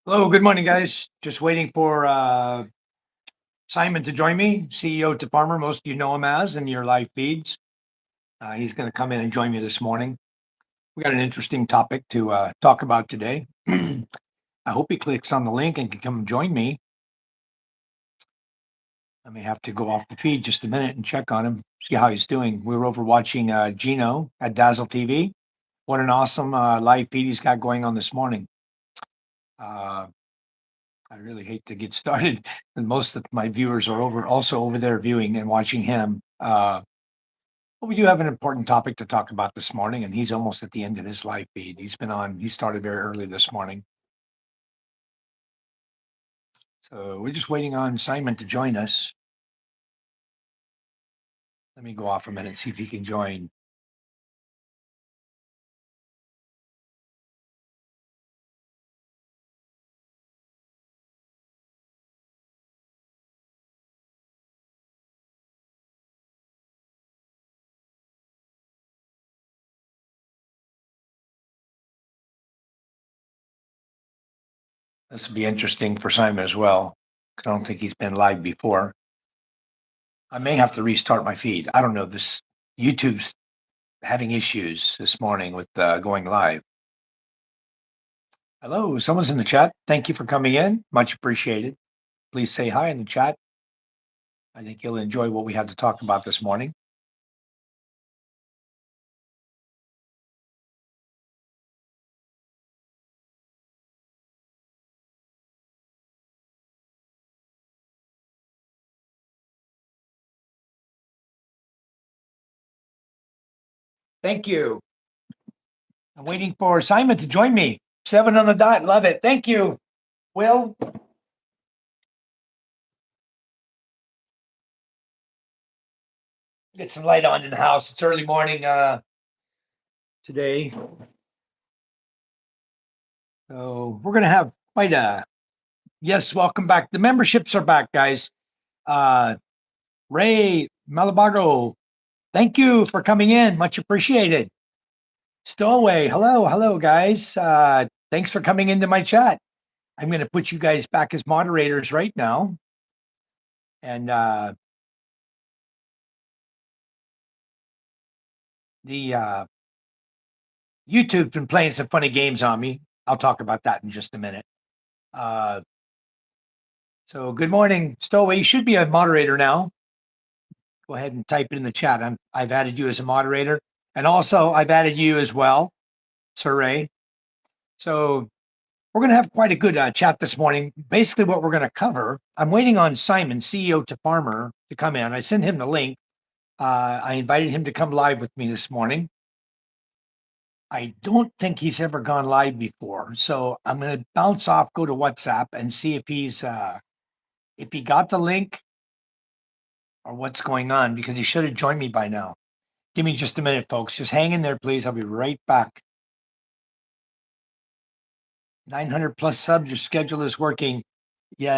Hello, good morning, guys. Just waiting for Simon to join me, CEO to Farmer. Most of you know him as in your live feeds. He's going to come in and join me this morning. We got an interesting topic to talk about today. I hope he clicks on the link and can come join me. I may have to go off the feed just a minute and check on him, see how he's doing. We were over watching Gino at Dazzle TV. What an awesome live feed he's got going on this morning. I really hate to get started, and most of my viewers are also over there viewing and watching him. But we do have an important topic to talk about this morning, and he's almost at the end of his live feed. He started very early this morning. So we're just waiting on Simon to join us. Let me go off a minute, see if he can join. This will be interesting for Simon as well, because I don't think he's been live before. I may have to restart my feed. I don't know. This YouTube's having issues this morning with going live. Hello, someone's in the chat. Thank you for coming in. Much appreciated. Please say hi in the chat. I think you'll enjoy what we have to talk about this morning. Thank you. I'm waiting for Simon to join me. 7 on the dot. Love it. Thank you. Will. Get some light on in the house. It's early morning today. So we're going to have quite a, yes, welcome back. The memberships are back, guys. Ray Malabago, thank you for coming in. Much appreciated. Stowaway, hello, guys. Thanks for coming into my chat. I'm going to put you guys back as moderators right now. And the YouTube's been playing some funny games on me. I'll talk about that in just a minute. So good morning, Stowaway. You should be a moderator now. Go ahead and type it in the chat. I've added you as a moderator. And also, I've added you as well, Sir Ray. So we're going to have quite a good chat this morning. Basically, what we're going to cover, I'm waiting on Simon, CEO to Farmer, to come in. I sent him the link. I invited him to come live with me this morning. I don't think he's ever gone live before. So I'm going to bounce off, go to WhatsApp and see if if he got the link or what's going on, because he should have joined me by now. Give me just a minute, folks. Just hang in there, please. I'll be right back. 900 plus subs. Your schedule is working. Yeah.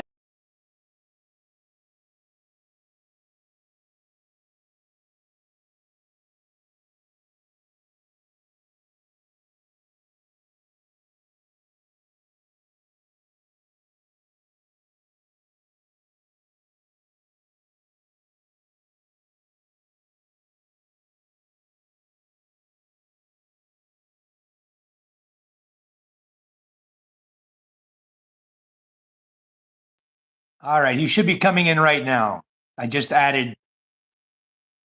All right. You should be coming in right now. I just added.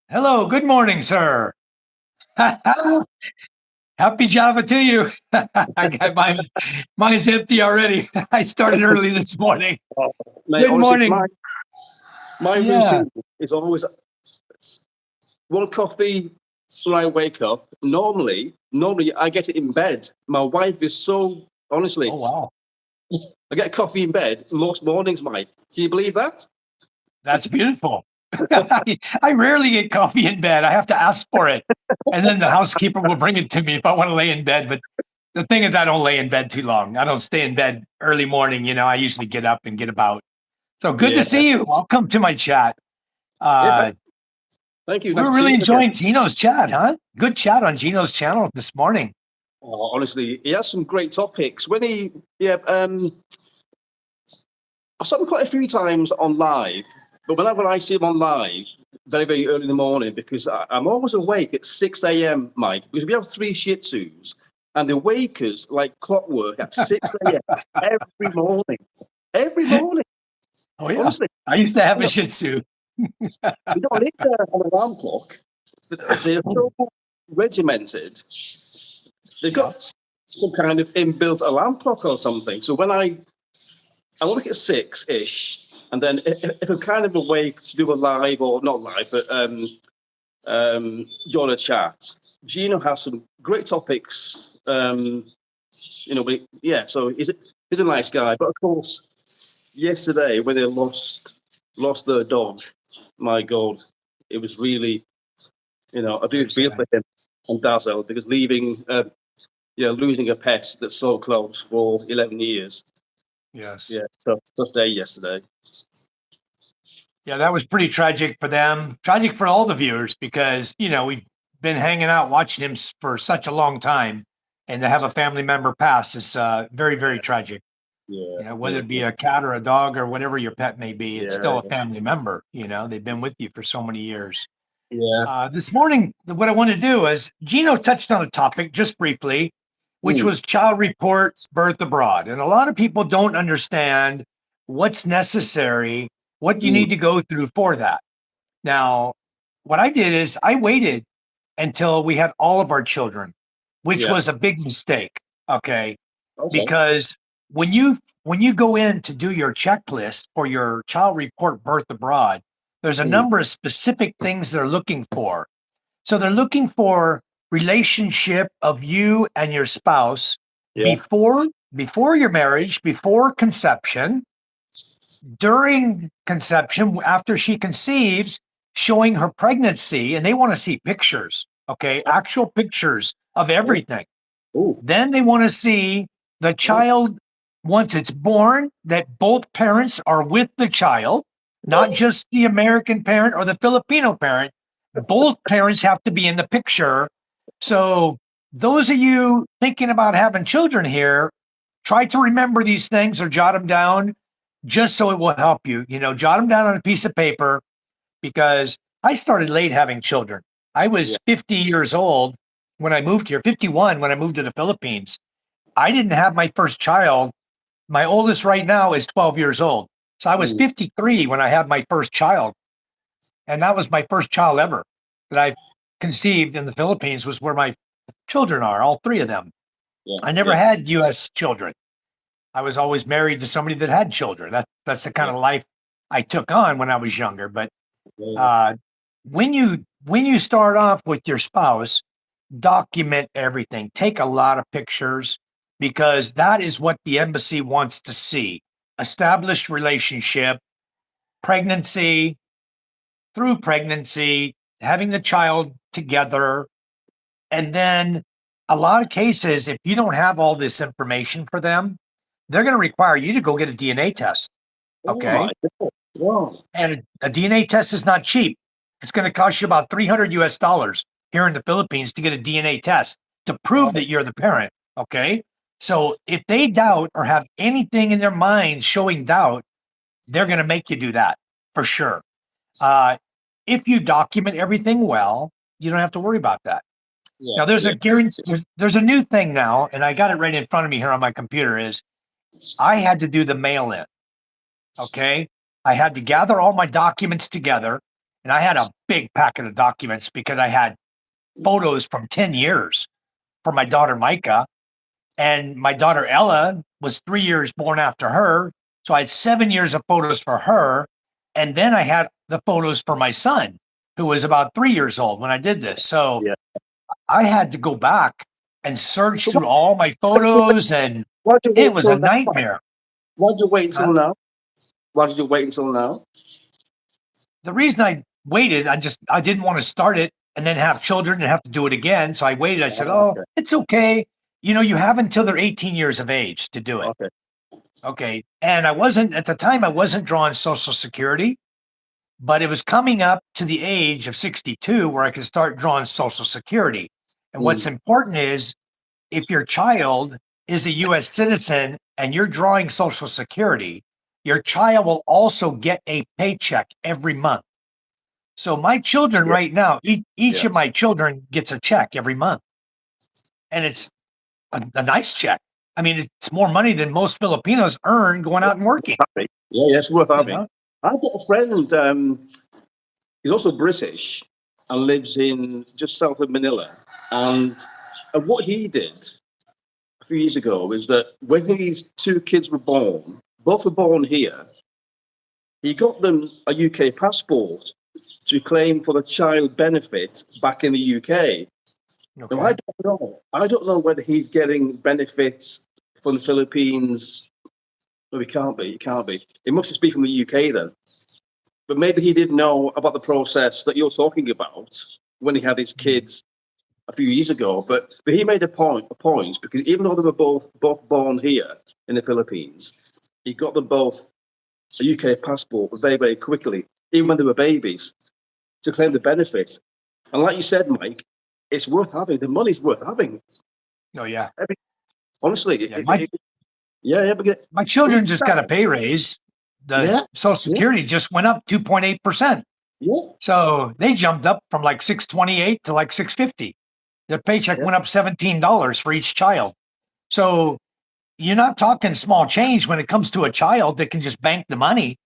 Hello. Good morning, sir. Happy Java to you. I got mine's empty already. I started early this morning. Mate, Good honestly, morning. My routine is always one coffee when I wake up. Normally I get it in bed. My wife is so, honestly. Oh, wow. I get coffee in bed most mornings, Mike. Can you believe that? That's beautiful. I rarely get coffee in bed. I have to ask for it. And then the housekeeper will bring it to me if I want to lay in bed. But the thing is, I don't lay in bed too long. I don't stay in bed early morning. I usually get up and get about. So good to see you. Welcome to my chat. Thank you. We're really enjoying Gino's chat, huh? Good chat on Gino's channel this morning. Oh, honestly, he has some great topics. When I saw him quite a few times on live, but whenever I see him on live, very, very early in the morning, because I'm always awake at 6 a.m., Mike, because we have 3 Shih Tzus, and they wake us like clockwork at 6 a.m. every morning. Every morning. Oh yeah, Honestly, I used to have you a know, Shih Tzu. we don't need an alarm clock. They're so regimented. They've Yeah, got some kind of inbuilt alarm clock or something. So when I work at 6-ish, and then if I'm kind of awake to do a live or not live, but join a chat, Gino has some great topics. But yeah, so he's a nice guy. But of course, yesterday when they lost their dog, my God, it was really, I do very feel sad. for him and Dazzle, because losing a pet that's so close for 11 years. Yes. Yeah, tough day yesterday. Yeah, that was pretty tragic for them. Tragic for all the viewers because, we've been hanging out watching him for such a long time. And to have a family member pass is very, very tragic. Yeah, Whether it be a cat or a dog or whatever your pet may be, it's yeah, still a family member. They've been with you for so many years. yeah. This morning, what I want to do is Gino touched on a topic just briefly, which Mm, was child report birth abroad. And a lot of people don't understand what's necessary, what you mm, need to go through for that. Now, what I did is I waited until we had all of our children, which yeah. was a big mistake. Okay. Okay. Because when you go in to do your checklist for your child report birth abroad, there's a Mm, number of specific things they're looking for. So they're looking for relationship of you and your spouse yeah. before your marriage, before conception, during conception, after she conceives, showing her pregnancy, and they want to see pictures, okay, actual pictures of Oh, everything. oh, Then they want to see the oh, child once it's born, that both parents are with the child, not what? just the American parent or the Filipino parent. Both parents have to be in the picture. So, those of you thinking about having children here, try to remember these things or jot them down just so it will help you. Jot them down on a piece of paper because I started late having children. I Yeah. was 50 years old when I moved here, 51 when I moved to the Philippines. I didn't have my first child. My oldest right now is 12 years old. So I was Mm, 53 when I had my first child. And that was my first child ever that I conceived in the Philippines, was where my children are, all 3 of them. yeah. I never Yeah. had US children. I was always married to somebody that had children. That's the kind Yeah. of life I took on when I was younger. But Yeah. uh, when you start off with your spouse, document everything. Take a lot of pictures because that is what the embassy wants to see. Established relationship, pregnancy, through pregnancy, having the child together, and then a lot of cases, if you don't have all this information for them, they're going to require you to go get a DNA test. Oh my Okay. God. Wow. And a DNA test is not cheap. It's going to cost you about 300 US dollars here in the Philippines to get a DNA test to prove Wow. that you're the parent. Okay. So if they doubt or have anything in their minds showing doubt, they're going to make you do that for sure. Uh, if you document everything well, you don't have to worry about that. Yeah. Now there's Yeah. a guarantee, there's a new thing now, and I got it right in front of me here on my computer. Is I had to do the mail in. Okay. I had to gather all my documents together, and I had a big packet of documents because I had photos from 10 years for my daughter Micah, and my daughter Ella was 3 years born after her. So I had 7 years of photos for her. And then I had the photos for my son, who was about 3 years old when I did this. So Yeah. I had to go back and search So through all my why did you wait, photos, and why did you it wait was a till now, Mike? nightmare. Why did you wait Uh, until now? Why did you wait until now? the reason I waited, I didn't want to start it and then have children and have to do it again. So I waited. I said, Oh, "Oh, okay. it's okay. You have until they're 18 years of age to do it." Okay. Okay. And I wasn't at the time, I wasn't drawing Social Security, but it was coming up to the age of 62 where I could start drawing Social Security. And what's Mm, important is if your child is a US citizen and you're drawing Social Security, your child will also get a paycheck every month. So my children Yeah. right now, each Yeah. of my children gets a check every month, and it's a nice check. I mean, it's more money than most Filipinos earn going out and working. Happy. Yeah, it's worth You having. know? I've got a friend, he's also British and lives in just south of Manila. And what he did a few years ago is that when his two kids were born, both were born here, he got them a UK passport to claim for the child benefit back in the UK. Now, Okay. I don't know. I don't know whether he's getting benefits from the Philippines. No, he can't be. He can't be. It must just be from the UK then. But maybe he didn't know about the process that you're talking about when he had his kids a few years ago. But he made a point because even though they were both born here in the Philippines, he got them both a UK passport very, very quickly, even when they were babies, to claim the benefits. And like you said, Mike, it's worth having. The money's worth having. Oh yeah. Honestly, Yeah. My yeah, but my children just got a pay raise. The yeah, Social yeah, Security just went up 2.8%. yeah, So they jumped up from like 628 to like 650. Their paycheck yeah, went up $17 for each child. So you're not talking small change when it comes to a child that can just bank the money.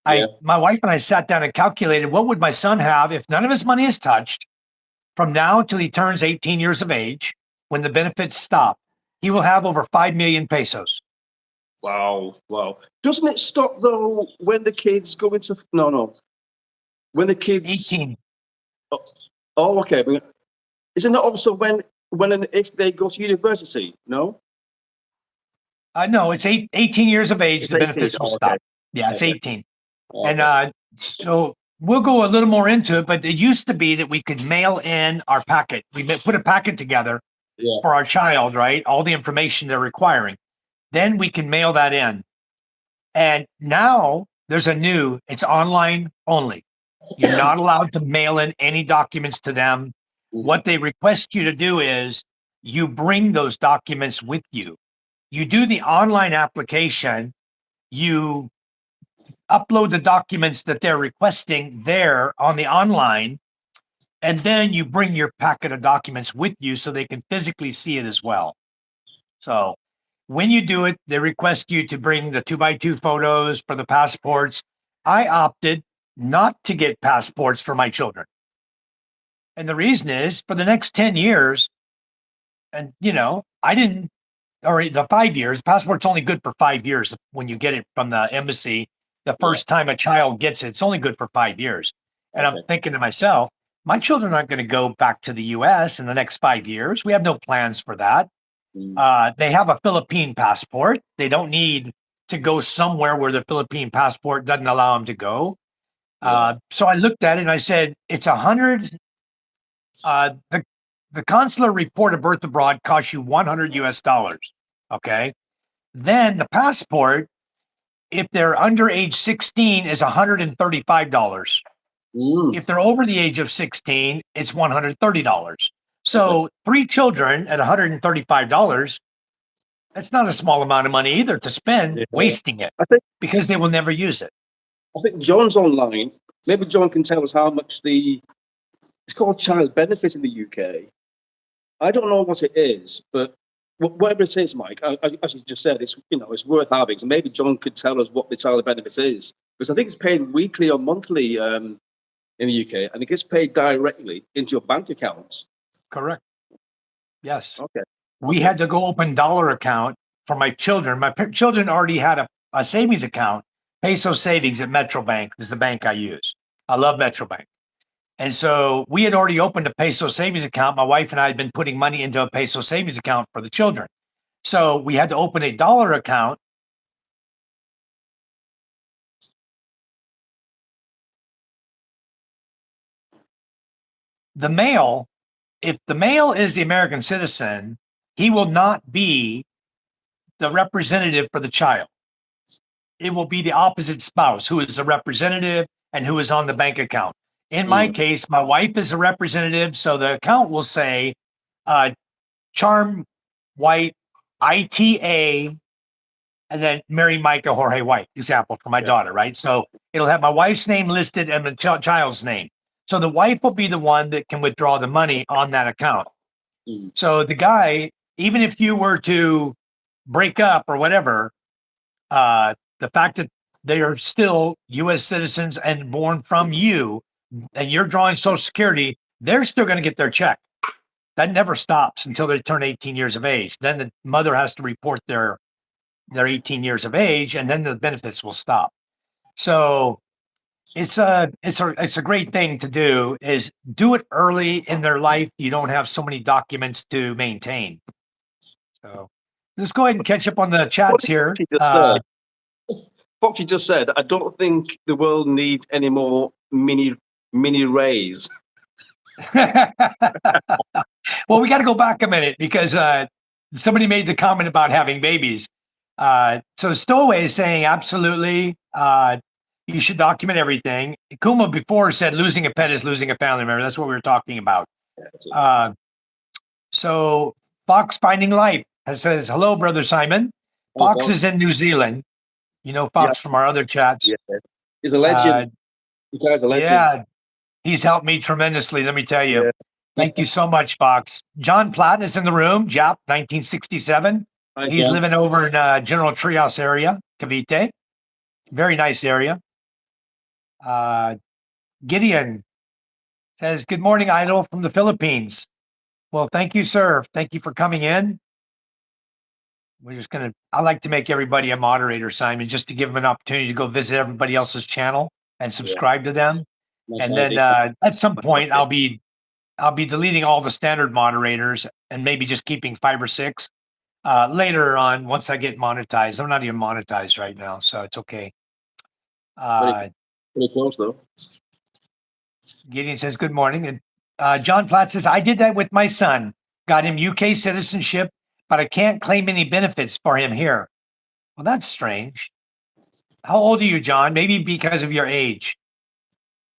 yeah. My wife and I sat down and calculated what would my son have if none of his money is touched from now until he turns 18 years of age, when the benefits stop. He will have over 5 million pesos. Wow, wow. Doesn't it stop though when the kids go into no? When the kids 18. oh, okay. But isn't it also when and if they go to university? No, No, it's 18 years of age. it's The 18. benefits will Oh, okay, stop. Yeah, it's okay, 18. And okay. so we'll go a little more into it, but it used to be that we could mail in our packet. Put a packet together Yeah, for our child, right? All the information they're requiring. Then we can mail that in. And now there's it's online only. You're not allowed to mail in any documents to them. What they request you to do is you bring those documents with you. You do the online application, you upload the documents that they're requesting there on the online, and then you bring your packet of documents with you so they can physically see it as well. So when you do it, they request you to bring the 2x2 photos for the passports. I opted not to get passports for my children. And the reason is for the next 10 years, and I didn't, or the 5 years, passport's only good for 5 years when you get it from the embassy. The yeah. first time a child gets it, it's only good for 5 years. And I'm Okay. thinking to myself, my children aren't going to go back to the US in the next 5 years. We have no plans for that. Mm, They have a Philippine passport. They don't need to go somewhere where the Philippine passport doesn't allow them to go. yeah. So I looked at it and I said, it's 100. The consular report of birth abroad costs you 100 US dollars. Okay. Then the passport, if they're under age 16, is $135. Mm, If they're over the age of 16, it's $130. okay. So 3 children at $135, that's not a small amount of money either to spend Yeah. wasting it I think because they will never use it. I think John's online. Maybe John can tell us how much it's called child benefit in the UK. I don't know what it is, but whatever it is, Mike, as you just said, it's worth having. So maybe John could tell us what the child benefit is, because I think it's paid weekly or monthly in the UK, and it gets paid directly into your bank accounts. Correct. Yes. Okay. We Okay. had to go open dollar account for my children. My children already had a savings account. Peso Savings at Metro Bank is the bank I use. I love Metro Bank. And so we had already opened a peso savings account. My wife and I had been putting money into a peso savings account for the children. So we had to open a dollar account. The male, if the male is the American citizen, he will not be the representative for the child. It will be the opposite spouse who is a representative and who is on the bank account. In my Mm, case, my wife is a representative. So the account will say, Charm White ITA and then Mary Micah Jorge White, example for my daughter, right? So it'll have my wife's name listed and the child's name. So the wife will be the one that can withdraw the money on that account. Mm. So the guy, even if you were to break up or whatever, the fact that they are still U.S. citizens and born from you, and you're drawing Social Security, they're still going to get their check. That never stops until they turn 18 years of age. Then the mother has to report their 18 years of age, and then the benefits will stop. So it's a great thing to do. Is do it early in their life. You don't have so many documents to maintain. So let's go ahead and catch up on the chats here. Foxy just said, I don't think the world needs any more mini rays. Well, we got to go back a minute because somebody made the comment about having babies. So Stowaway is saying absolutely, you should document everything. Kuma before said losing a pet is losing a family member. That's what we were talking about. So Fox Finding Life says, hello, brother Simon. Fox is in New Zealand. You know Fox from our other chats. Yeah. He's a legend. You guys are a legend. Yeah, he's helped me tremendously, let me tell you. Yeah. Thank you so much, Fox. John Platt is in the room, Jap, 1967. He's living over in General Trias area, Cavite. Very nice area. Gideon says, good morning, Idol from the Philippines. Well, thank you, sir. Thank you for coming in. We're just going to, I like to make everybody a moderator, Simon, just to give them an opportunity to go visit everybody else's channel and subscribe to them. Nice and then at some point, I'll be deleting all the standard moderators and maybe just keeping 5 or 6 later on once I get monetized. I'm not even monetized right now, so it's okay. Pretty close though. Gideon says, good morning. And John Platt says, I did that with my son. Got him UK citizenship, but I can't claim any benefits for him here. Well, that's strange. How old are you, John? Maybe because of your age.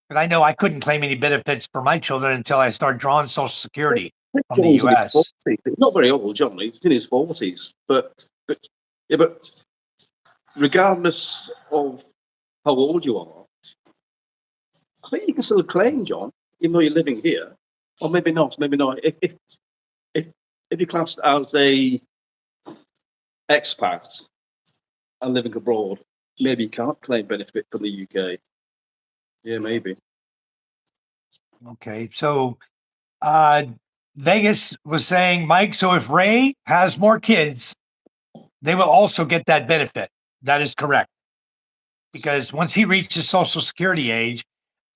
But I know I couldn't claim any benefits for my children until I started drawing Social Security from the US. Not very old, John. He's in his 40s. But regardless of how old you are, I think you can still claim, John, even though you're living here. Or maybe not. Maybe not. If you're classed as a expat and living abroad, maybe you can't claim benefit from the UK. Yeah, maybe. Okay, so Vegas was saying, Mike, so if Ray has more kids, they will also get that benefit. That is correct. Because once he reaches Social Security age,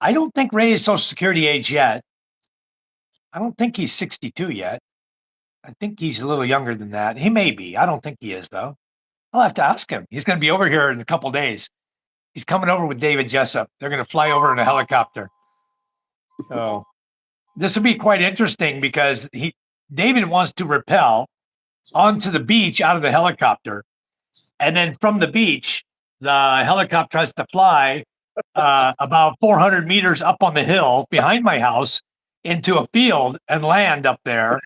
I don't think Ray is Social Security age yet. I don't think he's 62 yet. I think he's a little younger than that. He may be. I don't think he is, though. I'll have to ask him. He's going to be over here in a couple days. He's coming over with David Jessup. They're going to fly over in a helicopter. So this will be quite interesting because David wants to rappel onto the beach out of the helicopter. And then from the beach, the helicopter has to fly about 400 meters up on the hill behind my house into a field and land up there.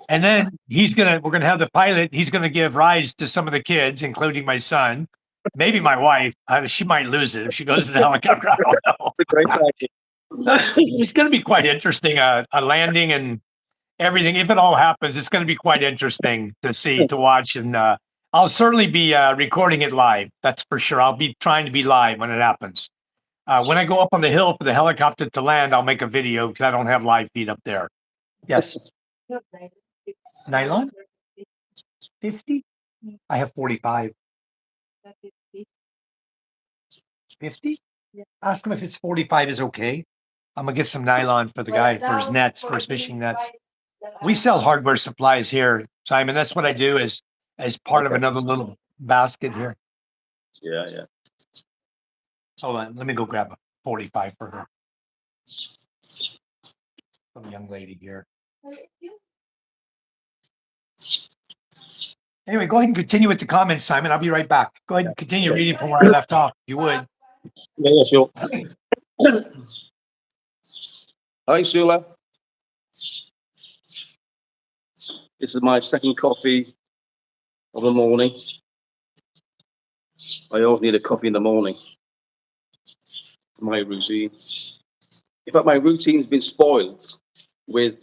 And then we're going to have the pilot. He's going to give rides to some of the kids, including my son, maybe my wife. She might lose it if she goes in the helicopter. I don't know. It's a great idea. It's going to be quite interesting, a landing and everything. If it all happens, it's going to be quite interesting to see, to watch. And I'll certainly be recording it live. That's for sure. I'll be trying to be live when it happens. When I go up on the hill for the helicopter to land, I'll make a video because I don't have live feed up there. Yes. Nylon? 50? I have 45. 50? Ask him if it's 45 is okay. I'm going to get some nylon for the guy for his nets, for his fishing nets. We sell hardware supplies here, Simon. That's what I do as part of another little basket here. Yeah. Hold on. Let me go grab a 45 for her. Some young lady here. Anyway, go ahead and continue with the comments, Simon. I'll be right back. Go ahead and continue reading from where I left off, if you would. Yeah, sure. Hi, Sula. This is my second coffee of the morning. I always need a coffee in the morning. My routine. In fact, my routine's been spoiled with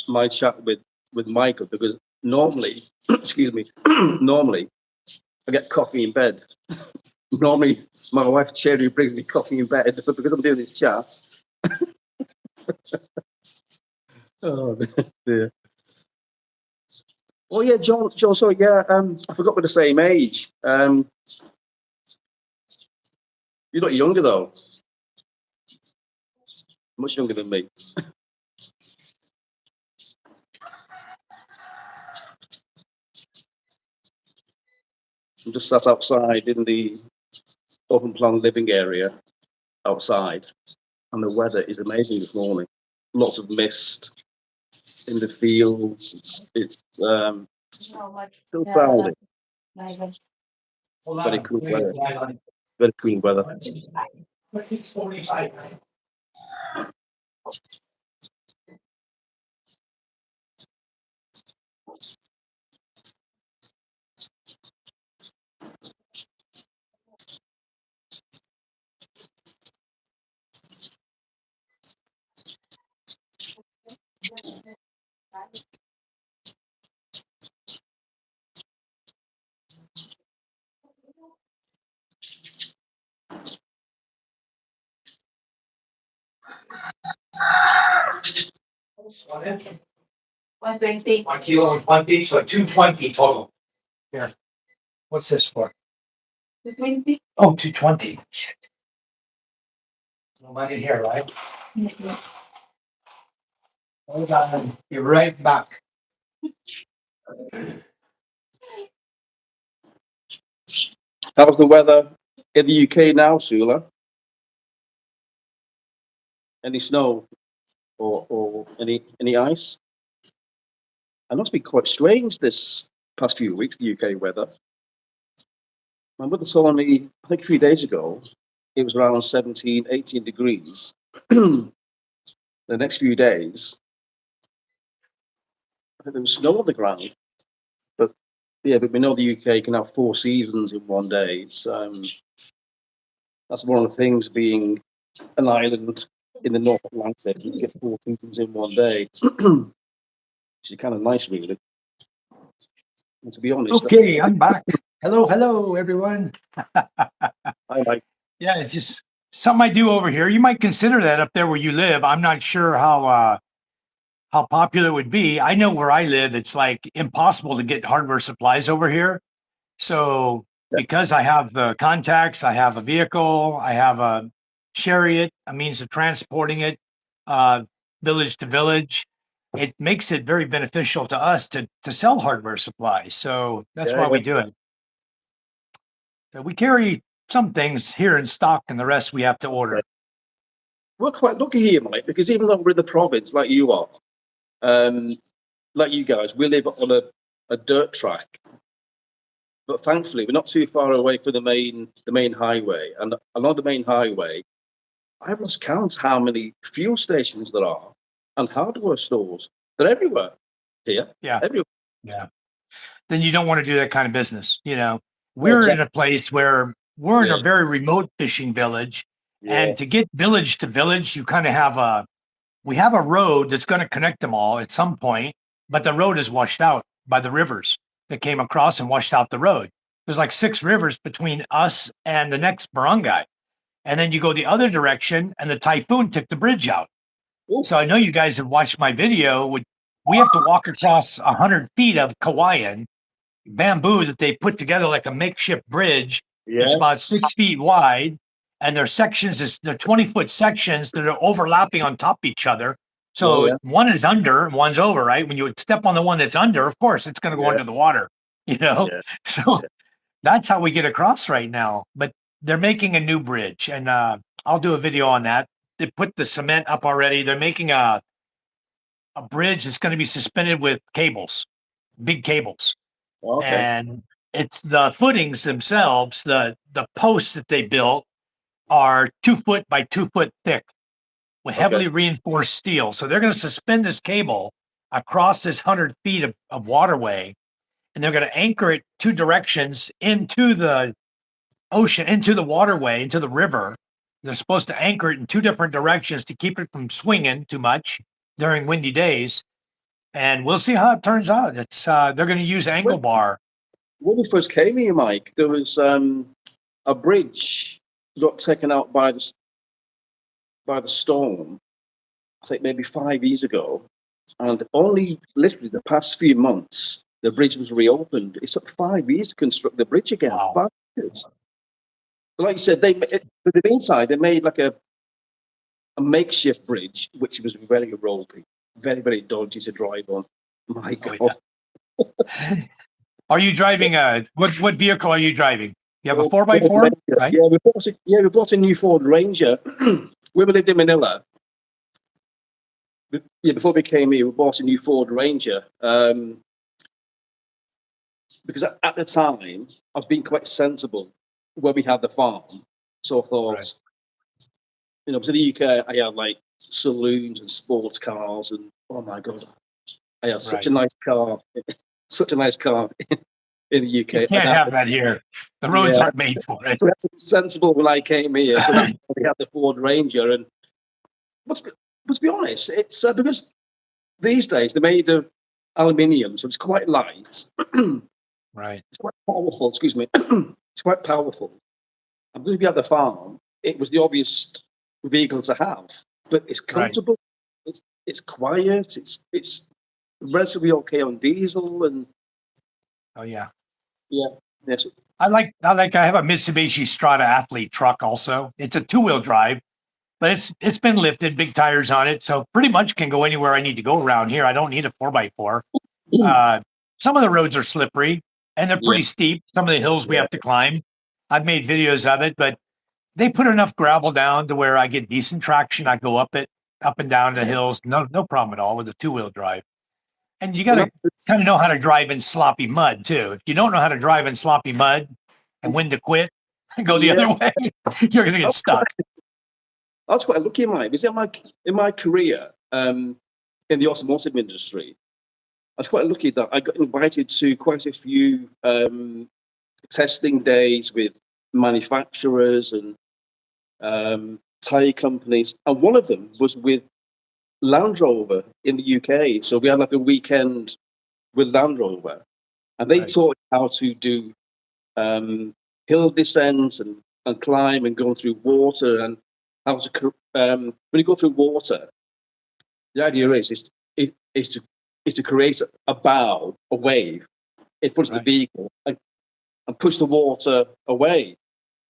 my chat with Michael, because normally, excuse me, normally I get coffee in bed. Normally, my wife Cherry brings me coffee in bed, but because I'm doing this chat, oh dear. Oh yeah, John. Sorry, yeah. I forgot we're the same age. You're not younger though. Much younger than me. I'm just sat outside in the open plan living area outside, and the weather is amazing this morning. Lots of mist in the fields. It's still cloudy. Hold Very on. cool weather. Very cool weather. It's 45. One inch, 120. 1 kilo and 20, so 220 total. Here. What's this for? 220. Oh, 220. Shit. No money here, right? Hold on. Be right back. How's the weather in the UK now, Sula? Any snow or any ice? It must be quite strange this past few weeks, the UK weather. My mother told me, I think 3 days ago, it was around 17, 18 degrees. The next few days, I think there was snow on the ground. But yeah, but we know the UK can have 4 seasons in one day. That's one of the things, being an island in the North Atlantic. You get 4 seasons in one day, which is kind of nice, really. And to be honest, Okay, I'm back. Hello, everyone. I like. Yeah, it's just something I do over here. You might consider that up there where you live. I'm not sure how popular it would be. I know where I live, it's like impossible to get hardware supplies over here. So because I have the contacts, I have a vehicle, I have a chariot, a means of transporting it, uh, village to village. It makes it very beneficial to us to sell hardware supplies. So that's Yeah, why yeah. we do it. So we carry some things here in stock, and the rest we have to order. We're quite lucky here, mate, because even though we're in the province like you are, like you guys, we live on a dirt track. But thankfully, we're not too far away from the main highway. And along the main highway, I've lost count how many fuel stations there are and hardware stores. They're everywhere here. Yeah. Everywhere. Yeah. Then you don't want to do that kind of business. Oh, We're in exactly. a place where we're in Yeah. a very remote fishing village. Yeah. And to get village to village, you kind of have we have a road that's going to connect them all at some point, but the road is washed out by the rivers that came across and washed out the road. There's like 6 rivers between us and the next barangay. And then you go the other direction and the typhoon took the bridge out. Ooh, So I know you guys have watched my video. We have to walk across 100 feet of Kawayan bamboo that they put together like a makeshift bridge. It's yeah. about 6 feet wide, and their sections they're 20-foot sections that are overlapping on top of each other. Oh, So yeah. one is under and one's over, right? When you step on the one that's under, of course, it's going to go Yeah. under the water, Yeah. So that's how we get across right now. But they're making a new bridge, and I'll do a video on that. They put the cement up already. They're making a bridge that's going to be suspended with cables, big cables, Okay. and it's the footings themselves. The posts that they built are 2 foot by 2 foot thick with Okay. heavily reinforced steel. So they're going to suspend this cable across this 100 feet of waterway, and they're going to anchor it 2 directions into the ocean, into the waterway, into the river. They're supposed to anchor it in two different directions to keep it from swinging too much during windy days. And we'll see how it turns out. It's they're going to use angle bar. When we first came here, Mike, there was a bridge got taken out by the storm. I think maybe 5 years ago, and only literally the past few months the bridge was reopened. It took 5 years to construct the bridge again. Wow. 5 years. But like you said, in the meantime, they made like a makeshift bridge, which was very ropey, very, very dodgy to drive on. My God. Yeah. Are you driving what vehicle are you driving? You have a 4x4, right? Yeah, we bought a new Ford Ranger. When we lived in Manila, before we came here, we bought a new Ford Ranger. Because at the time, I was being quite sensible when we had the farm. So I thought, Right. Because in the UK, I had like saloons and sports cars, and oh my God, I had such a nice car, such a nice car in the UK. You can't have that here. The roads aren't made for it. So we had to be sensible when I came here. So that's why we had the Ford Ranger. And but to be honest, it's because these days they're made of aluminium, so it's quite light. Right. It's quite powerful, excuse me. It's quite powerful. And because we had the farm, it was the obvious vehicle to have. But it's comfortable, it's quiet, it's relatively okay on diesel, and Oh yeah. yes. I have a Mitsubishi Strata Athlete truck also. It's a 2-wheel drive, but it's been lifted, big tires on it, so pretty much can go anywhere I need to go around here. I don't need a 4x4. Some of the roads are slippery and they're pretty steep. Some of the hills we have to climb. I've made videos of it, but they put enough gravel down to where I get decent traction. I go up and down the hills. No problem at all with a 2-wheel drive. And you got to kind of know how to drive in sloppy mud too. If you don't know how to drive in sloppy mud and when to quit and go the other way, you're going to get stuck. That's quite lucky, Mike. Because in my career in the automotive industry, I was quite lucky that I got invited to quite a few testing days with manufacturers and tire companies, and one of them was with Land Rover in the UK. So we had like a weekend with Land Rover, and they taught how to do hill descents and climb and going through water, and how to when you go through water, the idea is to create a bow, a wave in front of the vehicle and push the water away.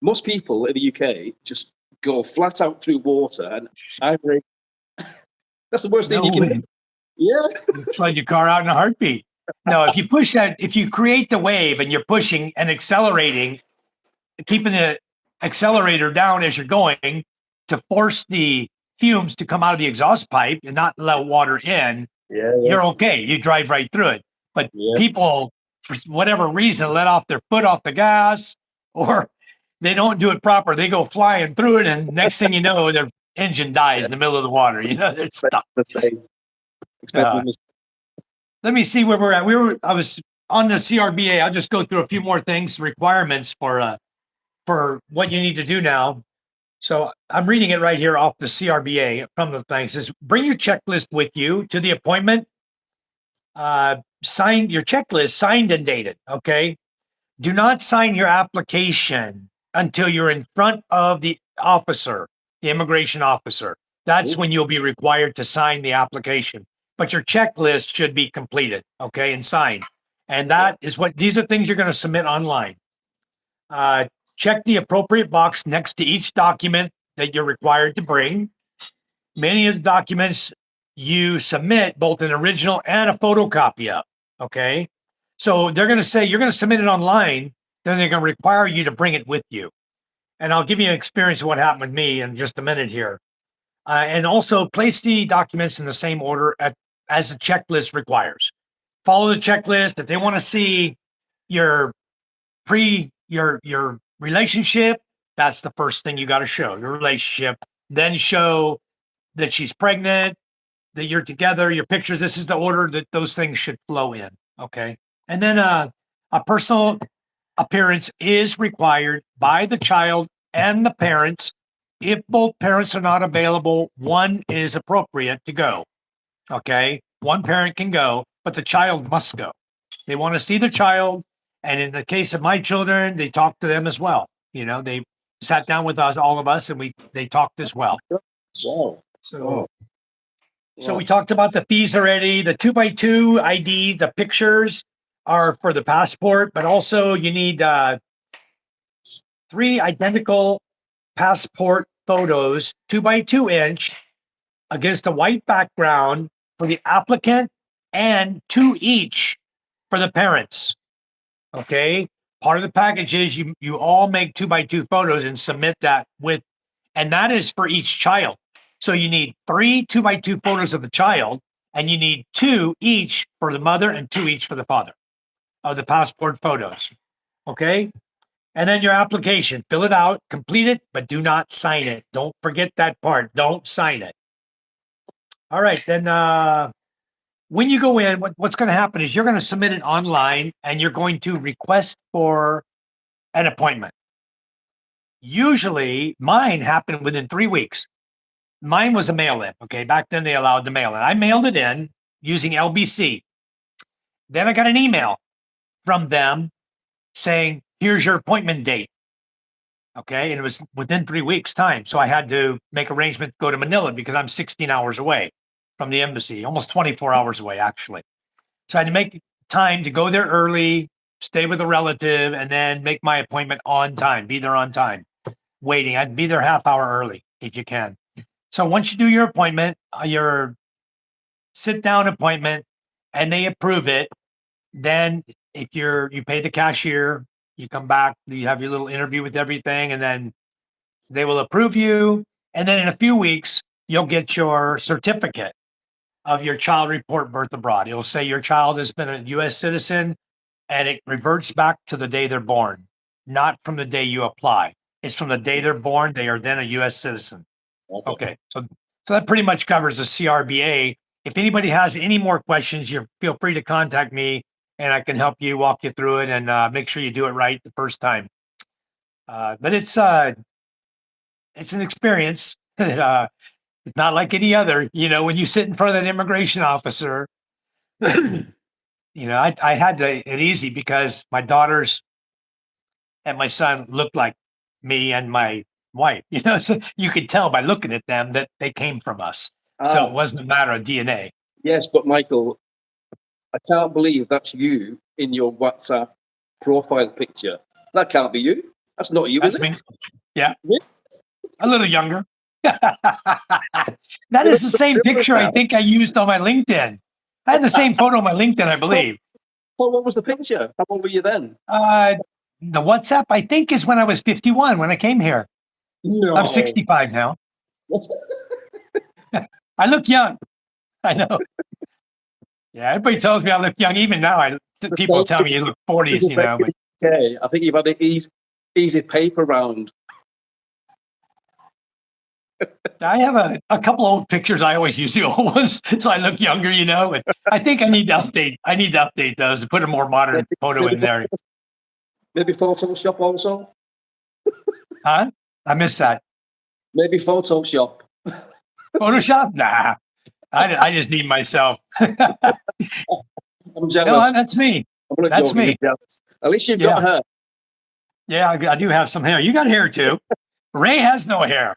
Most people in the UK just go flat out through water, and that's the worst thing you can do. Yeah. You flood your car out in a heartbeat. No, if you push that, if you create the wave and you're pushing and accelerating, keeping the accelerator down as you're going to force the fumes to come out of the exhaust pipe and not let water in, you're okay. You drive right through it. But people, for whatever reason, let off their foot off the gas, or they don't do it proper. They go flying through it, and next thing you know, their engine dies in the middle of the water. They're stuck. Let me see where we're at. I was on the CRBA. I'll just go through a few more things, requirements for what you need to do now. So I'm reading it right here off the CRBA from the thing. It says, bring your checklist with you to the appointment. Sign your checklist, signed and dated. Okay. Do not sign your application until you're in front of the officer, the immigration officer. That's when you'll be required to sign the application. But your checklist should be completed, okay, and signed. And these are things you're going to submit online. Check the appropriate box next to each document that you're required to bring. Many of the documents you submit both an original and a photocopy of, okay? So they're going to say you're going to submit it online, then they're going to require you to bring it with you. And I'll give you an experience of what happened with me in just a minute here. And also place the documents in the same order as the checklist requires. Follow the checklist. If they want to see your relationship, that's the first thing you got to show, your relationship. Then show that she's pregnant, that you're together, your pictures. This is the order that those things should flow in. Okay. And then a personal appearance is required by the child and the parents. If both parents are not available, one is appropriate to go. Okay. One parent can go, but the child must go. They want to see the child. And in the case of my children, they talked to them as well. You know, they sat down with us, all of us, and they talked as well. Wow. So, so Wow. we talked about the fees already. The 2x2 ID, the pictures are for the passport, but also you need 3 identical passport photos, 2x2 inch, against a white background for the applicant and 2 each for the parents. Okay. Part of the package is you all make 2x2 photos and submit that with, and that is for each child. So you need 3 2x2 photos of the child, and you need 2 each for the mother and 2 each for the father of the passport photos. Okay. And then your application, fill it out, complete it, but do not sign it. Don't forget that part. Don't sign it. All right. Then when you go in, what's going to happen is you're going to submit it online and you're going to request for an appointment. Usually mine happened within 3 weeks. Mine was a mail-in. Okay. Back then they allowed the mail-in. I mailed it in using LBC. Then I got an email from them saying, here's your appointment date. Okay. And it was within 3 weeks time. So I had to make arrangements to go to Manila because I'm 16 hours away from the embassy, almost 24 hours away, actually. So I had to make time to go there early, stay with a relative, and then make my appointment on time, be there on time, waiting. I'd be there half hour early if you can. So once you do your appointment, your sit down appointment, and they approve it, then if you pay the cashier, you come back, you have your little interview with everything, and then they will approve you. And then in a few weeks, you'll get your certificate of your child report birth abroad. It'll say your child has been a U.S. citizen, and it reverts back to the day they're born, not from the day you apply. It's from the day they're born. They are then a U.S. citizen. Okay. So that pretty much covers the CRBA. If anybody has any more questions, you feel free to contact me and I can help you walk you through it and make sure you do it right the first time. But it's an experience that it's not like any other. You know, when you sit in front of an immigration officer, you know, I had it easy because my daughters and my son looked like me and my wife. You know, so you could tell by looking at them that they came from us. So it wasn't a matter of DNA. Yes, but Michael, I can't believe that's you in your WhatsApp profile picture. That can't be you. That's not you, That's is me. it? Yeah. Yeah. A little younger. That is the same picture I think I used on my LinkedIn. I had the same photo on my LinkedIn, I believe. Well, what was the picture? How old were you then? The WhatsApp, I think, is when I was 51 when I came here. No. I'm 65 now. I look young. I know. Yeah, everybody tells me I look young. Even now, people tell me you look 40s, you know. But Okay, I think you've had an easy paper round. I have a couple old pictures. I always use the old ones, so I look younger, you know. But I think I need to update. I need to update those and put a more modern photo in there. Maybe Photoshop also. Huh? I missed that. Maybe Photoshop. Photoshop? Nah. I just need myself. I'm jealous. No, that's me. That's me. Jealous. At least you've got hair. Yeah, I do have some hair. You got hair too. Ray has no hair.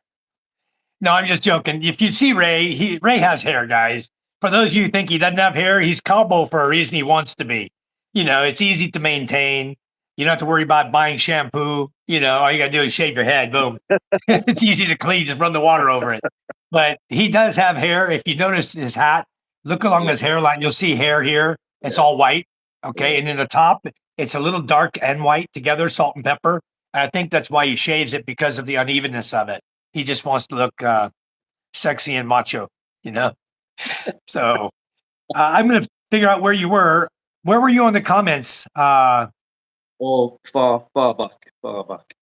No, I'm just joking. If you see Ray, Ray has hair, guys. For those of you who think he doesn't have hair, he's Cabo for a reason he wants to be. You know, it's easy to maintain. You don't have to worry about buying shampoo. You know, all you got to do is shave your head. Boom. It's easy to clean. Just run the water over it. But he does have hair. If you notice his hat, look along his hairline. You'll see hair here. It's all white. Okay. And in the top, it's a little dark and white together, salt and pepper. And I think that's why he shaves it, because of the unevenness of it. He just wants to look sexy and macho, you know? So I'm going to figure out where you were. Where were you on the comments? Oh, far back.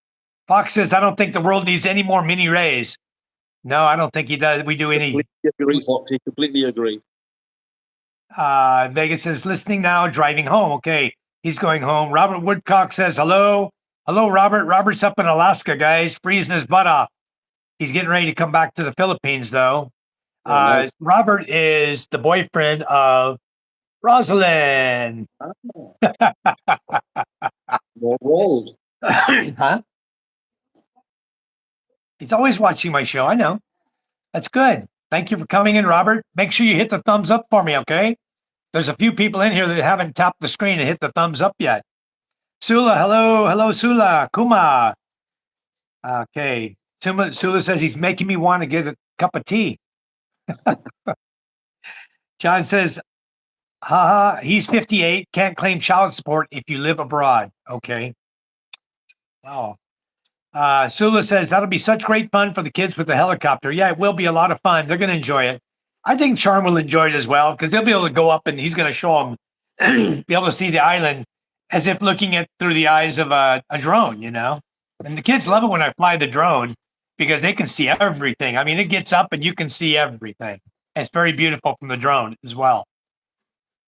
Fox says, I don't think the world needs any more mini Rays. No, I don't think he does. We do any. Completely agree. Vegas says, listening now, driving home. Okay. He's going home. Robert Woodcock says hello. Hello, Robert. Robert's up in Alaska, guys, freezing his butt off. He's getting ready to come back to the Philippines, though. Oh, nice. Robert is the boyfriend of Rosalind. Oh. More rolled. Huh? He's always watching my show. I know. That's good. Thank you for coming in, Robert. Make sure you hit the thumbs up for me, okay? There's a few people in here that haven't tapped the screen and hit the thumbs up yet. Sula, hello. Hello, Sula. Kuma. Okay. Sula says he's making me want to get a cup of tea. John says, haha, he's 58, can't claim child support if you live abroad. Okay. Wow. Sula says, that'll be such great fun for the kids with the helicopter. Yeah, it will be a lot of fun. They're going to enjoy it. I think Charm will enjoy it as well because they'll be able to go up and he's going to show them, be able to see the island as if looking at through the eyes of a drone, you know? And the kids love it when I fly the drone because they can see everything. I mean, it gets up and you can see everything. It's very beautiful from the drone as well.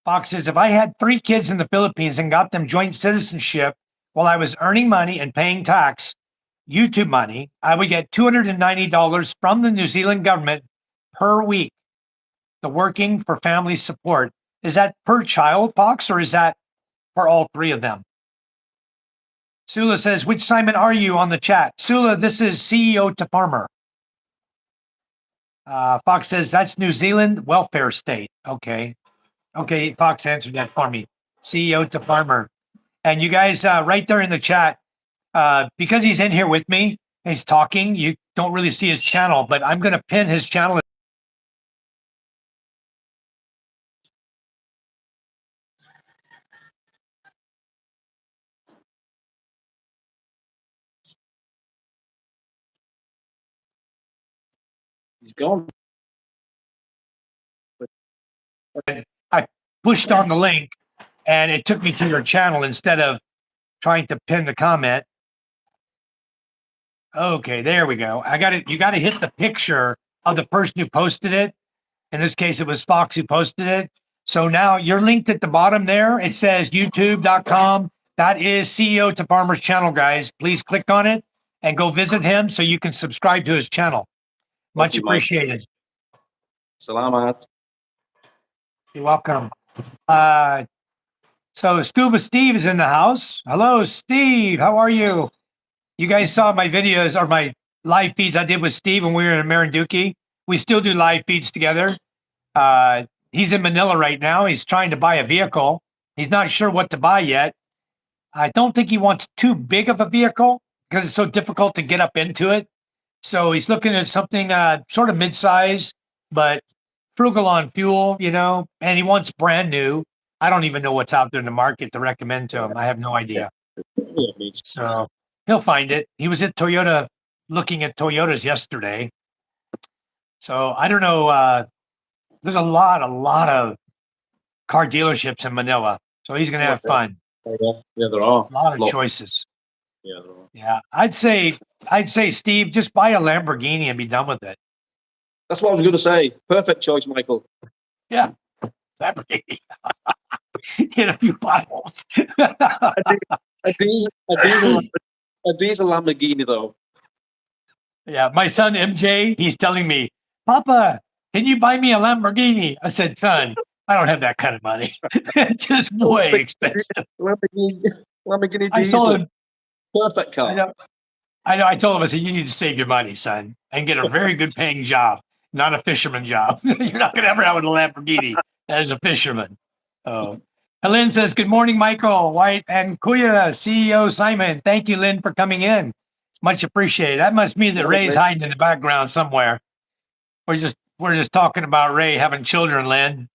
Fox says, if I had 3 kids in the Philippines and got them joint citizenship while I was earning money and paying tax, YouTube money, I would get $290 from the New Zealand government per week. The working for family support. Is that per child, Fox, or is that for all 3 of them? Sula says, which Simon are you on the chat? Sula, this is CEO to farmer. Fox says, that's New Zealand welfare state. Okay. Okay, Fox answered that for me. CEO to farmer. And you guys, right there in the chat, because he's in here with me, he's talking, you don't really see his channel, but I'm going to pin his channel. He's gone. I pushed on the link and it took me to your channel instead of trying to pin the comment. Okay, there we go. I got it. You got to hit the picture of the person who posted it. In this case, it was Fox who posted it. So now you're linked at the bottom there. It says youtube.com. That is CEO to Farmer's channel, guys. Please click on it and go visit him so you can subscribe to his channel. Much appreciated. Salamat. You're welcome. So Scuba Steve is in the house. Hello, Steve. How are you? You guys saw my videos or my live feeds I did with Steve when we were in Marinduque. We still do live feeds together. He's in Manila right now. He's trying to buy a vehicle. He's not sure what to buy yet. I don't think he wants too big of a vehicle because it's so difficult to get up into it. So he's looking at something sort of mid-size, but frugal on fuel, you know, and he wants brand new. I don't even know what's out there in the market to recommend to him. I have no idea. So he'll find it. He was at Toyota looking at Toyotas yesterday. So I don't know. There's a lot of car dealerships in Manila. So he's going to have fun. Yeah, there are. A lot of choices. Yeah, there are. Yeah. I'd say, Steve, just buy a Lamborghini and be done with it. That's what I was going to say. Perfect choice, Michael. Yeah. Lamborghini. Hit a few potholes. A diesel Lamborghini, though. Yeah, my son MJ, he's telling me, Papa, can you buy me a Lamborghini? I said, son, I don't have that kind of money. It's just way expensive. Lamborghini I diesel. told him, Perfect car. I know. I told him, I said, you need to save your money, son, and get a very good paying job, not a fisherman job. You're not going to ever have a Lamborghini as a fisherman. Oh. Helen says, good morning, Michael, White, and Kuya, CEO Simon. Thank you, Lynn, for coming in. Much appreciated. That must mean that Ray's hiding in the background somewhere. We're just talking about Ray having children, Lynn.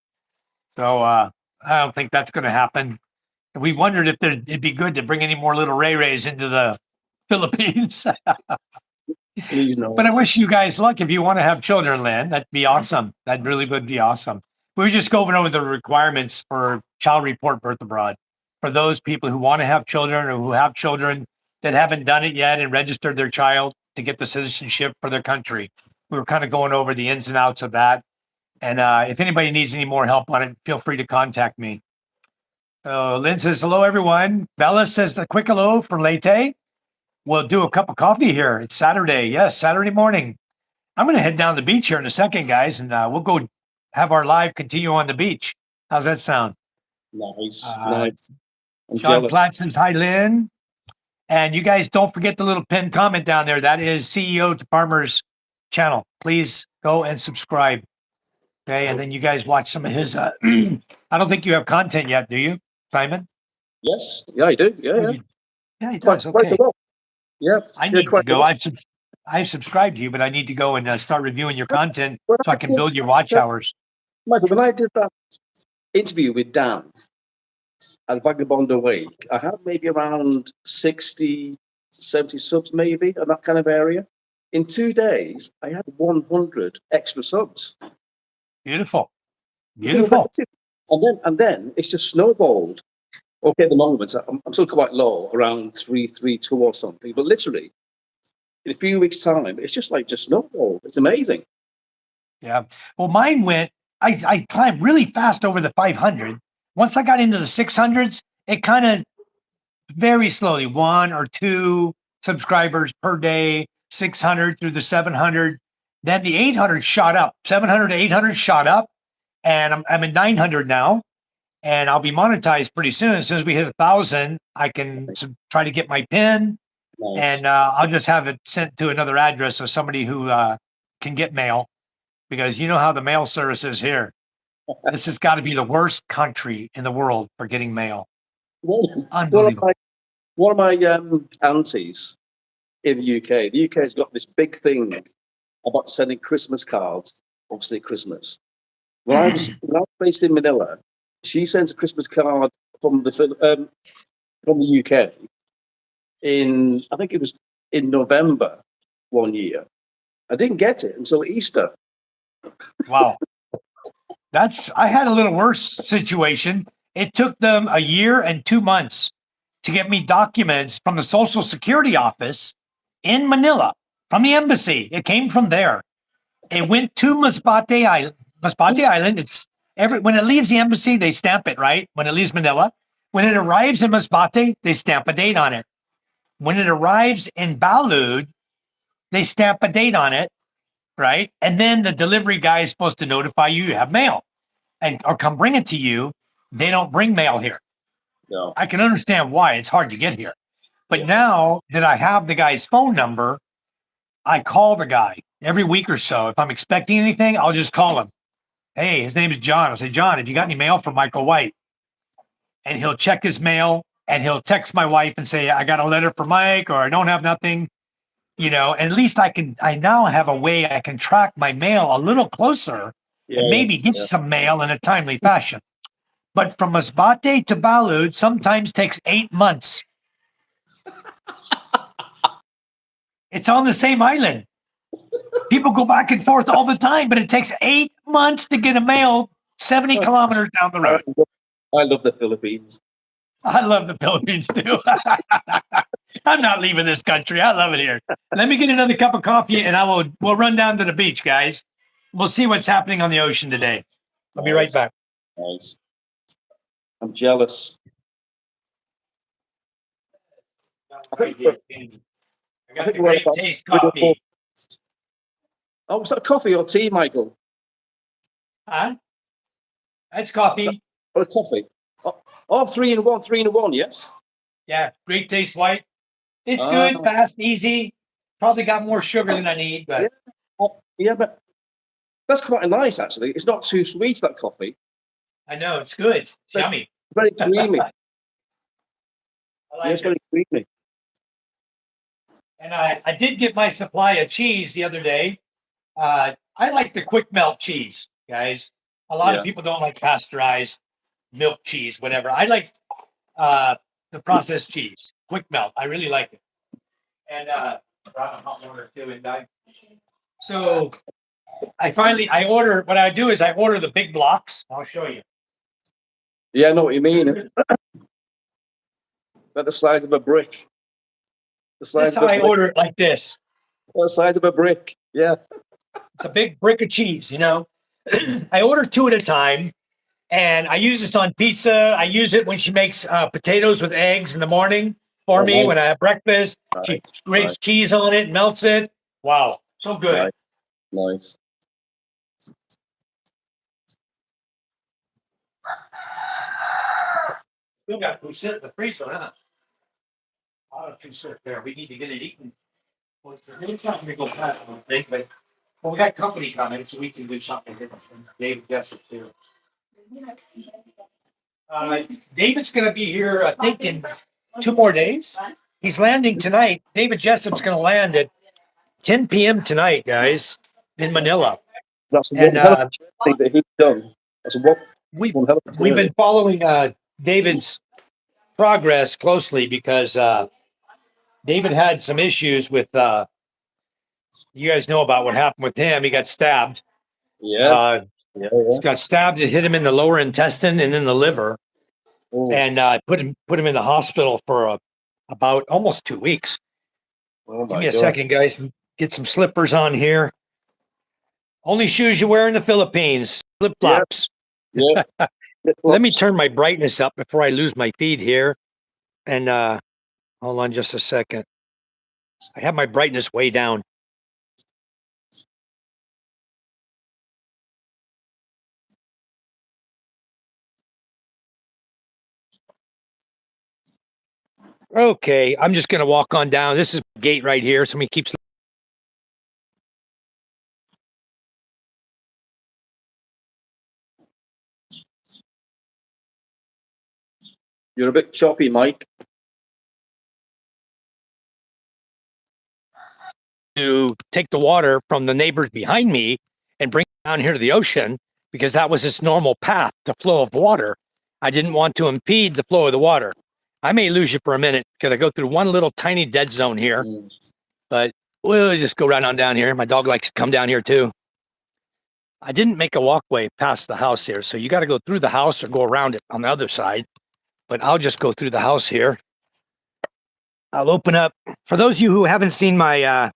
So I don't think that's going to happen. We wondered if it'd be good to bring any more little Rays into the Philippines. Please no. But I wish you guys luck if you want to have children, Lynn. That'd be awesome. That really would be awesome. We were just going over the requirements for child report birth abroad for those people who want to have children or who have children that haven't done it yet and registered their child to get the citizenship for their country. We were kind of going over the ins and outs of that. And if anybody needs any more help on it, feel free to contact me. Lynn says, hello, everyone. Bella says a quick hello for Leyte. We'll do a cup of coffee here. It's Saturday. Yes, Saturday morning. I'm going to head down to the beach here in a second, guys, and we'll go have our live continue on the beach. How's that sound? Nice, Uh, nice. I'm John jealous. Platt says, hi, Lynn. And you guys don't forget the little pinned comment down there. That is CEO to Farmers channel. Please go and subscribe. Okay. And then you guys watch some of his, I don't think you have content yet, do you, Simon? Yes, yeah, I do. Yeah, yeah. Yeah, he Quite, does. quite a Okay. lot. Yeah, I yeah, need to quite a go. lot. I've subscribed to you, but I need to go and start reviewing your content When so I can build your watch hours. Michael, when I did that interview with Dan at Vagabond Away, I had maybe around 60, 70 subs, maybe, in that kind of area. In 2 days, I had 100 extra subs. Beautiful. Beautiful. And then it's just snowballed. Okay, at the moment, I'm still quite low, around 332 or something. But literally, in a few weeks' time, it's just snowballed. It's amazing. Yeah. Well, mine went, I climbed really fast over the 500. Once I got into the 600s, it kind of very slowly, 1 or 2 subscribers per day, 600 through the 700. Then the 800 shot up, 700 to 800 shot up. And I'm at 900 now. And I'll be monetized pretty soon. As soon as we hit 1,000, I can try to get my pin. Nice. And I'll just have it sent to another address of somebody who can get mail, because you know how the mail service is here. This has got to be the worst country in the world for getting mail. Unbelievable. One of my aunties in the UK, the UK has got this big thing about sending Christmas cards, obviously at Christmas. When I was based in Manila, she sent a Christmas card from the UK in, I think it was in November one year. I didn't get it until Easter. Wow. I had a little worse situation. It took them a year and 2 months to get me documents from the Social Security office in Manila, from the embassy. It came from there. It went to Masbate Island. Masbate Island, when it leaves the embassy, they stamp it, right? When it leaves Manila. When it arrives in Masbate, they stamp a date on it. When it arrives in Balud, they stamp a date on it, right? And then the delivery guy is supposed to notify you have mail or come bring it to you. They don't bring mail here. No. I can understand why it's hard to get here. But now that I have the guy's phone number, I call the guy every week or so. If I'm expecting anything, I'll just call him. Hey, his name is John. I'll say, John, have you got any mail from Michael White? And he'll check his mail and he'll text my wife and say, I got a letter for Mike, or I don't have nothing. And at least I now have a way I can track my mail a little closer and maybe get some mail in a timely fashion. But from Masbate to Balud sometimes takes 8 months. It's on the same island. People go back and forth all the time, but it takes 8 months to get a mail 70 kilometers down the road. I love the Philippines. I love the Philippines too. I'm not leaving this country. I love it here. Let me get another cup of coffee and we'll run down to the beach, guys. We'll see what's happening on the ocean today. I'll be right back. Nice. I'm jealous. I got the great taste coffee. Oh, was that coffee or tea, Michael? Huh? That's coffee. Oh, coffee. Oh, 3 in 1, 3 in 1, yes? Yeah, great taste white. It's good, fast, easy. Probably got more sugar than I need, but yeah, but that's quite nice actually. It's not too sweet, that coffee. I know it's good. It's yummy. Very creamy. I like Yes, very creamy. And I did get my supply of cheese the other day. I like the quick melt cheese, guys. A lot of people don't like pasteurized milk cheese, whatever. I like the processed cheese, quick melt. I really like it. And brought a hot water too, and so I order. What I do is I order the big blocks. I'll show you. Yeah, I know what you mean. At the size of a brick. That's how I order it, like this. The size of a brick. Yeah. It's a big brick of cheese, I order 2 at a time, And I use this on pizza. I use it when she makes potatoes with eggs in the morning for me nice. when I have breakfast. She Right, grates right. cheese on it, melts it. Wow, so good. Right. Nice. Still got food sit in the freezer, huh? A lot of food sit there. We need to get it eaten. Well, it's not going to go fast, I don't think, but well, we got company coming, so we can do something different. David Jessup too. David's going to be here, I think, in 2 more days. He's landing tonight. David Jessup's going to land at 10 p.m. tonight, guys, in Manila. That's And one hell of a thing that he's done. That's we one hell of a we've journey. been following David's progress closely because David had some issues with. You guys know about what happened with him. He got stabbed. Yeah. Yeah. Got stabbed. It hit him in the lower intestine and in the liver, Oh, and put him in the hospital for about almost 2 weeks. oh Give my me a God. second, guys. Get some slippers on here. Only shoes you wear in the Philippines. Flip flops. Yeah. Let me turn my brightness up before I lose my feed here. And hold on just a second. I have my brightness way down. Okay, I'm just gonna walk on down. This is the gate right here. Somebody keeps. You're a bit choppy, Mike. To take the water from the neighbors behind me and bring it down here to the ocean because that was its normal path, the flow of water. I didn't want to impede the flow of the water. I may lose you for a minute because I go through one little tiny dead zone here, but we'll just go right on down here. My dog likes to come down here too. I didn't make a walkway past the house here, so you got to go through the house or go around it on the other side. But I'll just go through the house here. I'll open up. For those of you who haven't seen my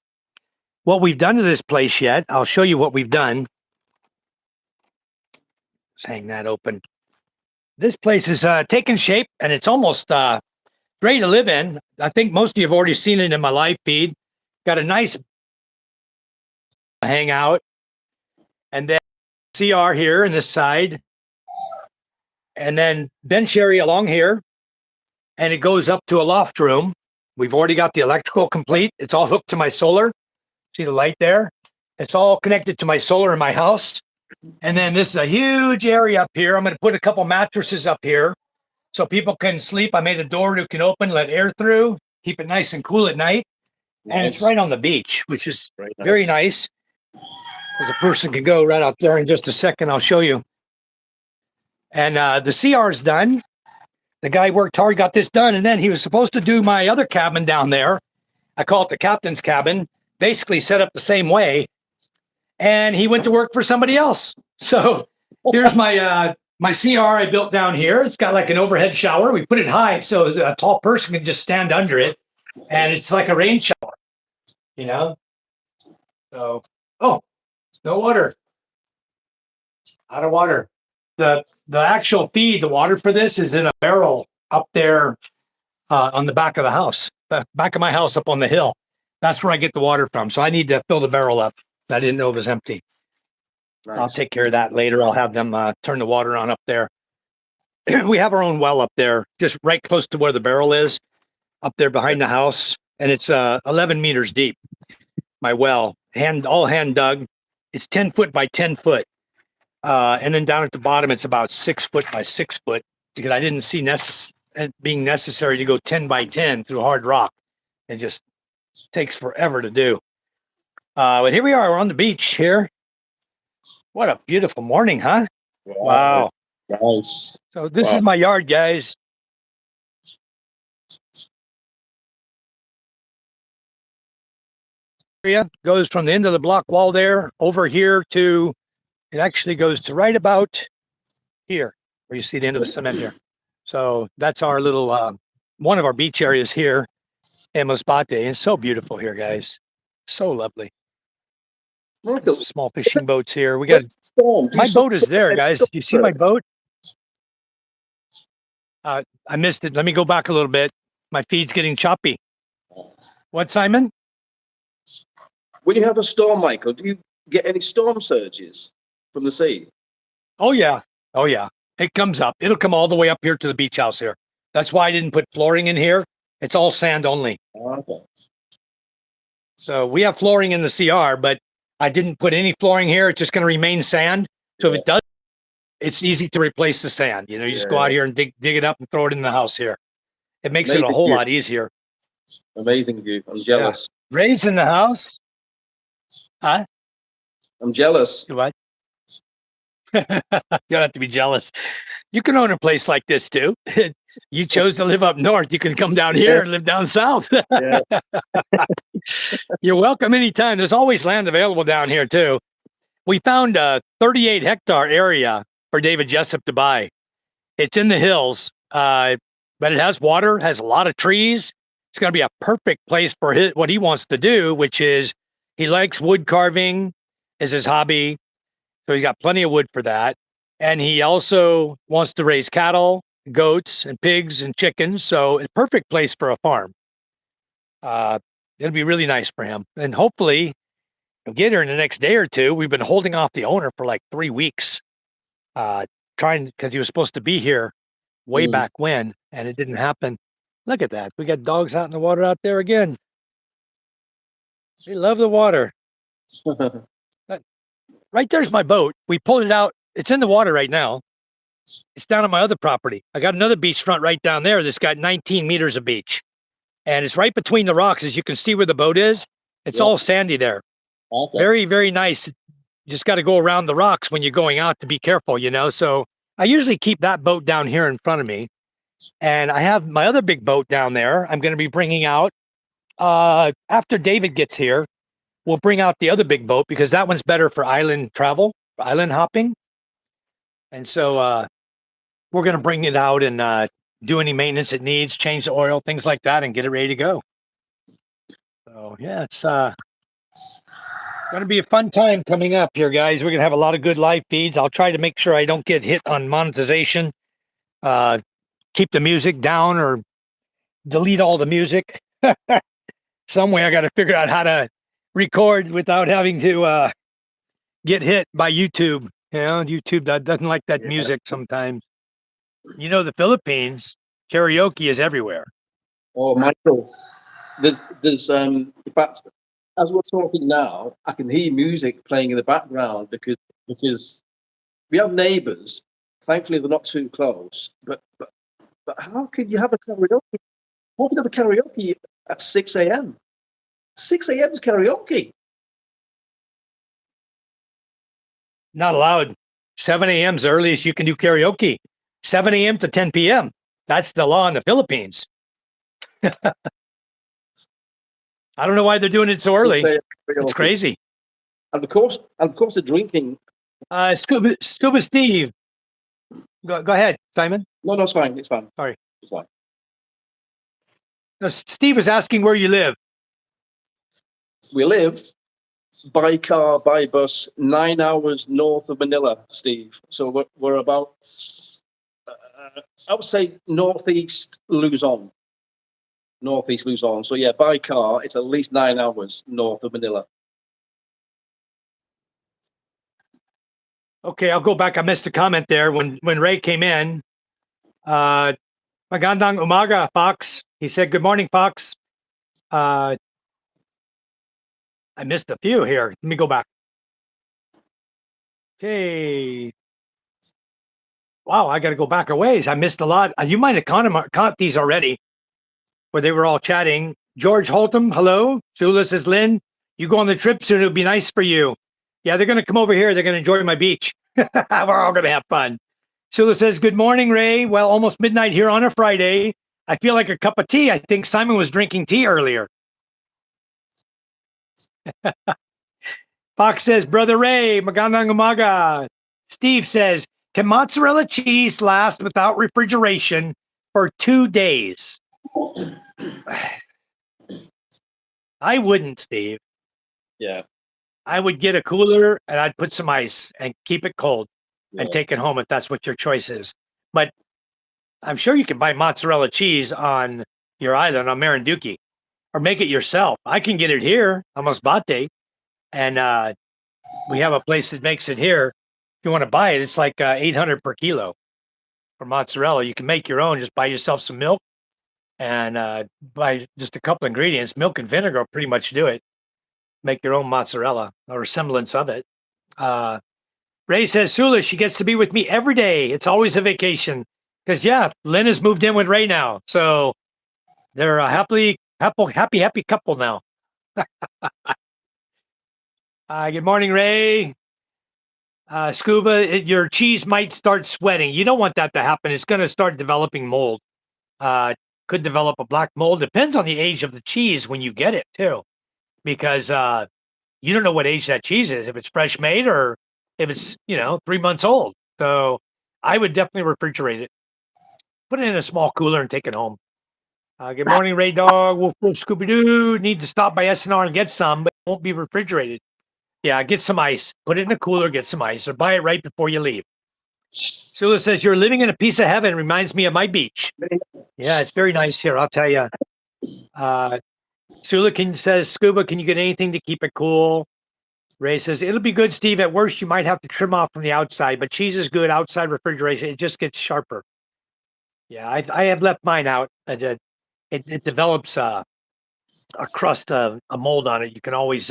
what we've done to this place yet, I'll show you what we've done. Let's hang that open. This place is taking shape, and it's almost great to live in. I think most of you have already seen it in my live feed. Got a nice hangout, and then CR here in this side, and then bench area along here, and it goes up to a loft room. We've already got the electrical complete. It's all hooked to my solar. See the light there? It's all connected to my solar in my house. And then this is a huge area up here. I'm going to put a couple mattresses up here so people can sleep. I made a door that can open, let air through, keep it nice and cool at night. And it's right on the beach, which is very nice. As a person can go right out there in just a second. I'll show you. And the CR is done. The guy worked hard, got this done. And then he was supposed to do my other cabin down there. I call it the captain's cabin, basically set up the same way. And he went to work for somebody else. So here's my my CR I built down here. It's got like an overhead shower. We put it high so a tall person can just stand under it, and it's like a rain shower, you know. So oh, no water, out of water. The actual feed, the water for this is in a barrel up there on the back of the house, back of my house up on the hill. That's where I get the water from. So I need to fill the barrel up. I didn't know it was empty. Nice. I'll take care of that later. I'll have them turn the water on up there. We have our own well up there, just right close to where the barrel is, up there behind the house. And it's 11 meters deep. My well, all hand dug. It's 10 foot by 10 foot. And then down at the bottom, it's about 6 foot by 6 foot because I didn't see being necessary to go 10 by 10 through hard rock. It just takes forever to do. But here we are. We're on the beach here. What a beautiful morning, huh? Wow. Nice. So this is my yard, guys. Area goes from the end of the block wall there over here to, it actually goes to right about here, where you see the end of the cement here. So that's our little, one of our beach areas here in Masbate. It's so beautiful here, guys. So lovely. Some small fishing boats here. We got my boat is there, guys. You see my boat? I missed it. Let me go back a little bit. My feed's getting choppy. What, Simon? When you have a storm, Michael, do you get any storm surges from the sea? Oh yeah. Oh yeah. It comes up. It'll come all the way up here to the beach house here. That's why I didn't put flooring in here. It's all sand only. Okay. So we have flooring in the CR, but I didn't put any flooring here. It's just going to remain sand. So if it does, it's easy to replace the sand. You know, you just go out here and dig it up and throw it in the house here. It makes it a Amazing whole view. lot easier. Amazing view. I'm jealous. Ray's in the house. Huh? I'm jealous. What? You don't have to be jealous. You can own a place like this too. You chose to live up north. You can come down here and live down south. Yeah. You're welcome anytime. There's always land available down here too. We found a 38-hectare area for David Jessup to buy. It's in the hills, but it has water, has a lot of trees. It's going to be a perfect place for what he wants to do, which is he likes wood carving is his hobby. So he's got plenty of wood for that. And he also wants to raise cattle, goats, and pigs and chickens. So a perfect place for a farm. It'll be really nice for him. And hopefully he'll get here in the next day or two. We've been holding off the owner for like 3 weeks, trying because he was supposed to be here way back when, and it didn't happen. Look at that. We got dogs out in the water out there again. They love the water. Right there's my boat. We pulled it out. It's in the water right now. It's down on my other property. I got another beachfront right down there that's got 19 meters of beach. And it's right between the rocks, as you can see where the boat is. It's all sandy there. Okay. Very, very nice. You just got to go around the rocks when you're going out to be careful, you know? So I usually keep that boat down here in front of me. And I have my other big boat down there. I'm going to be bringing out, after David gets here, we'll bring out the other big boat because that one's better for island travel, for island hopping. And so we're going to bring it out and do any maintenance it needs, change the oil, things like that, and get it ready to go. So yeah, it's going to be a fun time coming up here, guys. We're going to have a lot of good live feeds. I'll try to make sure I don't get hit on monetization. Keep the music down or delete all the music. Some way I got to figure out how to record without having to get hit by YouTube. You know, YouTube doesn't like that music sometimes. You know, the Philippines, karaoke is everywhere. Oh, Michael, there's in fact, as we're talking now, I can hear music playing in the background because we have neighbours. Thankfully, they're not too close. But how can you have a karaoke? How can you have a karaoke at 6 a.m.? 6 a.m. is karaoke. Not allowed. 7 a.m. is the earliest you can do karaoke. 7 a.m. to 10 p.m. That's the law in the Philippines. I don't know why they're doing it so early. 6 a.m. It's crazy. And of course, the drinking. Scuba Steve. Go ahead, Simon. No, it's fine. It's fine. Sorry. It's fine. No, Steve was asking where you live. We live by car, by bus, 9 hours north of Manila, Steve. So we're about, I would say, northeast Luzon. Northeast Luzon. So yeah, by car, it's at least 9 hours north of Manila. Okay, I'll go back. I missed a comment there when Ray came in. Magandang umaga, Fox. He said, good morning, Fox. I missed a few here. Let me go back. Okay. Wow, I got to go back a ways. I missed a lot. You might have caught these already, where they were all chatting. George Holtham, hello. Sula says, Lynn, you go on the trip soon. It'll be nice for you. Yeah, they're going to come over here. They're going to enjoy my beach. We're all going to have fun. Sula says, good morning, Ray. Well, almost midnight here on a Friday. I feel like a cup of tea. I think Simon was drinking tea earlier. Fox says, Brother Ray, magandang umaga. Steve says, can mozzarella cheese last without refrigeration for 2 days? I wouldn't, Steve. Yeah. I would get a cooler and I'd put some ice and keep it cold and take it home if that's what your choice is. But I'm sure you can buy mozzarella cheese on your island on Marinduque or make it yourself. I can get it here, Amasbate, and we have a place that makes it here. If you want to buy it, it's like 800 per kilo for mozzarella. You can make your own. Just buy yourself some milk and buy just a couple ingredients. Milk and vinegar will pretty much do it. Make your own mozzarella or a semblance of it. Ray says, Sula, she gets to be with me every day. It's always a vacation. Because, yeah, Lynn has moved in with Ray now. So they're a happy couple now. Good morning, Ray. Scuba, your cheese might start sweating. You don't want that to happen. It's going to start developing mold. Could develop a black mold. Depends on the age of the cheese when you get it, too. Because you don't know what age that cheese is, if it's fresh made or if it's, 3 months old. So I would definitely refrigerate it. Put it in a small cooler and take it home. Good morning, Ray Dog. Wolf Scooby Doo. Need to stop by SNR and get some, but it won't be refrigerated. Yeah, get some ice. Put it in a cooler, get some ice, or buy it right before you leave. Sula says, you're living in a piece of heaven. Reminds me of my beach. Yeah, it's very nice here, I'll tell you. Sula says, Scuba, can you get anything to keep it cool? Ray says, it'll be good, Steve. At worst, you might have to trim off from the outside, but cheese is good outside refrigeration. It just gets sharper. Yeah, I have left mine out. It develops a crust, a mold on it. You can always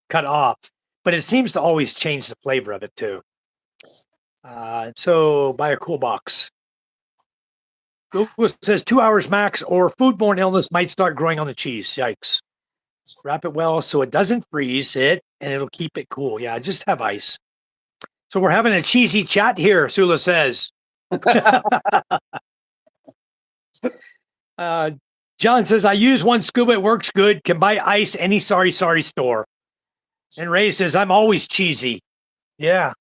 cut off, but it seems to always change the flavor of it too. So buy a cool box. Google says 2 hours max or foodborne illness might start growing on the cheese. Yikes. Wrap it well so it doesn't freeze it and it'll keep it cool. Yeah, just have ice. So we're having a cheesy chat here, Sula says. John says, I use one Scuba. It works good. Can buy ice any sorry store. And Ray says, I'm always cheesy. Yeah.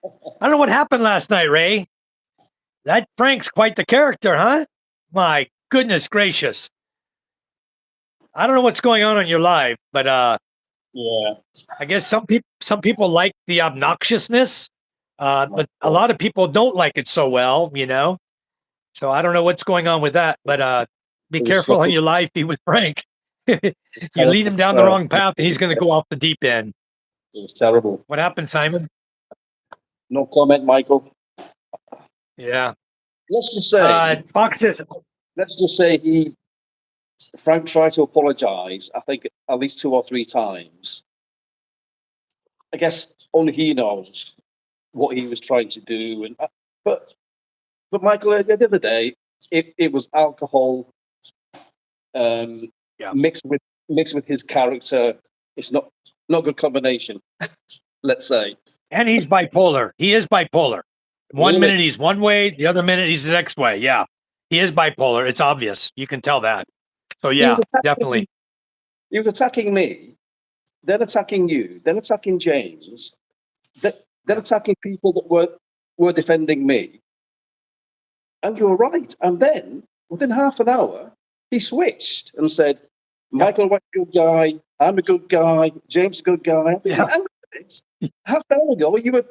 I don't know what happened last night, Ray. That Frank's quite the character, huh? My goodness gracious. I don't know what's going on in your life, but Yeah. I guess some people like the obnoxiousness, but a lot of people don't like it so well, So I don't know what's going on with that, but be careful on your life. Be with Frank. You lead him down the wrong path, and he's going to go off the deep end. It was terrible. What happened, Simon? No comment, Michael. Yeah. Let's just say, Fox says, Frank tried to apologize, I think at least 2 or 3 times. I guess only he knows what he was trying to do. But Michael, at the end of the day, it was alcohol mixed with his character. It's not a good combination, let's say. And he's bipolar. He is bipolar. One minute he's one way, the other minute he's the next way. Yeah, he is bipolar. It's obvious. You can tell that. So yeah, definitely. He was attacking me, then attacking you, then attacking James, then attacking people that were defending me. And you were right. And then within half an hour, he switched and said, Michael, I'm a good guy. I'm a good guy. James is a good guy. Half an hour ago, you were.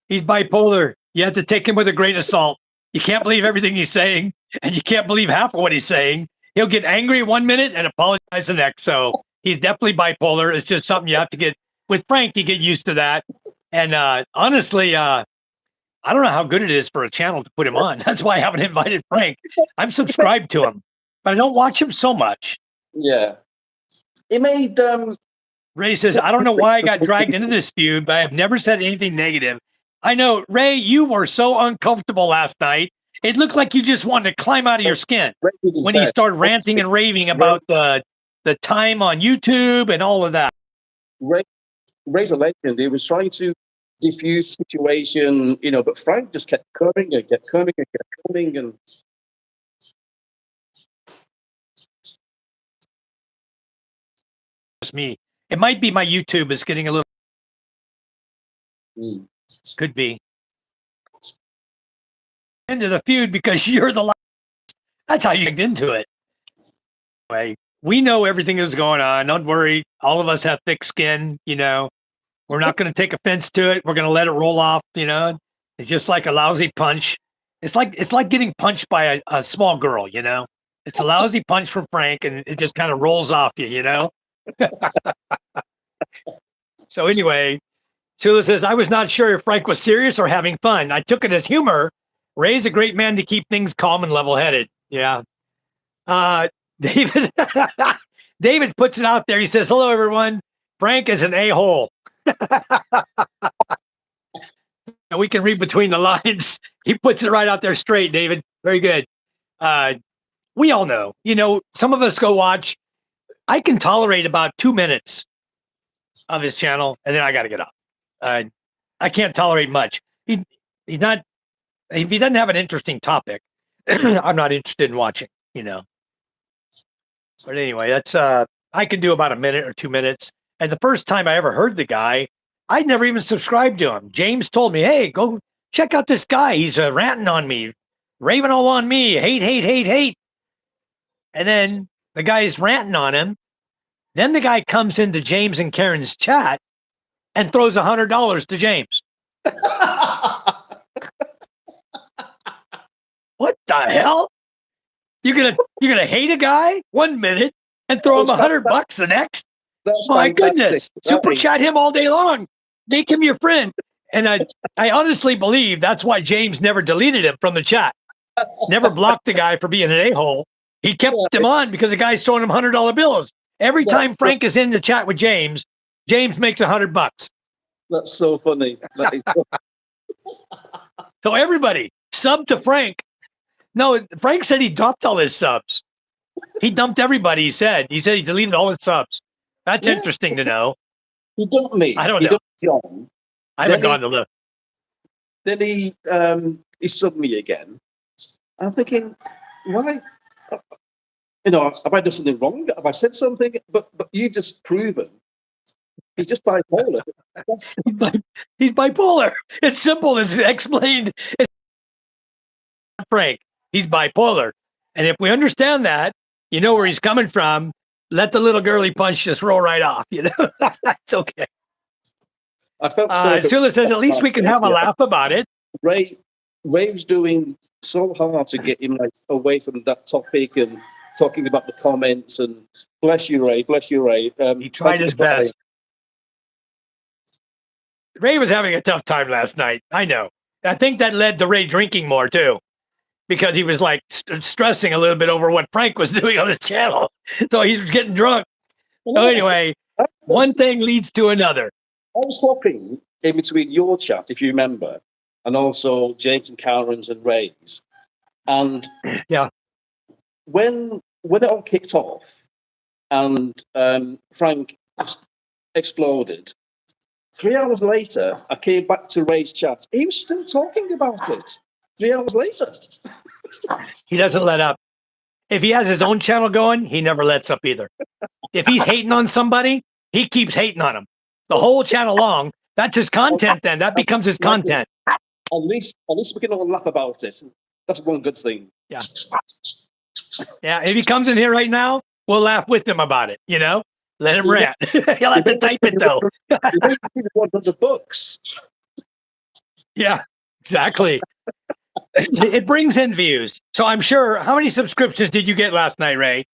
He's bipolar. You have to take him with a grain of salt. You can't believe everything he's saying, and you can't believe half of what he's saying. He'll get angry 1 minute and apologize the next. So he's definitely bipolar. It's just something you have to get with Frank. You get used to that. And honestly, I don't know how good it is for a channel to put him on. That's why I haven't invited Frank. I'm subscribed to him, but I don't watch him so much. Yeah. He made Ray says, I don't know why I got dragged into this feud, but I have never said anything negative. I know, Ray, you were so uncomfortable last night. It looked like you just wanted to climb out of your skin when he started ranting and raving about the time on YouTube and all of that. Ray's a legend. He was trying to diffuse the situation, but Frank just kept coming and kept coming and kept coming. And just me. It might be my YouTube is getting a little. Could be. Into the feud because you're the last. That's how you get into it. Anyway, we know everything that's going on. Don't worry. All of us have thick skin, We're not going to take offense to it. We're going to let it roll off, It's just like a lousy punch. It's like getting punched by a small girl, you know? It's a lousy punch from Frank and it just kind of rolls off you, you know? So anyway, Sula says, I was not sure if Frank was serious or having fun. I took it as humor. Ray's a great man to keep things calm and level-headed. Yeah. David David puts it out there. He says, hello, everyone. Frank is an a-hole. And we can read between the lines. He puts it right out there straight, David. Very good. We all know, you know, some of us go watch. I can tolerate about 2 minutes of his channel, and then I got to get off. I can't tolerate much. He's not, if he doesn't have an interesting topic, I'm not interested in watching, you know. But anyway, that's, I can do about a minute or 2 minutes. And the first time I ever heard the guy, I'd never even subscribed to him. James told me, hey, go check out this guy. He's ranting on me, raving all on me, hate. And then the guy's ranting on him. Then the guy comes into James and Karen's chat and throws $100 to James. What the hell? You're gonna hate a guy 1 minute and throw him $100 the next? My goodness! Super chat him all day long. Make him your friend. And I honestly believe that's why James never deleted him from the chat. Never blocked the guy for being an a-hole. He kept him on because the guy's throwing him $100 bills. Every time Frank is in the chat with James, James makes $100. That's so funny. So everybody sub to Frank. No, Frank said he dropped all his subs. He dumped everybody. He said he deleted all his subs. That's interesting to know. He dumped me. I don't He know. dumped John. I haven't gone to look. Then he subbed me again. I'm thinking, why? You know, have I done something wrong? Have I said something? But you've just proven he's just bipolar. He's bipolar. It's simple. It's explained. It's Frank. He's bipolar. And if we understand that, you know where he's coming from. Let the little girly punch just roll right off. You know, that's okay. I felt so. Sula says, at least we can have a laugh about it. Ray was doing so hard to get him like away from that topic and talking about the comments. And bless you, Ray. Bless you, Ray. He tried his best. Ray was having a tough time last night. I know. I think that led to Ray drinking more too, because he was like stressing a little bit over what Frank was doing on his channel. So he's getting drunk. So anyway, one thing leads to another. I was hopping in between your chat, if you remember, and also James and Karen's and Ray's. And yeah, when it all kicked off and Frank just exploded, 3 hours later, I came back to Ray's chat. He was still talking about it 3 hours later. He doesn't let up. If he has his own channel going, he never lets up either. If he's hating on somebody, he keeps hating on them the whole channel long. That's his content then. That becomes his content. At least we can all laugh about it. That's one good thing. Yeah. Yeah. If he comes in here right now, we'll laugh with him about it, you know? Let him rant. He'll have to type it though. The books. Yeah, exactly. It brings in views. So I'm sure, how many subscriptions did you get last night, Ray?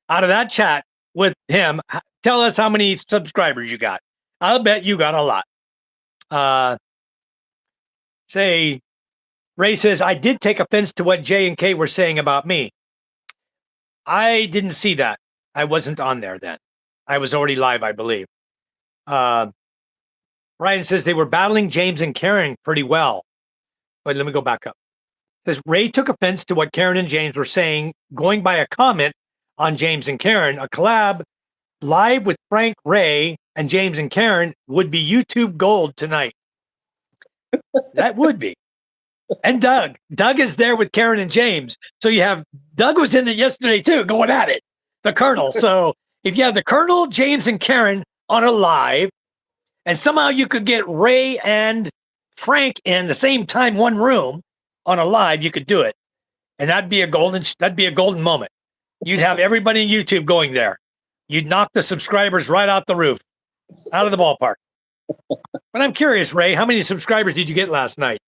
Out of that chat with him, tell us how many subscribers you got. I'll bet you got a lot. Ray says, I did take offense to what J and K were saying about me. I didn't see that. I wasn't on there then. I was already live, I believe. Brian says they were battling James and Karen pretty well. Wait, let me go back up. Says Ray took offense to what Karen and James were saying, going by a comment on James and Karen. A collab live with Frank, Ray, and James and Karen would be YouTube gold tonight. That would be. And Doug. Doug is there with Karen and James. So you have, Doug was in it yesterday too, going at it. The Colonel. So if you have the Colonel, James, and Karen on a live, and somehow you could get Ray and Frank in the same time, one room on a live, you could do it. And that'd be a golden moment. You'd have everybody in YouTube going there. You'd knock the subscribers right out the roof, out of the ballpark. But I'm curious, Ray, how many subscribers did you get last night?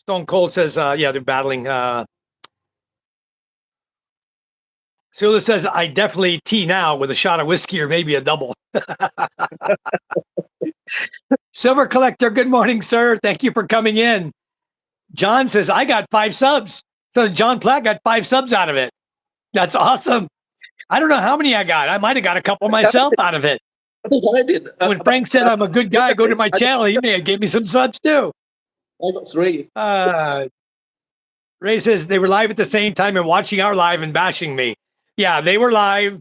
Stone Cold says, yeah, they're battling. Sula says, I definitely tea now with a shot of whiskey or maybe a double. Silver Collector, good morning, sir. Thank you for coming in. John says, I got 5 subs. So John Platt got 5 subs out of it. That's awesome. I don't know how many I got. I might have got a couple myself out of it. I think I did. When Frank said I'm a good guy, go to my channel, he may have gave me some subs too. I got 3. Ray says they were live at the same time and watching our live and bashing me. Yeah, they were live.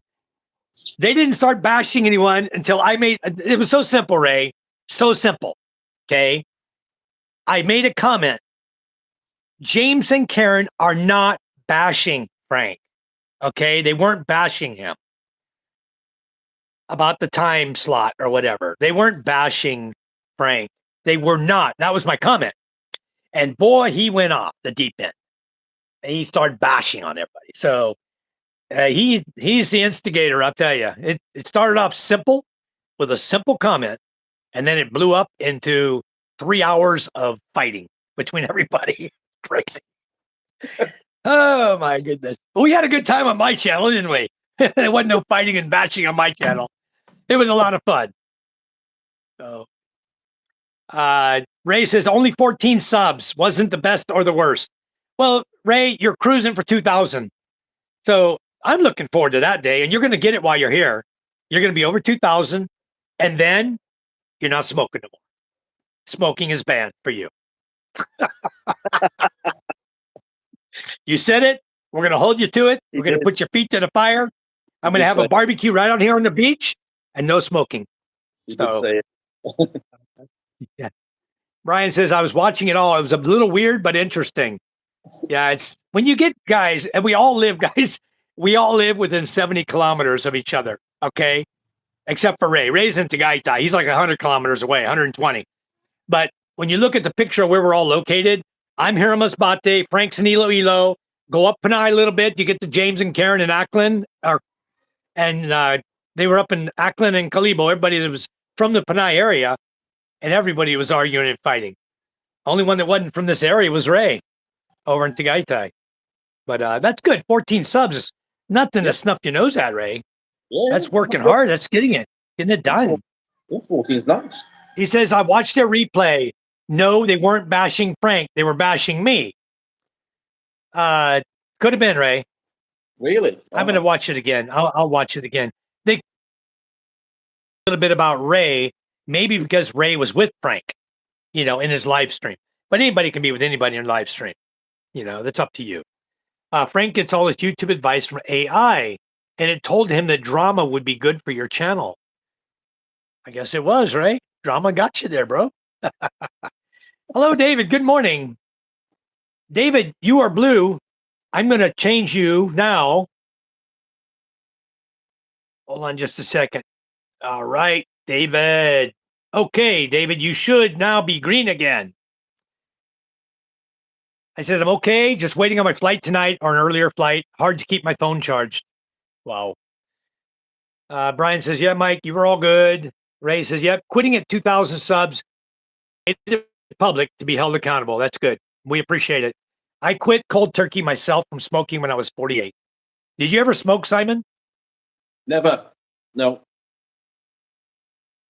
They didn't start bashing anyone until I made it. Was so simple, Ray. So simple. Okay. I made a comment. James and Karen are not bashing Frank. Okay. They weren't bashing him about the time slot or whatever. They weren't bashing Frank. They were not. That was my comment. And boy, he went off the deep end. And he started bashing on everybody. So he's the instigator, I'll tell you. It started off simple with a simple comment, and then it blew up into 3 hours of fighting between everybody. Crazy. Oh my goodness. But we had a good time on my channel, didn't we? There wasn't no fighting and bashing on my channel. It was a lot of fun. So Ray says only 14 subs. Wasn't the best or the worst. Well, Ray, you're cruising for 2,000. So I'm looking forward to that day, and you're going to get it while you're here. You're going to be over 2,000, and then you're not smoking no more. Smoking is banned for you. You said it. We're going to hold you to it. We're going to put your feet to the fire. I'm going to have a barbecue right out here on the beach, and no smoking. You did say it. Yeah. Brian says, I was watching it all. It was a little weird, but interesting. Yeah, it's when you get guys, and we all live, guys, we all live within 70 kilometers of each other, okay? Except for Ray. Ray's in Tagaytay. He's like 100 kilometers away, 120. But when you look at the picture of where we're all located, I'm here in Masbate, Frank's in Iloilo, go up Panay a little bit, you get to James and Karen in Aklan, and they were up in Aklan and Kalibo. Everybody that was from the Panay area, and everybody was arguing and fighting. Only one that wasn't from this area was Ray over in Tagaytay. But that's good. 14 subs is nothing to snuff your nose at, Ray. Yeah, That's working hard. That's getting it done. 14 is nice. He says, I watched their replay. No, they weren't bashing Frank. They were bashing me. Could have been, Ray. Really? I'm going to watch it again. I'll watch it again. They a little bit about Ray, maybe because Ray was with Frank, in his live stream. But anybody can be with anybody in live stream. That's up to you. Frank gets all his YouTube advice from AI, and it told him that drama would be good for your channel. I guess it was, right? Drama got you there, bro. Hello, David. Good morning. David, you are blue. I'm going to change you now. Hold on just a second. All right, David. Okay, David, you should now be green again. I said, I'm okay. Just waiting on my flight tonight or an earlier flight. Hard to keep my phone charged. Wow. Brian says, yeah, Mike, you were all good. Ray says, yep, quitting at 2,000 subs. It's public to be held accountable. That's good. We appreciate it. I quit cold turkey myself from smoking when I was 48. Did you ever smoke, Simon? Never. No.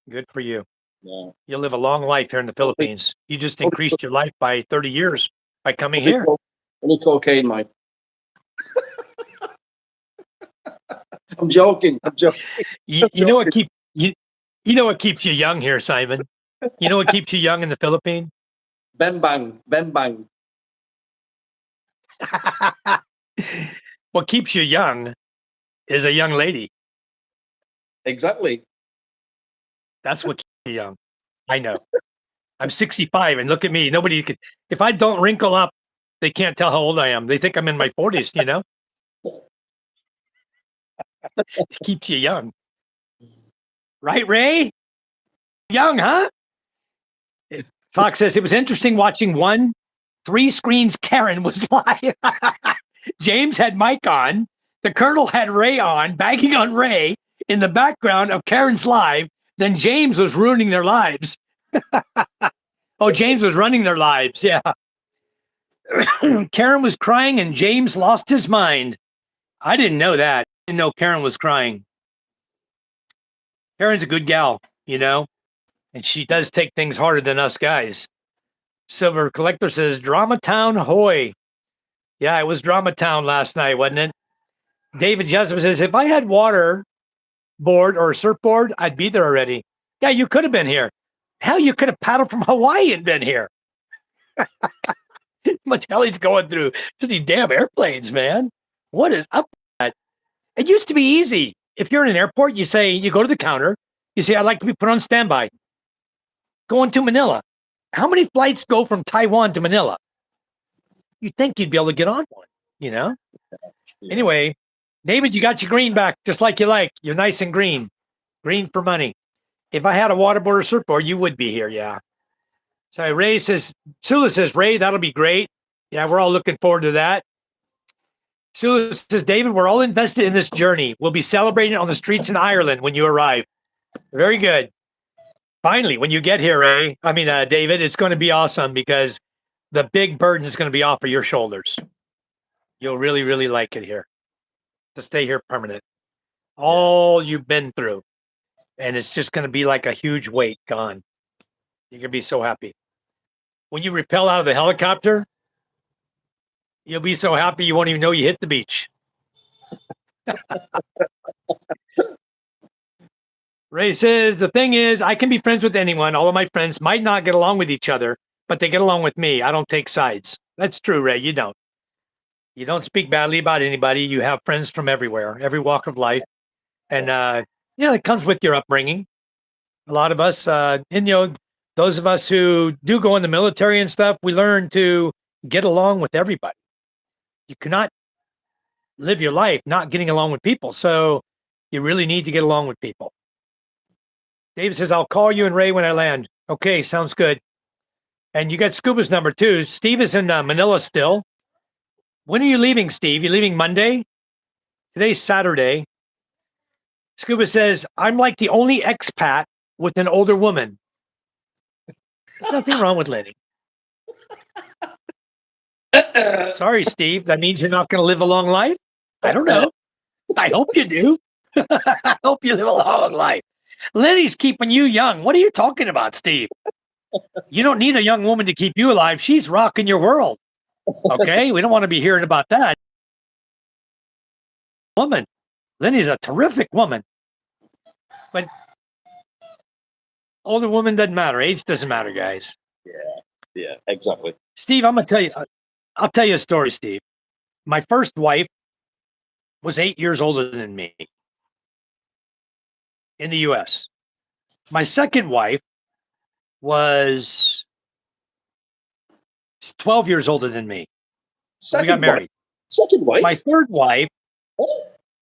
Good for you. No. You'll live a long life here in the Philippines. You just increased your life by 30 years by coming here. Only cocaine, Mike. I'm joking. You know what what keeps you young here, Simon? You know what keeps you young in the Philippines? Bang bang. What keeps you young is a young lady. Exactly. That's what keeps you young. I know. I'm 65, and look at me. Nobody could. If I don't wrinkle up, they can't tell how old I am. They think I'm in my 40s. It keeps you young, right, Ray? Young, huh? Fox says it was interesting watching 3 screens. Karen was live. James had Mike on. The Colonel had Ray on, bagging on Ray in the background of Karen's live. Then James was ruining their lives. Oh, James was running their lives. Yeah. Karen was crying and James lost his mind. I didn't know that. I didn't know Karen was crying. Karen's a good gal, you know, and she does take things harder than us guys. Silver Collector says, Drama Town Hoy. Yeah, it was Drama Town last night, wasn't it? David Jessup says, if I had water board or a surfboard, I'd be there already. Yeah, you could have been here. Hell, you could have paddled from Hawaii and been here. Much hell he's going through. Just these damn airplanes, man. What is up with that? It used to be easy. If you're in an airport, you say, you go to the counter, you say, I'd like to be put on standby. Going to Manila. How many flights go from Taiwan to Manila? You'd think you'd be able to get on one, you know? Yeah. Anyway, David, you got your green back just like you like. You're nice and green. Green for money. If I had a waterboard or surfboard, you would be here, yeah. So Ray says, Sula says, Ray, that'll be great. Yeah, we're all looking forward to that. Sula says, David, we're all invested in this journey. We'll be celebrating on the streets in Ireland when you arrive. Very good. Finally, when you get here, Ray, David, it's going to be awesome because the big burden is going to be off of your shoulders. You'll really, really like it here. To stay here permanent. All you've been through. And it's just going to be like a huge weight gone. You're going to be so happy. When you rappel out of the helicopter, you'll be so happy you won't even know you hit the beach. Ray says, the thing is, I can be friends with anyone. All of my friends might not get along with each other, but they get along with me. I don't take sides. That's true, Ray. You don't. You don't speak badly about anybody. You have friends from everywhere, every walk of life. And, it comes with your upbringing. A lot of us, those of us who do go in the military and stuff, we learn to get along with everybody. You cannot live your life not getting along with people. So you really need to get along with people. David says, I'll call you and Ray when I land. Okay, sounds good. And you got Scuba's number too. Steve is in Manila still. When are you leaving, Steve? You leaving Monday? Today's Saturday. Scuba says, I'm like the only expat with an older woman. There's nothing wrong with Lenny. Sorry, Steve. That means you're not going to live a long life? I don't know. I hope you do. I hope you live a long life. Lenny's keeping you young. What are you talking about, Steve? You don't need a young woman to keep you alive. She's rocking your world. Okay? We don't want to be hearing about that. Woman. Lenny's a terrific woman. But older woman doesn't matter. Age doesn't matter, guys. Yeah, exactly. Steve, I'll tell you a story, Steve. My first wife was 8 years older than me in the US. My second wife was 12 years older than me. We got married. Second wife? My third wife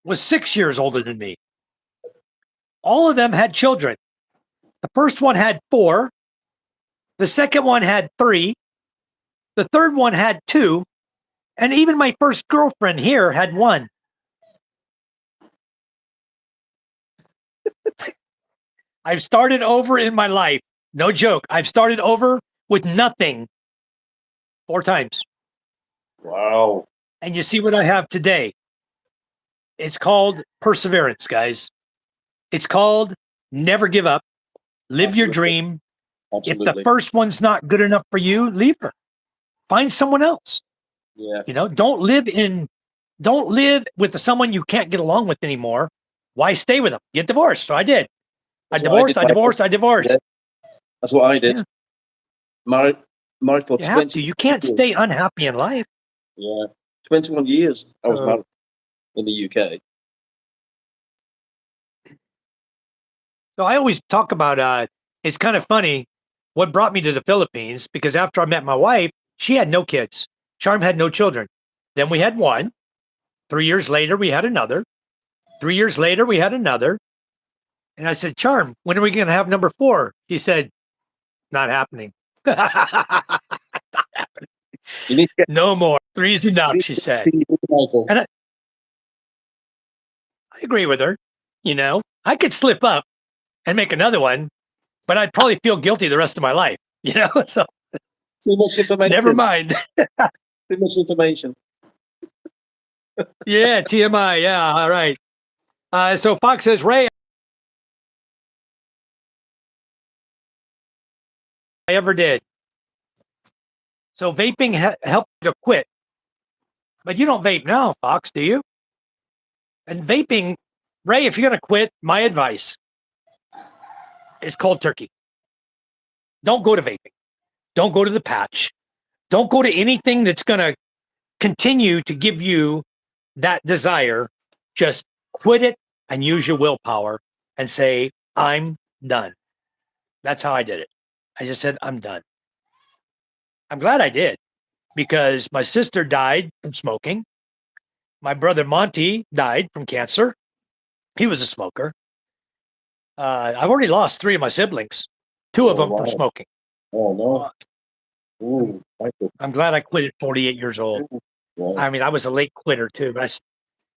was 6 years older than me. All of them had children. The first one had 4. The second one had 3. The third one had 2. And even my first girlfriend here had 1. I've started over in my life. No joke. I've started over with nothing 4 times. Wow. And you see what I have today. It's called perseverance, guys. It's called never give up. Live your dream. Absolutely. If the first one's not good enough for you, leave her. Find someone else. Yeah. Don't live with someone you can't get along with anymore. Why stay with them? Get divorced. So I did. I divorced. Yeah. That's what I did. Yeah. Married for You have 20 to. You can't years. stay unhappy in life. Yeah. 21 years I was So- married in the UK. So I always talk about it's kind of funny what brought me to the Philippines, because after I met my wife, she had no kids. Charm had no children. Then we had one. 3 years later, we had another. 3 years later, we had another. And I said, Charm, when are we going to have number 4? She said, not happening. Not happening. You need to get No more. 3's enough, she said. Michael. And I agree with her. I could slip up and make another one, but I'd probably feel guilty the rest of my life. So Too much information. never mind. Too much information. Yeah, TMI. Yeah, all right. So Fox says, Ray, I ever did. So vaping helped you to quit. But you don't vape now, Fox, do you? And vaping, Ray, if you're going to quit, my advice is cold turkey. Don't go to vaping. Don't go to the patch. Don't go to anything that's going to continue to give you that desire. Just quit it and use your willpower and say, I'm done. That's how I did it. I just said, I'm done. I'm glad I did because my sister died from smoking. My brother Monty died from cancer. He was a smoker. I've already lost 3 of my siblings, 2 of Oh, them from wow. smoking. Oh, no. Ooh, Michael. I'm glad I quit at 48 years old. Wow. I mean, I was a late quitter too, but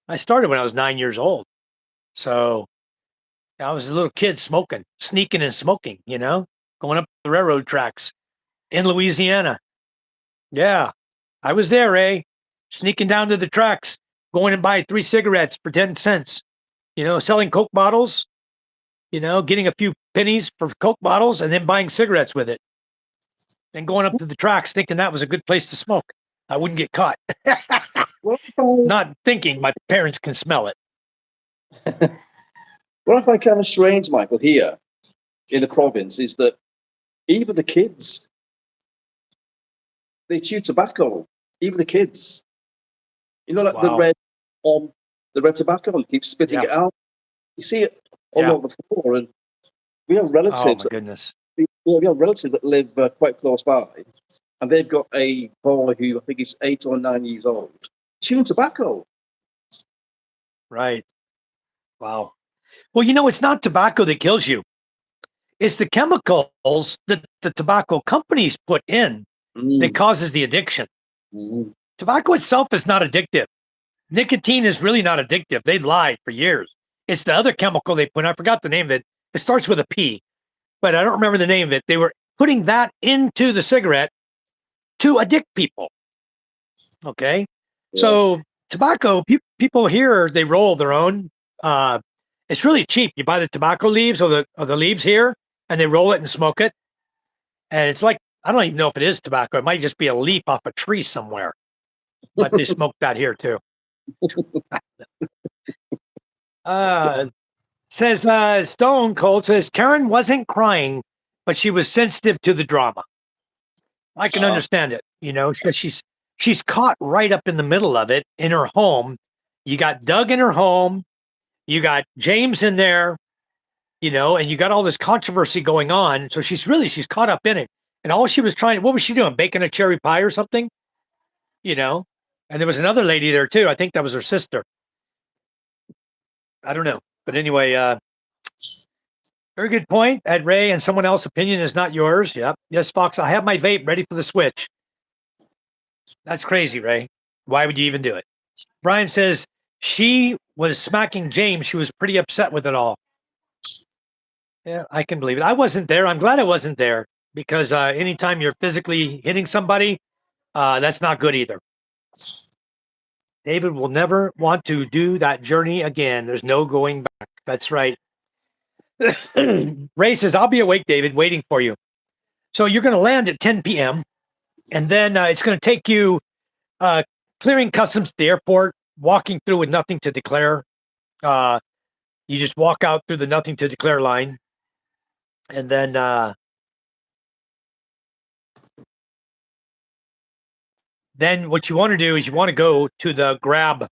I started when I was 9 years old. So I was a little kid smoking, sneaking and smoking, going up the railroad tracks in Louisiana. Yeah, I was there, sneaking down to the tracks, going and buying 3 cigarettes for 10 cents, selling Coke bottles, getting a few pennies for Coke bottles and then buying cigarettes with it. And going up to the tracks thinking that was a good place to smoke. I wouldn't get caught. Not thinking my parents can smell it. What I find kind of strange, Michael, here in the province is that even the kids, they chew tobacco. Even the kids. Like Wow. the red tobacco, and keep spitting Yeah. it out. You see it all Yeah. over the floor, and we have Oh relatives. my goodness. We have relatives that live quite close by, and they've got a boy who I think is 8 or 9 years old, chewing tobacco. Right. Wow. Well, it's not tobacco that kills you. It's the chemicals that the tobacco companies put in that causes the addiction. Mm. Tobacco itself is not addictive. Nicotine is really not addictive. They lied for years. It's the other chemical they put. I forgot the name of it. It starts with a P, but I don't remember the name of it. They were putting that into the cigarette to addict people. Okay. Yeah. So tobacco, people here, they roll their own. It's really cheap. You buy the tobacco leaves or the leaves here and they roll it and smoke it. And it's like, I don't even know if it is tobacco. It might just be a leaf off a tree somewhere, but they smoke that here too. Says Stone Cold says Karen wasn't crying, but she was sensitive to the drama. I can understand it, because she's caught right up in the middle of it in her home. You got Doug in her home, you got James in there, and you got all this controversy going on. So she's caught up in it. And all she was what was she doing? Baking a cherry pie or something? And there was another lady there too. I think that was her sister. I don't know. But anyway, very good point, Ed Ray, and someone else's opinion is not yours. Yep. Yes, Fox, I have my vape ready for the switch. That's crazy, Ray. Why would you even do it? Brian says she was smacking James. She was pretty upset with it all. Yeah, I can believe it. I wasn't there. I'm glad I wasn't there because anytime you're physically hitting somebody, that's not good either. David will never want to do that journey again. There's no going back. That's right. Ray says, I'll be awake, David, waiting for you. So you're going to land at 10 p.m. and then it's going to take you clearing customs at the airport, walking through with nothing to declare. You just walk out through the nothing to declare line. And then what you want to do is you want to go to the Grab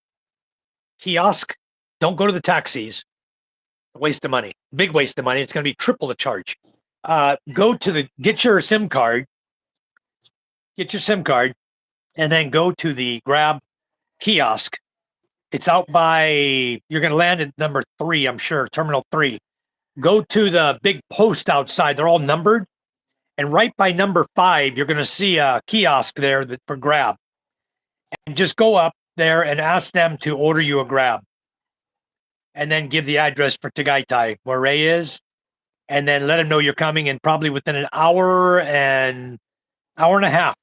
kiosk. Don't go to the taxis. Waste of money. Big waste of money. It's going to be triple the charge. Go to get your SIM card. Get your SIM card. And then go to the Grab kiosk. It's out by, you're going to land at number 3, I'm sure, Terminal 3. Go to the big post outside. They're all numbered. And right by number 5, you're going to see a kiosk there for Grab. And just go up there and ask them to order you a Grab. And then give the address for Tagaytay, where Ray is. And then let them know you're coming, and probably within an hour and a half,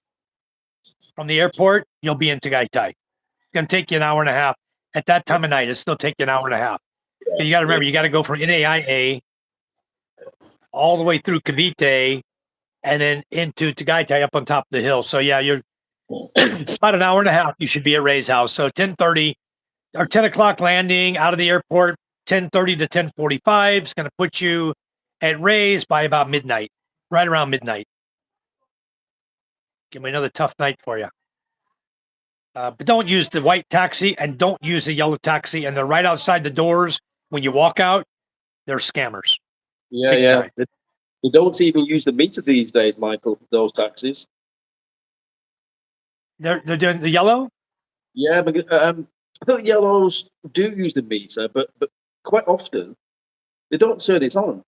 from the airport, you'll be in Tagaytay. It's going to take you an hour and a half. At that time of night, it'll still take you an hour and a half. But you got to remember, you got to go from NAIA all the way through Cavite and then into Tagaytay up on top of the hill. So yeah, you're about an hour and a half. You should be at Ray's house. So 10:30 or 10 o'clock landing out of the airport, 10:30 to 10:45 is going to put you at Ray's by about midnight, right around midnight. Give me another tough night for you. But don't use the white taxi and don't use the yellow taxi. And they're right outside the doors. When you walk out, they're scammers. Yeah, Big yeah. time. They don't even use the meter these days, Michael, those taxis. They're doing the yellow? Yeah, but I think yellows do use the meter, but quite often they don't turn it on.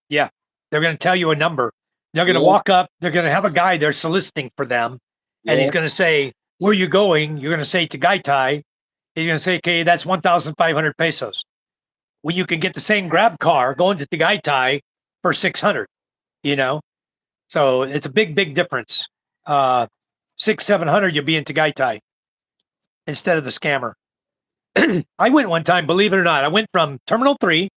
Yeah. They're going to tell you a number. They're going to walk up. They're going to have a guy there soliciting for them. And he's going to say, where are you going? You're going to say Tagaytay. He's going to say, okay, that's 1,500 pesos. When you can get the same grab car going to Tagaytay for 600, you know? So it's a big, big difference. 600-700, you'll be in Tagaytay instead of the scammer. I went one time, believe it or not. I went from Terminal 3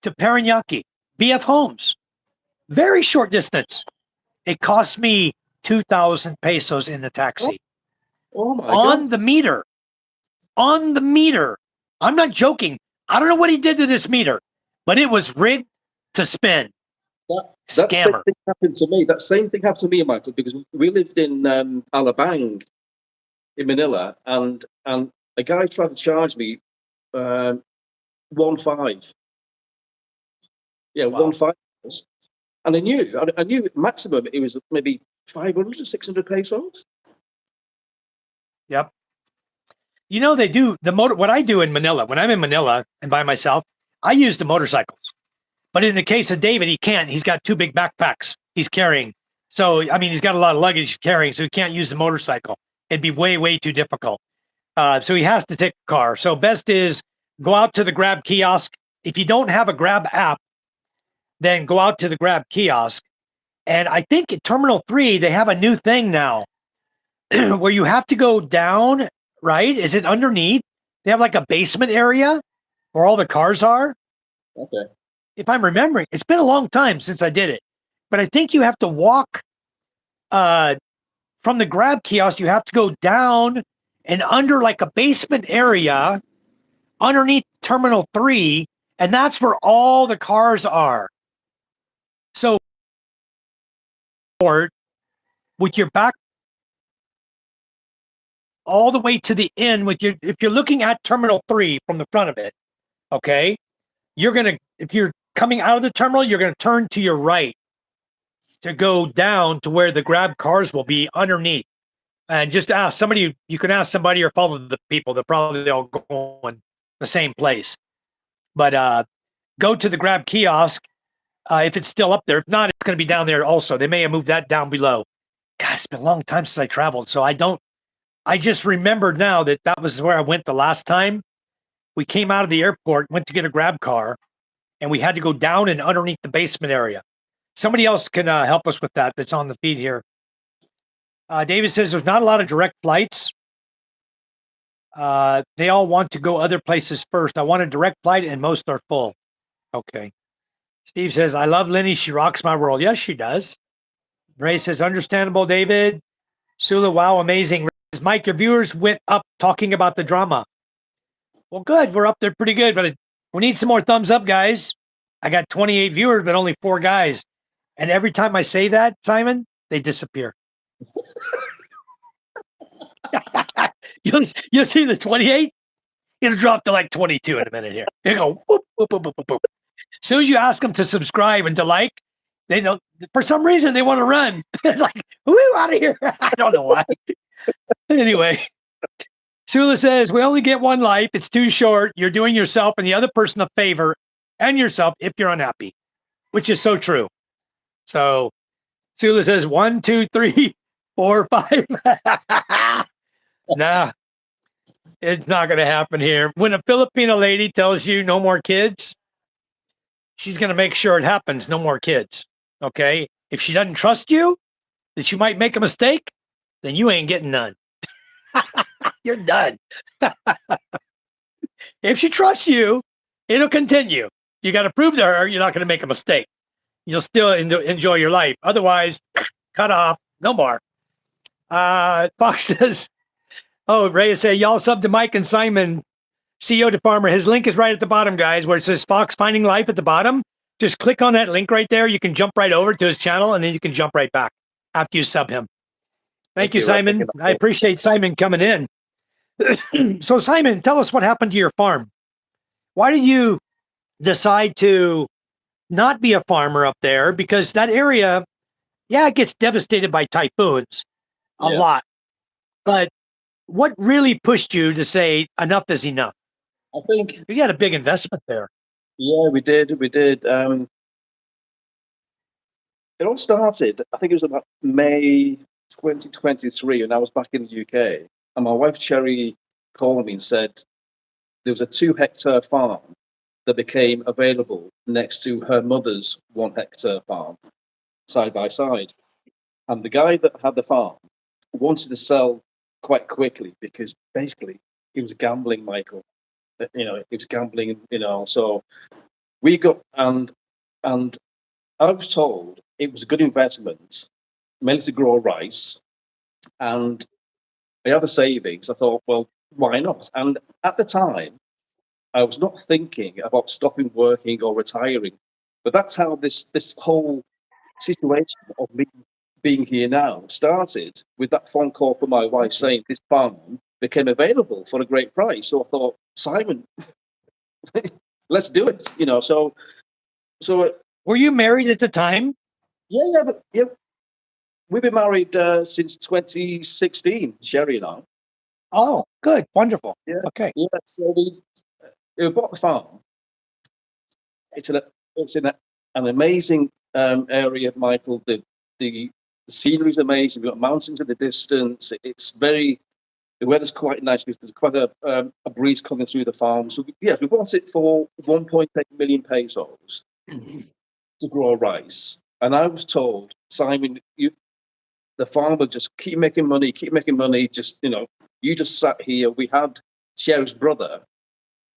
to Parañaque, BF Homes. Very short distance. It cost me 2,000 pesos in the taxi. Oh my On God. the meter. On the meter. I'm not joking. I don't know what he did to this meter, but it was rigged to spin. That Scammer. same thing happened to me. That same thing happened to me, Michael, because we lived in Alabang in Manila, and a guy tried to charge me 1.5. Yeah, Wow. 1.5. And I knew maximum it was maybe 500, 600 pesos. Yep. You know, they do the motor. What I do in Manila, when I'm in Manila and by myself, I use the motorcycles. But in the case of David, he can't. He's got two big backpacks he's carrying. So, I mean, he's got a lot of luggage he's carrying, so he can't use the motorcycle. It'd be way, way too difficult. So he has to take a car. So best is go out to the Grab kiosk. If you don't have a Grab app, then go out to the Grab kiosk. And I think at Terminal 3, they have a new thing now where you have to go down, right? Is it underneath? They have like a basement area where all the cars are. Okay. If I'm remembering, it's been a long time since I did it, but I think you have to walk from the Grab kiosk. You have to go down and under like a basement area underneath Terminal 3, and that's where all the cars are. So, with your back all the way to the end, with your, if you're looking at Terminal 3 from the front of it, okay, you're gonna, if you're coming out of the terminal, you're gonna turn to your right to go down to where the Grab cars will be underneath. And just ask somebody, you can ask somebody or follow the people. They're probably all going the same place. But go to the Grab kiosk if it's still up there. If not, it's going to be down there also. They may have moved that down below. God, it's been a long time since I traveled. So I just remembered now that that was where I went the last time. We came out of the airport, went to get a Grab car, and we had to go down and underneath the basement area. Somebody else can help us with that that's on the feed here. David says there's not a lot of direct flights. They all want to go other places first. I want a direct flight and most are full. Okay. Steve says, I love Lenny. She rocks my world. Yes, she does. Ray says, understandable, David. Sula, wow, amazing. Ray says, Mike, your viewers went up talking about the drama. Well, good. We're up there pretty good, but we need some more thumbs up, guys. I got 28 viewers, but only 4 guys. And every time I say that, Simon, they disappear. You'll see the 28. It'll drop to like 22 in a minute here. It'll go whoop, whoop, whoop, whoop, whoop, whoop. As soon as you ask them to subscribe and to like, they don't, for some reason, they want to run. It's like, woo, out of here. I don't know why. Anyway, Sula says, we only get one life. It's too short. You're doing yourself and the other person a favor and yourself if you're unhappy, which is so true. So Sula says, 1, 2, 3, 4, 5. Nah, it's not going to happen here. When a Filipino lady tells you no more kids, she's going to make sure it happens. No more kids. Okay. If she doesn't trust you, that you might make a mistake, then you ain't getting none. You're done. If she trusts you, it'll continue. You got to prove to her you're not going to make a mistake. You'll still enjoy your life. Otherwise, cut off. No more. Fox says, oh, Ray said, y'all sub to Mike and Simon, CEO to Farmer. His link is right at the bottom, guys, where it says Fox Finding Life at the bottom. Just click on that link right there. You can jump right over to his channel, and then you can jump right back after you sub him. Thank you, Simon. I appreciate Simon coming in. So, Simon, tell us what happened to your farm. Why did you decide to not be a farmer up there? Because that area, yeah, it gets devastated by typhoons a lot. But what really pushed you to say enough is enough? I think You had a big investment there. yeah, we did. It all started, I think it was about May 2023, and I was back in the UK. And my wife Cherry called me and said there was a 2-hectare farm that became available next to her mother's 1-hectare farm, side by side. And the guy that had the farm wanted to sell quite quickly because basically he was gambling, Michael. He was gambling, so we got, and I was told it was a good investment, mainly to grow rice, and I had the savings. I thought, well, why not? And at the time, I was not thinking about stopping working or retiring, but that's how this whole situation of me being here now started, with that phone call from my wife saying this farm became available for a great price. So I thought, Simon, let's do it. So Were you married at the time? yeah. We've been married since 2016, Sherry and I. Oh, good. Wonderful. Yeah. Okay. Yeah, so we bought the farm. It's in an amazing area, Michael. The scenery is amazing. We've got mountains in the distance. The weather's quite nice because there's quite a breeze coming through the farm. So we bought it for 1.8 million pesos to grow rice. And I was told, Simon, the farm will just keep making money. Just, you just sat here. We had Cherry's brother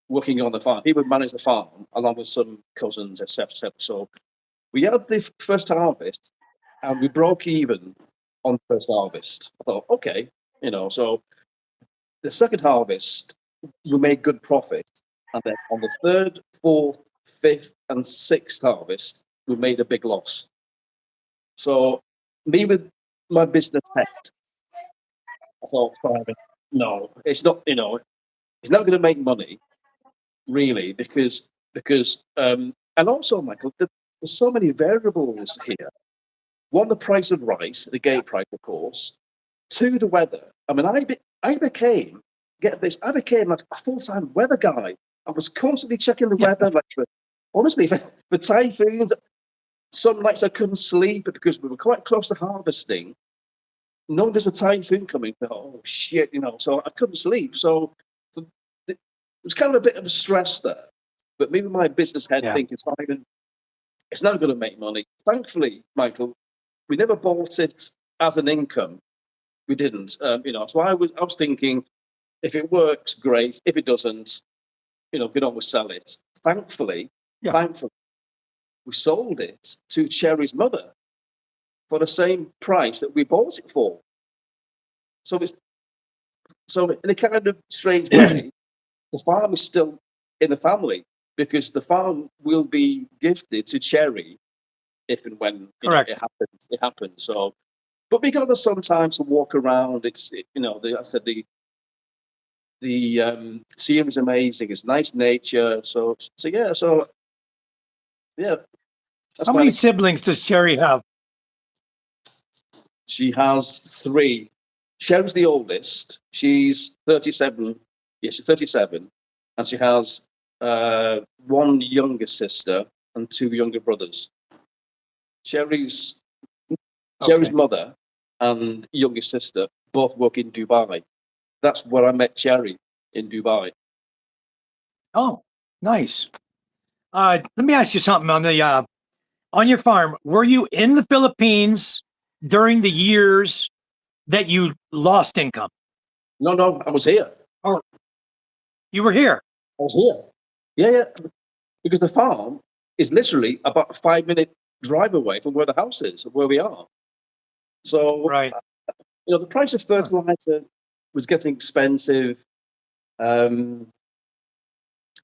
working on the farm. He would manage the farm along with some cousins, etc. So we had the first harvest and we broke even on the first harvest. I thought, okay, so the second harvest, we made good profit. And then on the third, fourth, fifth, and sixth harvest, we made a big loss. So me with my business head, I thought, no, it's not, it's not going to make money, really, because and also, Michael, there's so many variables here. One, the price of rice, the gate price, of course. Two, the weather. I mean, I became, get this, I became like a full-time weather guy. I was constantly checking the weather, like honestly, for typhoons. Some nights I couldn't sleep because we were quite close to harvesting. No, there's a typhoon coming. Oh shit, so I couldn't sleep. So it was kind of a bit of a stress there. But maybe my business head thinking, Simon, it's not going to make money. Thankfully, Michael, we never bought it as an income. We didn't, So I was thinking, if it works, great. If it doesn't, we don't always sell it. Thankfully, we sold it to Cherry's mother for the same price that we bought it for. So in a kind of strange way, the farm is still in the family because the farm will be gifted to Cherry if and when it happens. It happens. So, but we got sometimes to walk around. I said the scene is amazing. It's nice nature. So yeah. How many siblings does Cherry have? She has 3. Cherry's the oldest. She's 37. Yeah, she's 37. And she has 1 younger sister and 2 younger brothers. Cherry's mother and youngest sister both work in Dubai. That's where I met Cherry, in Dubai. Oh, nice. Let me ask you something on your farm. Were you in the Philippines during the years that you lost income. No, I was here. You were here. I was here. Yeah. Because the farm is literally about a 5-minute drive away from where the house is, where we are. So, Right. the price of fertilizer was getting expensive. I also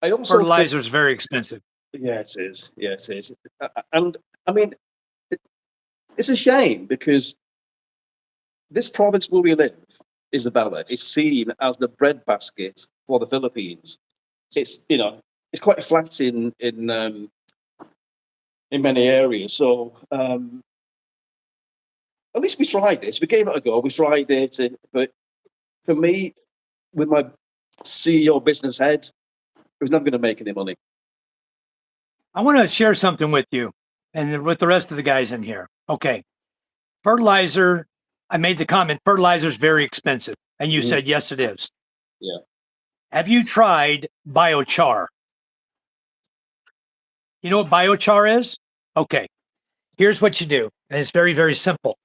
think, Fertilizer is very expensive. yeah, it is. Yeah, it is. And I mean, it's a shame because this province where we live, Isabella, is seen as the breadbasket for the Philippines. It's it's quite flat in many areas. So at least we tried this. We gave it a go. We tried it, but for me, with my CEO business head, it was never going to make any money. I want to share something with you and with the rest of the guys in here. Okay. Fertilizer, I made the comment, fertilizer is very expensive. And you said, yes, it is. Yeah. Have you tried biochar? You know what biochar is? Okay. Here's what you do. And it's very, very simple.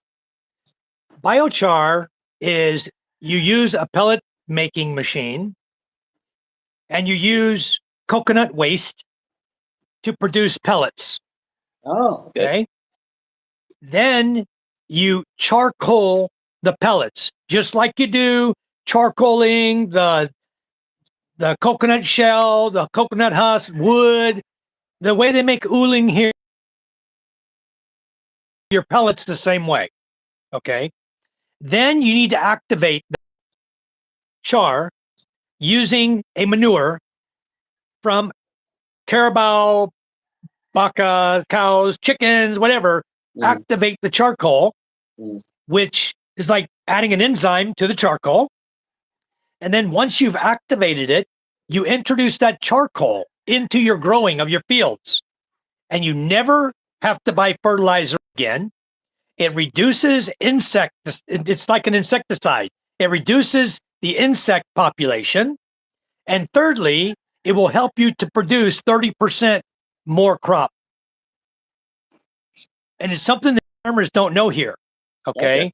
Biochar is you use a pellet making machine and you use coconut waste to produce pellets. Oh, Okay. Then you charcoal the pellets, just like you do charcoaling the coconut shell, the coconut husk, wood, the way they make uling here, your pellets the same way. Okay. Then you need to activate the char using a manure from carabao, baka, cows, chickens, whatever. Activate the charcoal, which is like adding an enzyme to the charcoal. And then once you've activated it, you introduce that charcoal into your growing of your fields. And you never have to buy fertilizer again. It reduces it's like an insecticide. It reduces the insect population. And thirdly, it will help you to produce 30% more crop. And it's something that farmers don't know here. Okay.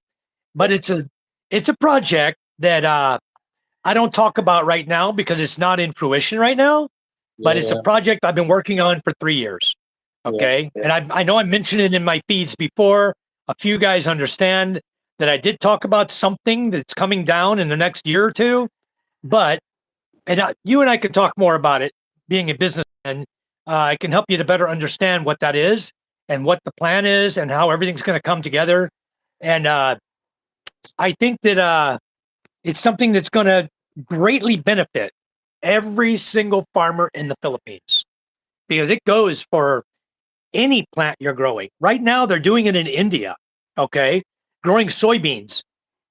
But it's a project that I don't talk about right now because it's not in fruition right now, but it's a project I've been working on for 3 years. Okay. And I know I mentioned it in my feeds before. A few guys understand that I did talk about something that's coming down in the next year or two, but, you and I could talk more about it being a businessman. I can help you to better understand what that is and what the plan is and how everything's going to come together. And I think that it's something that's going to greatly benefit every single farmer in the Philippines because it goes for any plant you're growing. Right now, they're doing it in India, okay, growing soybeans,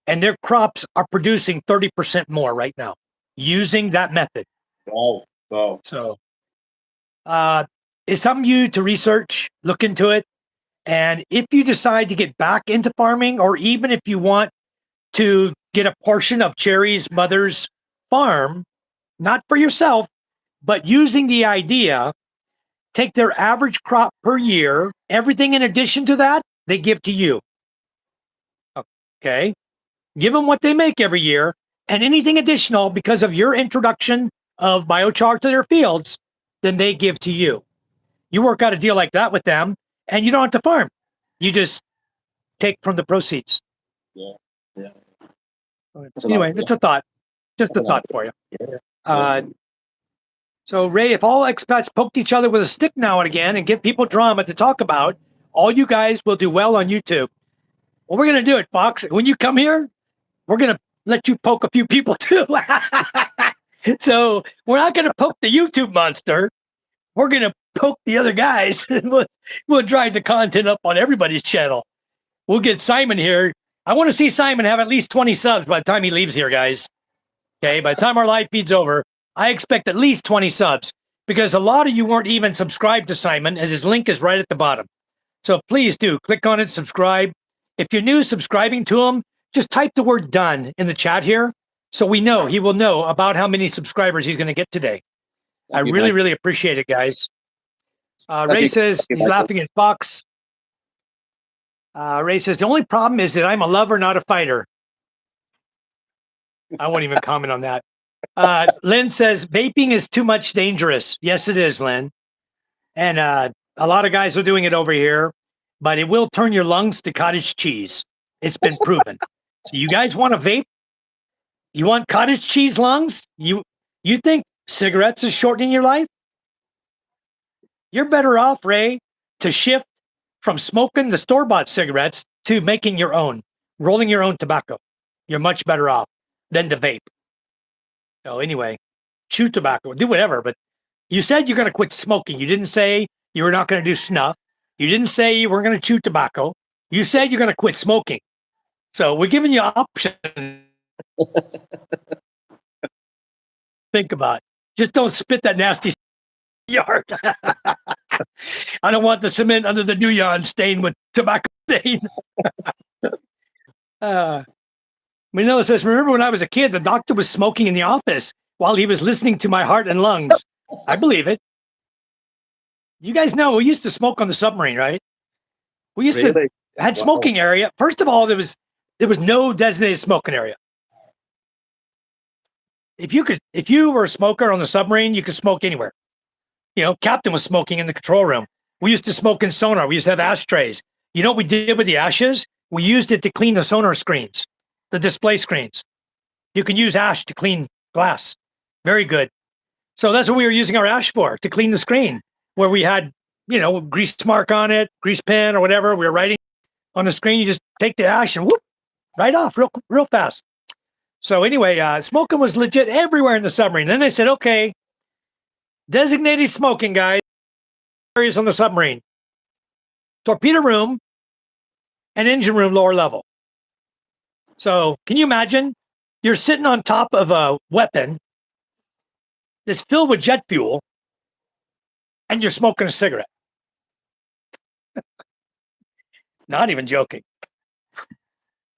and their crops are producing 30% more right now using that method. Wow. So it's something you to research, look into it. And if you decide to get back into farming, or even if you want to get a portion of Cherry's mother's farm, not for yourself, but using the idea, take their average crop per year, everything in addition to that, they give to you. Okay. Give them what they make every year, and anything additional because of your introduction of biochar to their fields, then they give to you. You work out a deal like that with them, and you don't have to farm. You just take from the proceeds. Yeah. Anyway, it's a thought. Just a thought for you. So, Ray, if all expats poked each other with a stick now and again and give people drama to talk about, all you guys will do well on YouTube. Well, we're going to do it, Fox. When you come here, we're going to let you poke a few people too. So we're not going to poke the YouTube monster. We're going to poke the other guys. We'll drive the content up on everybody's channel. We'll get Simon here. I want to see Simon have at least 20 subs by the time he leaves here, guys. Okay, by the time our live feed's over, I expect at least 20 subs because a lot of you weren't even subscribed to Simon, and his link is right at the bottom. So please do click on it, subscribe. If you're new subscribing to him, just type the word done in the chat here so we know he will know about how many subscribers he's going to get today. I really, really appreciate it, guys. Ray says he's laughing at Fox. Ray says the only problem is that I'm a lover, not a fighter. I won't even comment on that. Lynn says vaping is too much dangerous. Yes, it is, Lynn. And a lot of guys are doing it over here, but it will turn your lungs to cottage cheese. It's been proven. So you guys want to vape? You want cottage cheese lungs? You think cigarettes is shortening your life? You're better off, Ray, to shift from smoking the store-bought cigarettes to making your own, rolling your own tobacco. You're much better off than to vape. So anyway, chew tobacco, do whatever, but you said you're going to quit smoking. You didn't say you were not going to do snuff. You didn't say you were going to chew tobacco. You said you're going to quit smoking. So we're giving you options. Think about it. Just don't spit that nasty yard. I don't want the cement under the new yarn stained with tobacco stain. Manila says, remember when I was a kid, the doctor was smoking in the office while he was listening to my heart and lungs. I believe it. You guys know we used to smoke on the submarine, right? We used to had smoking area. First of all, there was no designated smoking area. If you were a smoker on the submarine, you could smoke anywhere. You know, captain was smoking in the control room. We used to smoke in sonar. We used to have ashtrays. You know what we did with the ashes? We used it to clean the sonar screens, the display screens. You can use ash to clean glass. Very good. So that's what we were using our ash for, to clean the screen where we had, you know, grease mark on it, grease pen or whatever. We were writing on the screen. You just take the ash and whoop, right off real fast. So anyway, smoking was legit everywhere in the submarine. Then they said, okay, designated smoking, guys, areas on the submarine. Torpedo room and engine room, lower level. So can you imagine? You're sitting on top of a weapon that's filled with jet fuel and you're smoking a cigarette. Not even joking.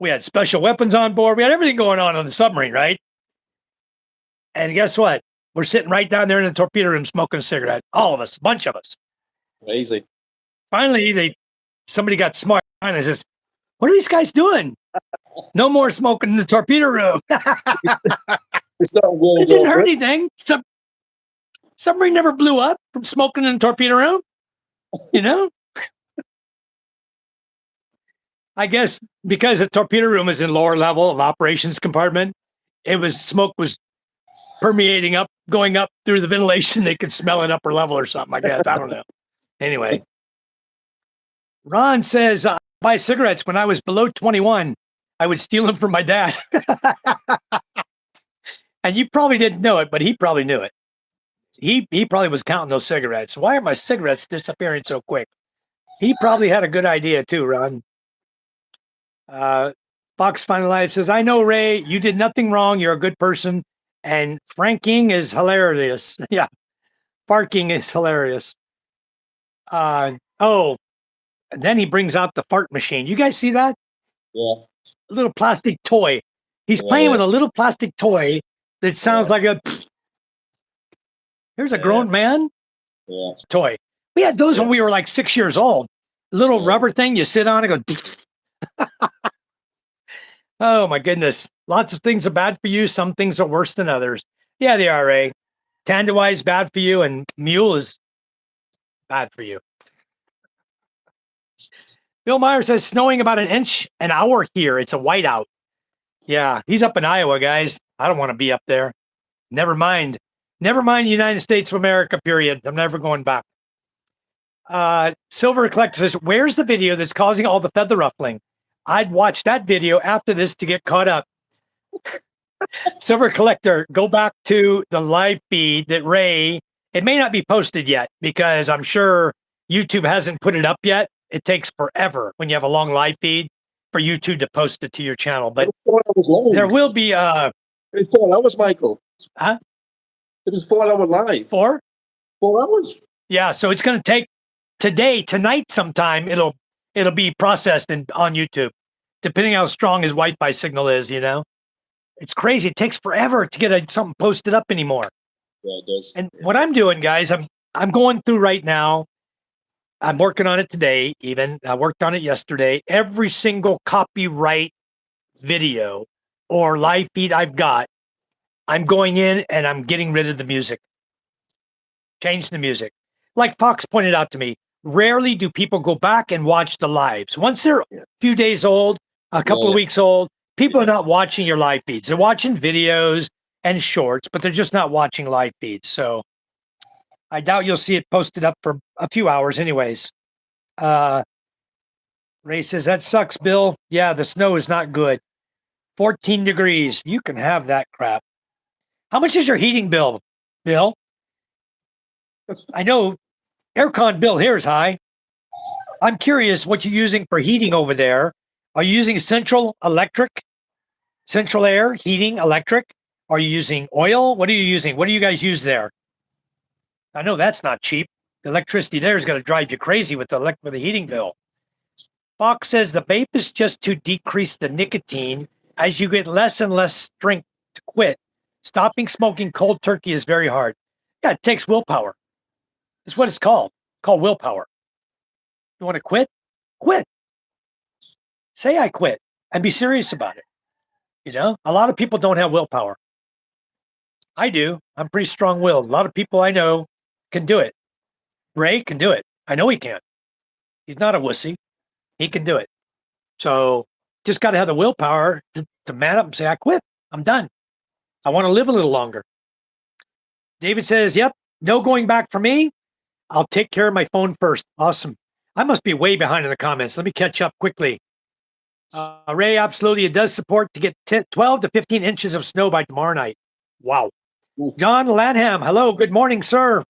We had special weapons on board. We had everything going on the submarine, right? And guess what? We're sitting right down there in the torpedo room smoking a cigarette. All of us, a bunch of us. Crazy. Finally, somebody got smart and says, what are these guys doing? No more smoking in the torpedo room. It's not World It didn't War hurt Three. anything. Submarine never blew up from smoking in the torpedo room. You know? I guess because the torpedo room is in lower level of operations compartment, smoke was permeating up, going up through the ventilation. They could smell it upper level or something, I guess. I don't know. Anyway, Ron says, buy cigarettes when I was below 21. I would steal them from my dad. And you probably didn't know it, but he probably knew it. He probably was counting those cigarettes. Why are my cigarettes disappearing so quick? He probably had a good idea too, Ron. Fox Final Life says, I know, Ray, you did nothing wrong. You're a good person. And franking is hilarious. Yeah. Farking is hilarious. Oh, and then he brings out the fart machine. You guys see that? Yeah. A little plastic toy. He's playing with a little plastic toy that sounds like a, here's a grown man toy. We had those when we were like 6 years old. Little rubber thing you sit on and go, oh my goodness. Lots of things are bad for you. Some things are worse than others. Yeah, they are, Ray. Tandawai is bad for you and mule is bad for you. Bill Meyer says snowing about 1 inch an hour here. It's a whiteout. Yeah, he's up in Iowa, guys. I don't want to be up there. Never mind. Never mind the United States of America, period. I'm never going back. Silver Collector says, where's the video that's causing all the feather ruffling? I'd watch that video after this to get caught up. Silver Collector, go back to the live feed that Ray, it may not be posted yet because I'm sure YouTube hasn't put it up yet. It takes forever when you have a long live feed for YouTube to post it to your channel. But there will be It was 4 hours, Michael. Huh? It was 4 hour live. 4 hours. Yeah, so it's going to take tonight sometime it'll be processed on YouTube, depending how strong his Wi-Fi signal is, you know. It's crazy. It takes forever to get something posted up anymore. Yeah, it does. And what I'm doing, guys, I'm going through right now. I'm working on it today, even. I worked on it yesterday. Every single copyright video or live feed I've got, I'm going in and I'm getting rid of the music. Change the music. Like Fox pointed out to me, rarely do people go back and watch the lives. Once they're a few days old, a couple of weeks old, people are not watching your live feeds. They're watching videos and shorts, but they're just not watching live feeds. So I doubt you'll see it posted up for a few hours anyways. Ray says, that sucks, Bill. Yeah, the snow is not good. 14 degrees. You can have that crap. How much is your heating bill, Bill? I know aircon bill here is high. I'm curious what you're using for heating over there. Are you using central air, heating, electric? Are you using oil? What are you using? What do you guys use there? I know that's not cheap. The electricity there is going to drive you crazy with the heating bill. Fox says the vape is just to decrease the nicotine as you get less and less strength to quit. Stopping smoking cold turkey is very hard. Yeah, it takes willpower. That's what it's called willpower. You want to quit? Quit. Say I quit and be serious about it. You know, a lot of people don't have willpower. I do. I'm pretty strong-willed. A lot of people I know can do it. Ray can do it. I know he can. He's not a wussy. He can do it. So just got to have the willpower to man up and say, I quit. I'm done. I want to live a little longer. David says, yep, no going back for me. I'll take care of my phone first. Awesome. I must be way behind in the comments. Let me catch up quickly. Ray, absolutely. It does support to get 12 to 15 inches of snow by tomorrow night. Wow. John Lanham, hello. Good morning, sir.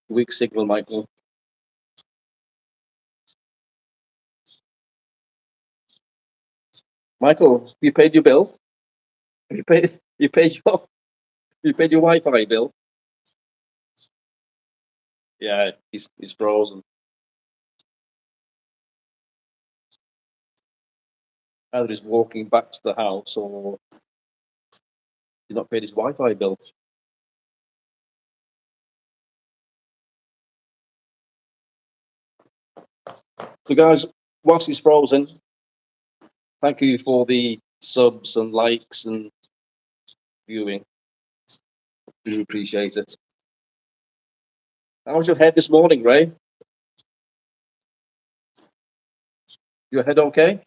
Weak signal, Michael. Michael, you paid your bill? You paid your Wi-Fi bill? Yeah, he's frozen. Either he's walking back to the house or he's not paid his Wi-Fi bill. So guys, whilst he's frozen, thank you for the subs and likes and viewing. We appreciate it. How was your head this morning, Ray? Your head okay?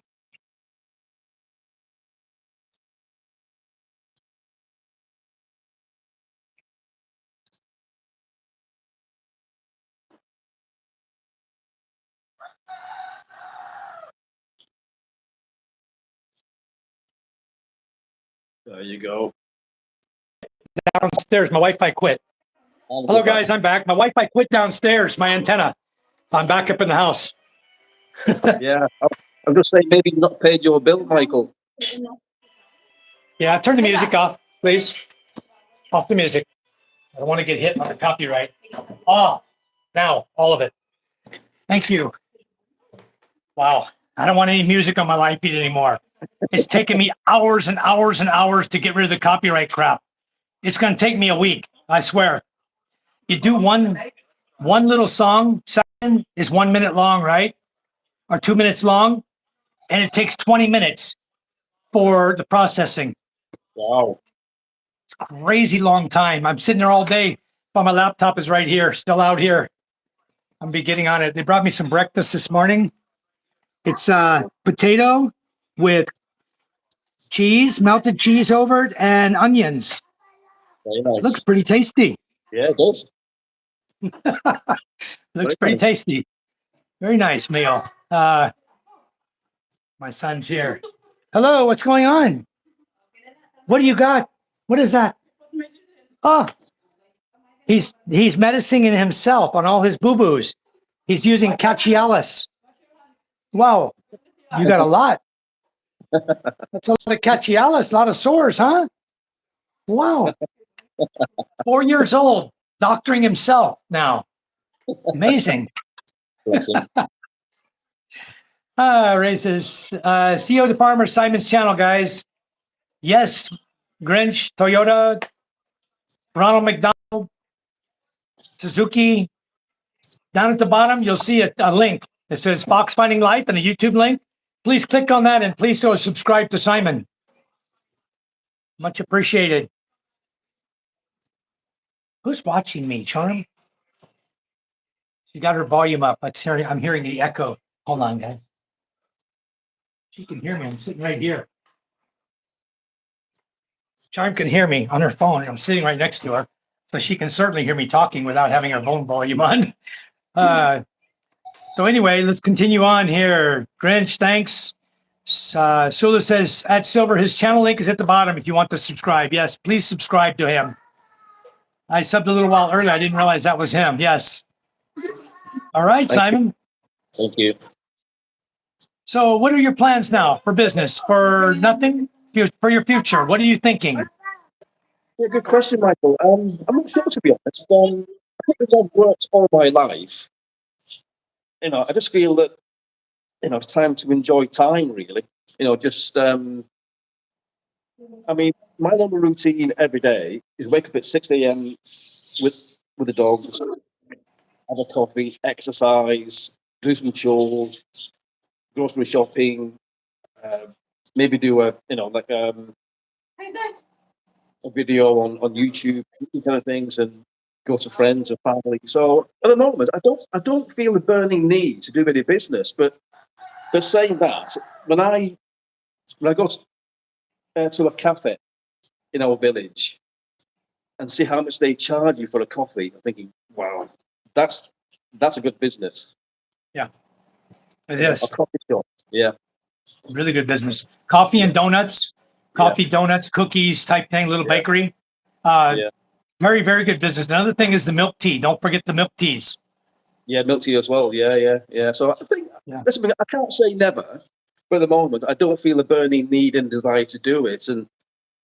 There you go. Downstairs, my Wi-Fi quit. Hello, guys. I'm back. My Wi-Fi quit downstairs. My antenna. I'm back up in the house. Yeah, I'm just saying maybe you've not paid your bill, Michael. Yeah, turn the music off, please. Off the music. I don't want to get hit on the copyright. Off. Now, all of it. Thank you. Wow. I don't want any music on my live feed anymore. It's taken me hours and hours and hours to get rid of the copyright crap. It's going to take me a week. I swear. You do one little song, second is 1 minute long, right? Or 2 minutes long. And it takes 20 minutes for the processing. Wow. It's a crazy long time. I'm sitting there all day, but my laptop is right here, still out here. I'm be getting on it. They brought me some breakfast this morning. It's potato with cheese, melted cheese over it, and onions. Very nice. Looks pretty tasty. Yeah, it does. Looks pretty tasty. Very nice meal. My son's here. Hello, what's going on? What do you got? What is that? Oh, he's medicining himself on all his boo-boos. He's using Cacialis. Wow, you got a lot. That's a lot of Cacialis, a lot of sores, huh? Wow. 4 years old. doctoring himself now. Amazing. Bless him. Raises. CEO to Farmer, Simon's channel, guys. Yes, Grinch, Toyota, Ronald McDonald, Suzuki. Down at the bottom, you'll see a link that says Fox Finding Life and a YouTube link. Please click on that and please so subscribe to Simon. Much appreciated. Who's watching me, Charm? She got her volume up. I'm hearing the echo. Hold on, guys. She can hear me. I'm sitting right here. Charm can hear me on her phone. I'm sitting right next to her. So she can certainly hear me talking without having her phone volume on. So anyway, let's continue on here. Grinch, thanks. Sula says, at Silver, his channel link is at the bottom if you want to subscribe. Yes, please subscribe to him. I subbed a little while earlier. I didn't realize that was him. Yes. All right, Simon. Thank you. So what are your plans now for business? For nothing? For your future? What are you thinking? Yeah, good question, Michael. I'm not sure, to be honest. I think because I've worked all my life, I just feel that, it's time to enjoy time, really. I mean, my normal routine every day is wake up at 6 a.m. with the dogs, have a coffee, exercise, do some chores, grocery shopping, maybe do a video on YouTube, kind of things, and go to friends and family. So at the moment, I don't feel a burning need to do any business. But saying that, when I go to a cafe in our village and see how much they charge you for a coffee, I'm thinking, wow, that's a good business. Yeah, it is. A coffee shop. Yeah. Really good business. Coffee and donuts, donuts, cookies type thing, little bakery. Very, very good business. Another thing is the milk tea. Don't forget the milk teas. Yeah, milk tea as well. Yeah. So I think, listen, I can't say never, but at the moment, I don't feel a burning need and desire to do it.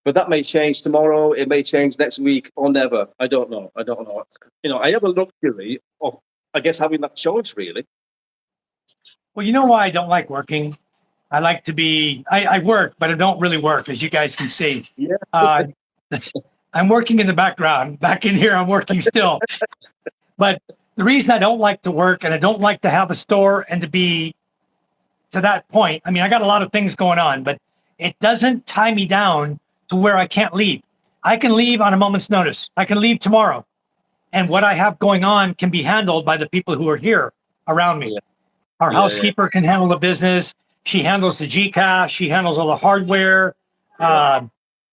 But that may change tomorrow. It may change next week or never. I don't know. I have a luxury of, I guess, having that choice, really. Well, you know why I don't like working? I like to be, I work, but I don't really work, as you guys can see. Yeah. I'm working in the background. Back in here, I'm working still. But the reason I don't like to work and I don't like to have a store and to be to that point, I mean, I got a lot of things going on, but it doesn't tie me down to where I can't leave. I can leave on a moment's notice. I can leave tomorrow. And what I have going on can be handled by the people who are here around me. Yeah. Our housekeeper can handle the business. She handles the GCash. She handles all the hardware.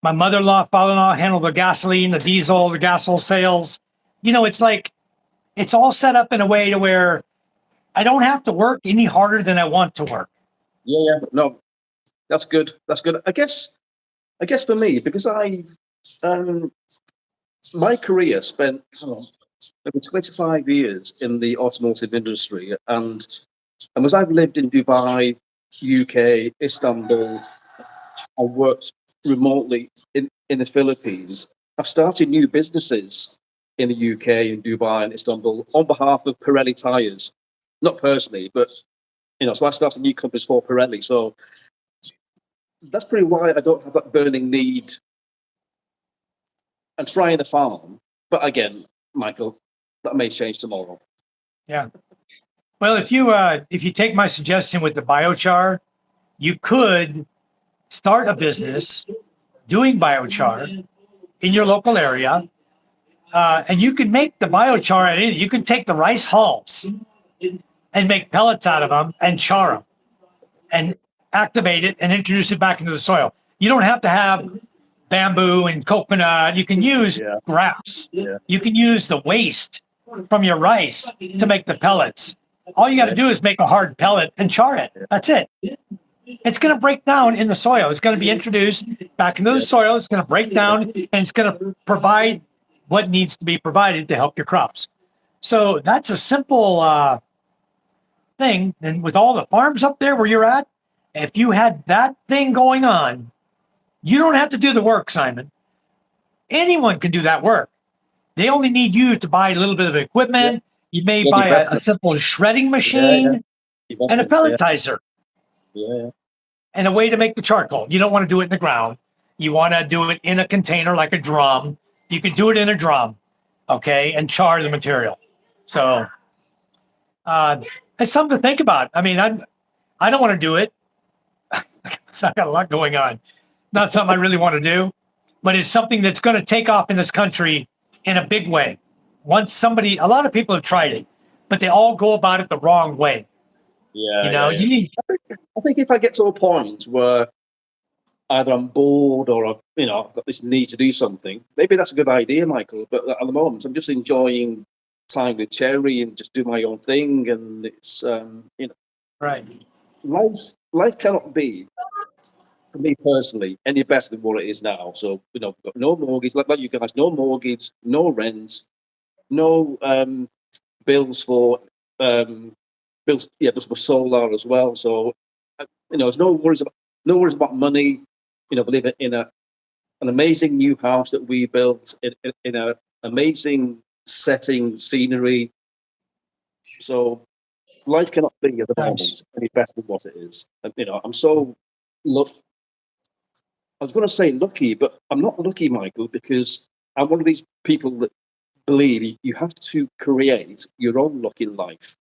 My mother-in-law, father-in-law handle the gasoline, the diesel, the gasol sales. It's like, it's all set up in a way to where I don't have to work any harder than I want to work. Yeah. No, that's good. I guess for me, because I've my career spent maybe 25 years in the automotive industry, and as I've lived in Dubai, UK, Istanbul, I worked remotely in the Philippines. I've started new businesses in the UK, in Dubai and Istanbul on behalf of Pirelli tires, not personally, but so I started new companies for Pirelli. So that's probably why I don't have that burning need and trying the farm. But again, Michael, that may change tomorrow. Yeah. Well, if you take my suggestion with the biochar, you could start a business doing biochar in your local area, and you can make the biochar. You can take the rice hulls and make pellets out of them and char them and activate it and introduce it back into the soil. You don't have to have bamboo and coconut. You can use grass. Yeah. You can use the waste from your rice to make the pellets. All you got to do is make a hard pellet and char it. That's it. It's going to break down in the soil. It's going to be introduced back into the soil. It's going to break down and it's going to provide what needs to be provided to help your crops. So that's a simple thing. And with all the farms up there where you're at, if you had that thing going on, you don't have to do the work, Simon. Anyone can do that work. They only need you to buy a little bit of equipment. You may Yeah, buy a investment. simple shredding Yeah, machine and a investments, pelletizer yeah. and a way to make the charcoal. You don't want to do it in the ground. You want to do it in a container like a drum. You could do it in a drum, okay, and char the material. So it's something to think about. I mean, I don't want to do it. So I got a lot going on. Not something I really want to do, but it's something that's going to take off in this country in a big way. Once somebody, a lot of people have tried it, but they all go about it the wrong way. Yeah, You know, yeah, you yeah. need, I think if I get to a point where either I'm bored or I've got this need to do something, maybe that's a good idea, Michael. But at the moment, I'm just enjoying time with Cherry and just do my own thing. And it's right. life cannot be, for me personally, any better than what it is now. So we've got no mortgage, like you guys, no mortgage, no rent, no bills for um, bills. Yeah, just for solar as well. So there's no worries about money. We live in an amazing new house that we built in an amazing setting, scenery. So life cannot be at the Nice. moment any better than what it is. And, I'm so look. I was going to say lucky, but I'm not lucky, Michael, because I'm one of these people that believe you have to create your own luck in life,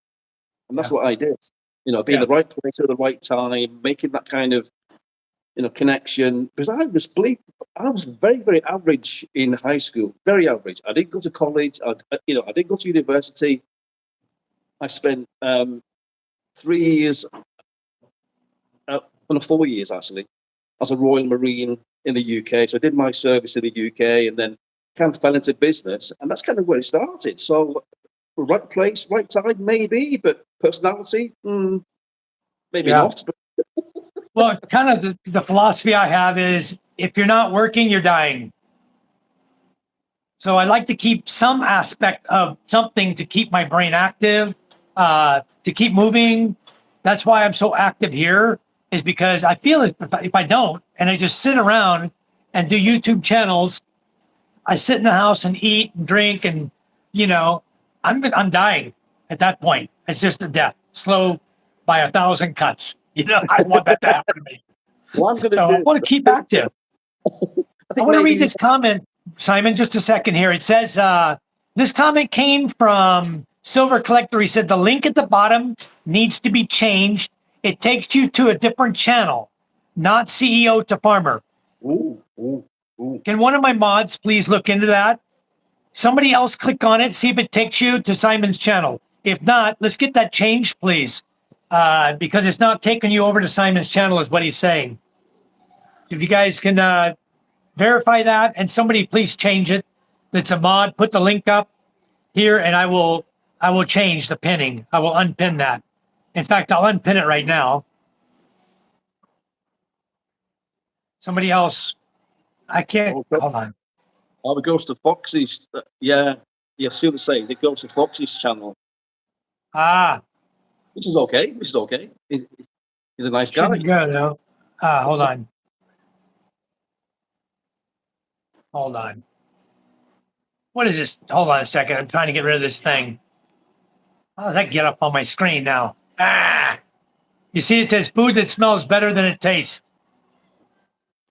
and that's Yeah. what I did. Being Yeah. in the right place at the right time, making that kind of connection. Because I was very, very average in high school, very average. I didn't go to college. I didn't go to university. I spent 3 years, no, 4 years actually, as a Royal Marine in the UK. So I did my service in the UK, and then kind of fell into business, and that's kind of where it started. So right place, right time, maybe, but personality, maybe Yeah. not. But Well, kind of the philosophy I have is if you're not working, you're dying. So I like to keep some aspect of something to keep my brain active, to keep moving. That's why I'm so active here, is because I feel if I don't and I just sit around and do YouTube channels, I sit in the house and eat and drink and you know, I'm dying at that point. It's just a death, slow by 1,000 cuts. I don't want that to happen to me. what I'm going to So I do, want to keep active. I I think want to read maybe this comment, Simon, just a second here. It says, this comment came from Silver Collector. He said, the link at the bottom needs to be changed. It takes you to a different channel, not CEO to farmer. ooh, ooh, ooh. Can one of my mods please look into that? Somebody else click on it, see if it takes you to Simon's channel. If not, let's get that changed, please. Because it's not taking you over to Simon's channel is what he's saying. If you guys can verify that and somebody please change it. That's a mod. Put the link up here and I will change the pinning. I will unpin that. In fact, I'll unpin it right now. Somebody else, I can't, Oh, hold on. it goes to Foxy's. Yeah, see what they say. It goes to Foxy's channel, Ah, which is okay. Which is okay. He's a nice guy. shouldn't go though. Hold on. Hold on. What is this? Hold on a second. I'm trying to get rid of this thing. How does that get up on my screen now? You see, it says food that smells better than it tastes.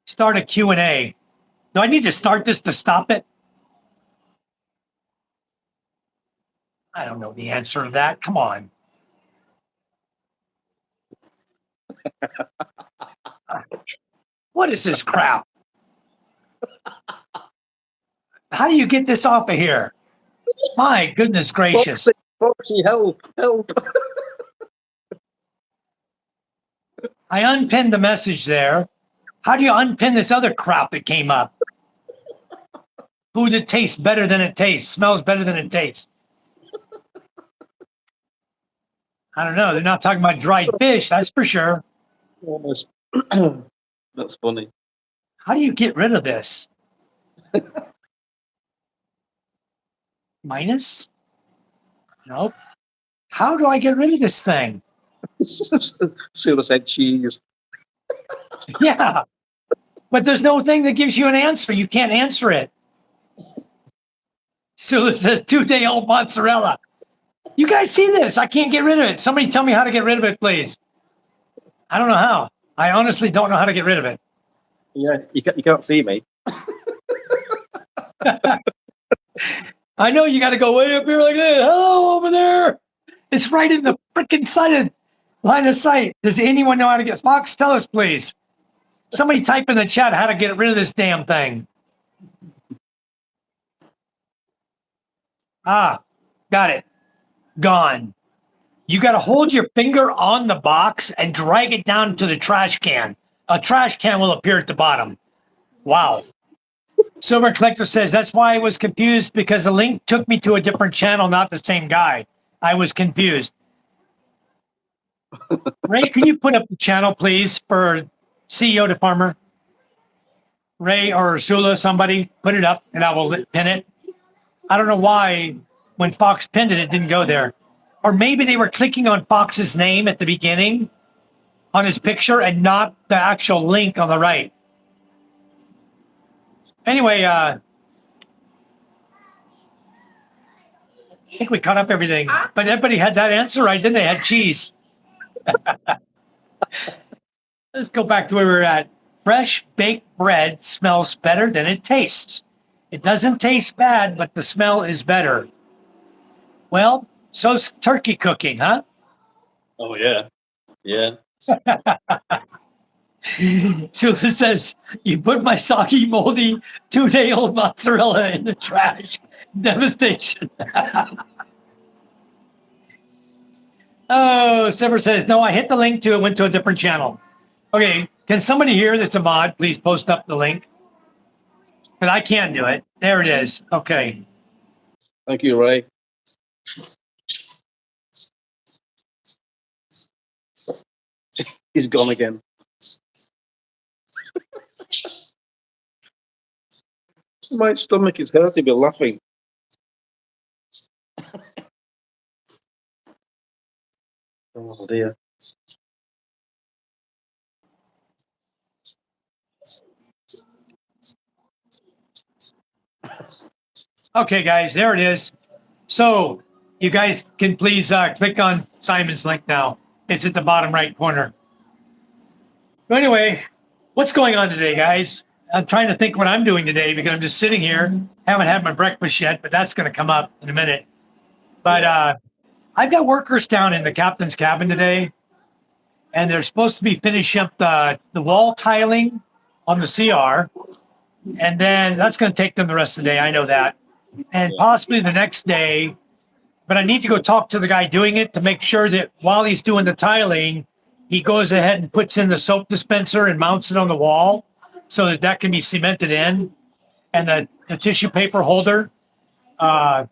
Start a Q&A. Do I need to start this to stop it? I don't know the answer to that. Come on. What is this crap? How do you get this off of here? My goodness gracious. Foxy, help! I unpinned the message there. How do you unpin this other crap that came up? Food that tastes better than it tastes, smells better than it tastes. I don't know. They're not talking about dried fish, that's for sure. Almost. That's funny. How do you get rid of this? Minus? Nope. How do I get rid of this thing? Sula said cheese. Yeah. But there's no thing that gives you an answer. You can't answer it. Sula says 2-day-old mozzarella. You guys see this? I can't get rid of it. Somebody tell me how to get rid of it, please. I don't know how. I honestly don't know how to get rid of it. Yeah, you can't see me. I know you got to go way up here like this. Hello, over there. It's right in the freaking line of sight. Does anyone know how to get? Fox, tell us, please. Somebody type in the chat how to get rid of this damn thing. Ah, got it. Gone. You got to hold your finger on the box and drag it down to the trash can. A trash can will appear at the bottom. Wow. Silver Collector says, that's why I was confused because the link took me to a different channel, not the same guy. I was confused. Ray, can you put up the channel, please, for CEO to Farmer? Ray or Sula, somebody, put it up and I will pin it. I don't know why when Fox pinned it, it didn't go there. Or maybe they were clicking on Fox's name at the beginning on his picture and not the actual link on the right. Anyway, I think we cut up everything, but everybody had that answer right, didn't they? Had cheese. Let's go back to where we were at. Fresh baked bread smells better than it tastes. It doesn't taste bad, but the smell is better. Well, so's turkey cooking, huh? Oh yeah, yeah. Susan says, you put my soggy, moldy, 2-day-old mozzarella in the trash. Devastation. Oh, Sever says, no, I hit the link to it, went to a different channel. Okay, can somebody here that's a mod please post up the link? But I can't do it. There it is. Okay. Thank you, Ray. He's gone again. My stomach is hurting. Be laughing. Oh dear. Okay, guys, there it is. So you guys can please click on Simon's link now. It's at the bottom right corner. So anyway, what's going on today, guys? I'm trying to think what I'm doing today because I'm just sitting here. Haven't had my breakfast yet, but that's going to come up in a minute. But I've got workers down in the captain's cabin today, and they're supposed to be finishing up the wall tiling on the CR. And then that's going to take them the rest of the day. I know that. And possibly the next day. But I need to go talk to the guy doing it to make sure that while he's doing the tiling, he goes ahead and puts in the soap dispenser and mounts it on the wall so that that can be cemented in. And the tissue paper holder for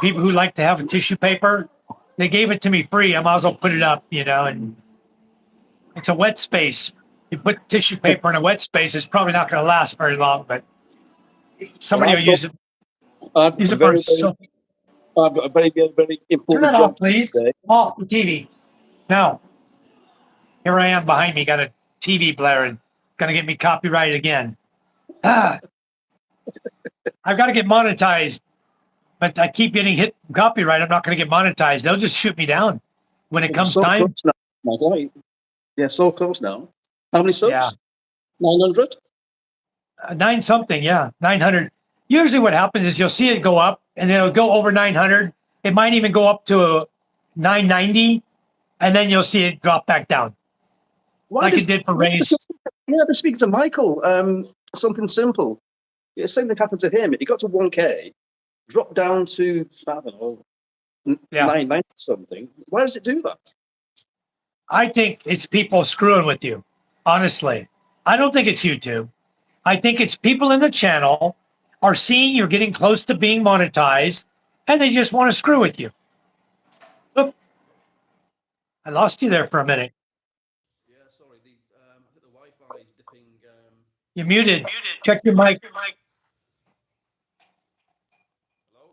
people who like to have a tissue paper, they gave it to me free. I might as well put it up, and it's a wet space. You put tissue paper in a wet space, it's probably not going to last very long, but somebody will use it. Use it for soap. I've got a very important Turn that job off, please. today. Off the TV. Now, here I am behind me, got a TV blaring. Gonna get me copyrighted again. I've got to get monetized, but I keep getting hit from copyright. I'm not going to get monetized. They'll just shoot me down when it comes So time. close now, Michael. Yeah, so close now. How many subs? Yeah. 900? 9 something, yeah, 900. Usually what happens is you'll see it go up and then it'll go over 900. It might even go up to 990 and then you'll see it drop back down. Like it did for Ray's. Yeah, I've been speaking to Michael. Something simple. The same thing happened to him. He got to 1K, dropped down to, I don't know, 990 something. Why does it do that? I think it's people screwing with you, honestly. I don't think it's YouTube. I think it's people in the channel are seeing you're getting close to being monetized and they just want to screw with you. Oop. I lost you there for a minute. Yeah, sorry. I think the Wi-Fi is dipping. You're muted. Check your mic. Hello? Hello?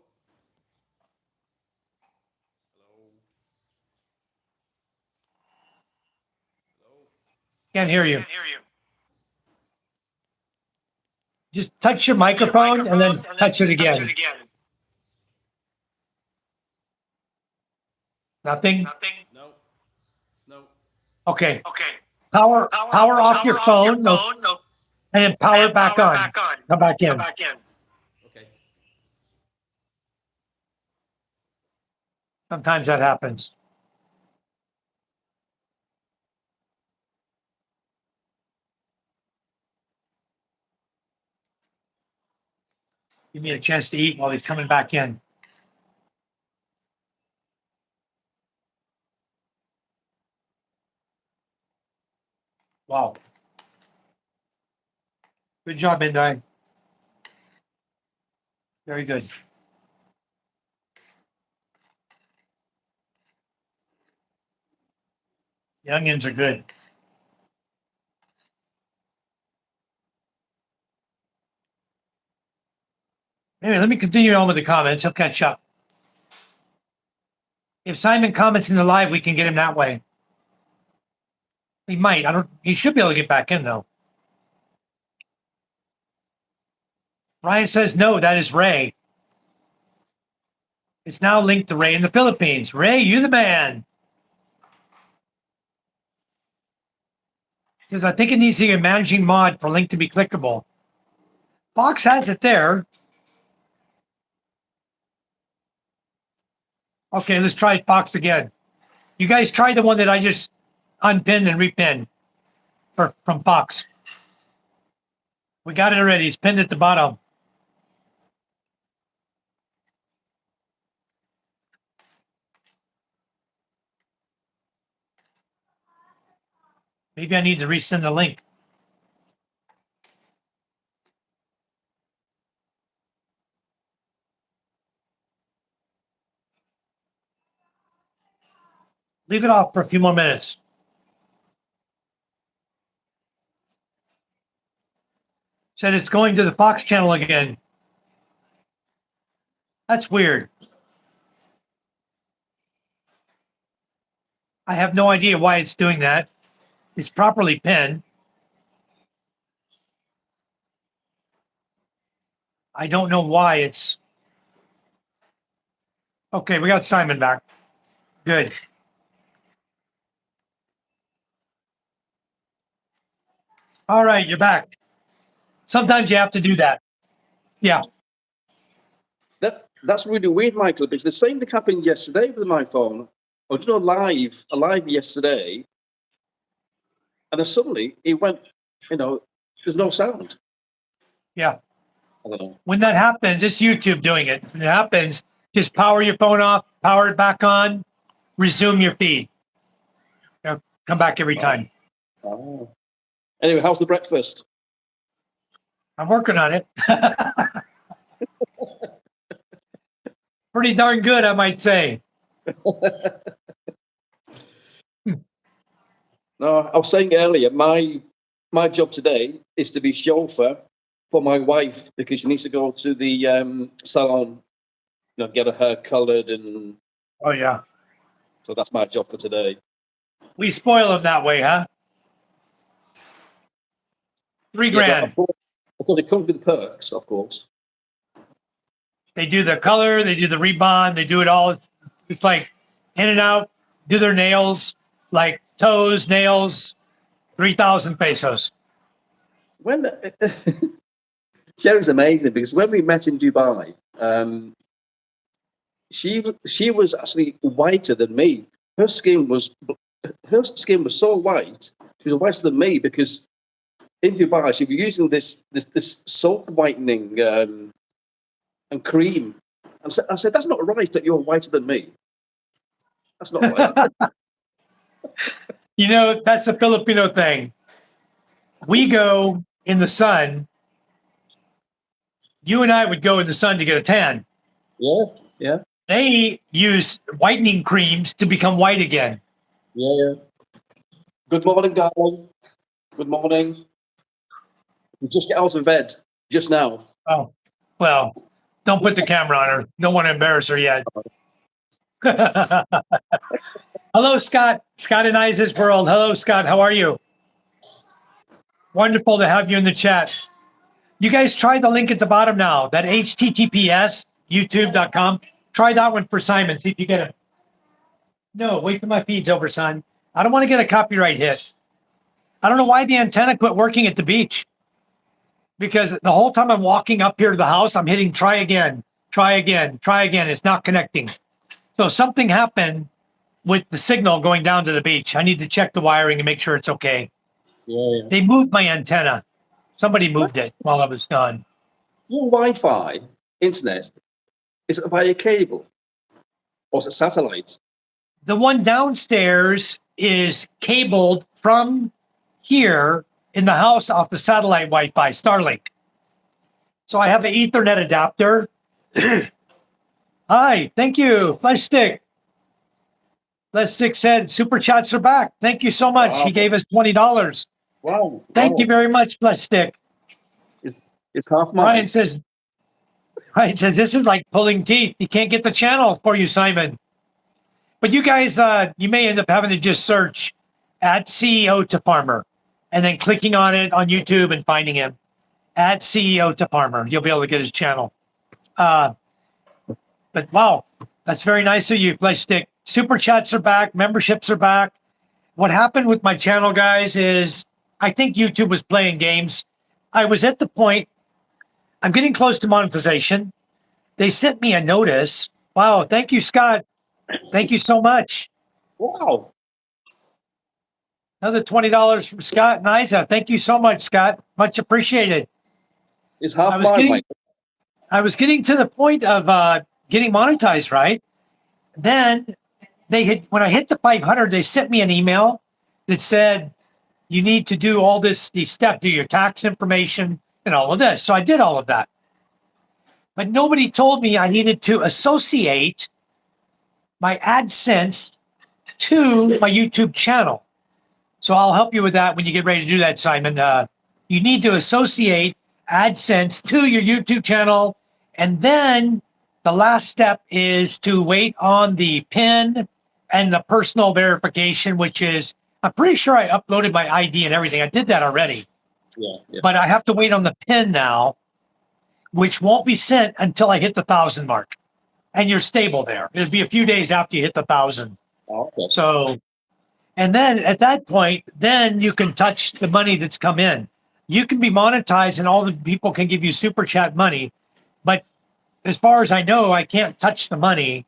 Hello? Can't hear you. Just touch your microphone and then touch it again. Nothing? No. No. Okay. Power off your phone. No, and then power back on. Come back in. Okay. Sometimes that happens. Give me a chance to eat while he's coming back in. Wow. Good job, Indai. Very good. The onions are good. Anyway, let me continue on with the comments. He'll catch up. If Simon comments in the live, we can get him that way. He might. He should be able to get back in though. Ryan says no, that is Ray. It's now linked to Ray in the Philippines. Ray, you the man. Because I think it needs to be a managing mod for link to be clickable. Fox has it there. Okay, let's try Fox again. You guys tried the one that I just unpinned and repinned from Fox. We got it already. It's pinned at the bottom. Maybe I need to resend the link. Leave it off for a few more minutes. Said it's going to the Fox channel again. That's weird. I have no idea why it's doing that. It's properly pinned. I don't know why it's... Okay, we got Simon back. Good. All right, you're back. Sometimes you have to do that. Yeah. That's really weird, Michael, because the same thing happened yesterday with my phone. I was doing a live yesterday, and then suddenly it went, there's no sound. Yeah. I don't know. When that happens, it's YouTube doing it. When it happens, just power your phone off, power it back on, resume your feed. Come back every time. Oh. Anyway, how's the breakfast? I'm working on it. Pretty darn good, I might say. No, I was saying earlier, my job today is to be chauffeur for my wife because she needs to go to the salon, get her hair colored, and Oh, yeah. so that's my job for today. We spoil them that way, huh? $3 grand. Of course, it comes with perks, of course. They do the color, they do the rebond, they do it all. It's like in and out, do their nails, like toes, nails, 3,000 pesos. When Sherry's amazing because when we met in Dubai, she was actually whiter than me. Her skin was so white. She was whiter than me because in Dubai she was using this soap whitening and cream. And so I said, "That's not right that you're whiter than me. That's not right." That's the Filipino thing. We go in the sun. You and I would go in the sun to get a tan. Yeah. They use whitening creams to become white again. Yeah. Good morning, darling. Good morning. We just get out of bed just now. Oh, well, don't put the camera on her. Don't want to embarrass her yet. Hello, Scott. Scott in Isa's World. Hello, Scott. How are you? Wonderful to have you in the chat. You guys try the link at the bottom now, that HTTPS, youtube.com. Try that one for Simon. See if you get it. No, wait till my feed's over, son. I don't want to get a copyright hit. I don't know why the antenna quit working at the beach. Because the whole time I'm walking up here to the house, I'm hitting try again, try again, try again. It's not connecting. So something happened with the signal going down to the beach. I need to check the wiring and make sure it's okay. Yeah. They moved my antenna. Somebody moved it while I was gone. Your Wi-Fi internet, is it via cable or is it satellite? The one downstairs is cabled from here in the house off the satellite Wi-Fi, Starlink. So I have an Ethernet adapter. Hi, thank you, Flesh Stick. Flesh Stick said super chats are back. Thank you so much. He Wow. gave us $20. Wow. Thank you very much, Flesh Stick. It's half mine. Ryan says this is like pulling teeth. You can't get the channel for you, Simon. But you guys, you may end up having to just search at CEO to Farmer and then clicking on it on YouTube and finding him at CEO to Farmer. You'll be able to get his channel. But wow, that's very nice of you, Flesh Stick. Super chats are back. Memberships are back. What happened with my channel, guys, is I think YouTube was playing games. I was at the point, I'm getting close to monetization. They sent me a notice. Wow, thank you, Scott. Thank you so much. Wow. Another $20 from Scott and Isa. Thank you so much, Scott. Much appreciated. It's half I was mine, getting- mate. I was getting to the point of getting monetized, right? Then when I hit the 500, they sent me an email that said, you need to do all these steps, do your tax information and all of this. So I did all of that. But nobody told me I needed to associate my AdSense to my YouTube channel. So I'll help you with that when you get ready to do that, Simon. You need to associate AdSense to your YouTube channel. And then the last step is to wait on the PIN and the personal verification, which is, I'm pretty sure I uploaded my ID and everything. I did that already. Yeah. But I have to wait on the PIN now, which won't be sent until I hit the 1,000 mark. And you're stable there. It'll be a few days after you hit the 1,000. Oh, okay. So, and then at that point, then you can touch the money that's come in. You can be monetized and all the people can give you super chat money. But as far as I know, I can't touch the money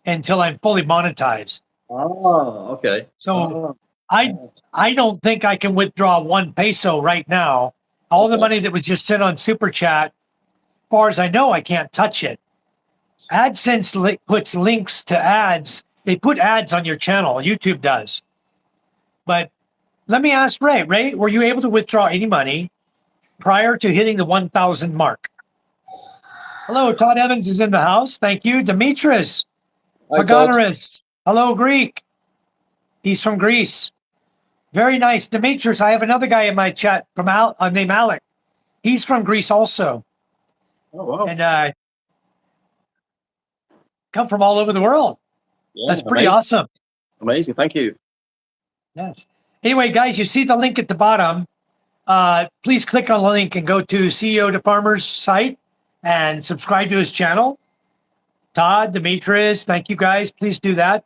until I'm fully monetized. Oh, okay. So I don't think I can withdraw 1 peso right now. All the Okay. money that was just sent on super chat, as far as I know, I can't touch it. AdSense puts links to ads. They put ads on your channel. YouTube does. But let me ask Ray. Ray, were you able to withdraw any money prior to hitting the 1,000 mark? Hello, Todd Evans is in the house. Thank you. Demetris Hi, Todd. Paganaris. Hello, Greek. He's from Greece. Very nice. Demetris, I have another guy in my chat from named Alec. He's from Greece also. Oh, wow. And come from all over the world. Yeah, That's pretty amazing. awesome. Amazing. Thank you. Yes. Anyway, guys, you see the link at the bottom. Please click on the link and go to CEO to Farmer's site and subscribe to his channel. Todd, Demetris, thank you guys. Please do that.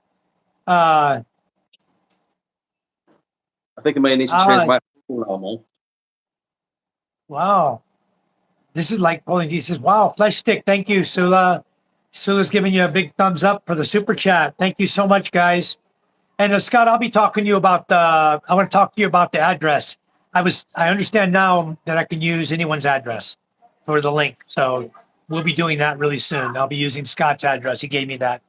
I think I may need to change my phone now, man. Wow. This is like pulling. He says, wow, Flesh Stick. Thank you, Sula. Sula's giving you a big thumbs up for the super chat. Thank you so much, guys. And Scott, I'll be talking to you about I want to talk to you about the address. I understand now that I can use anyone's address for the link. So we'll be doing that really soon. I'll be using Scott's address. He gave me that.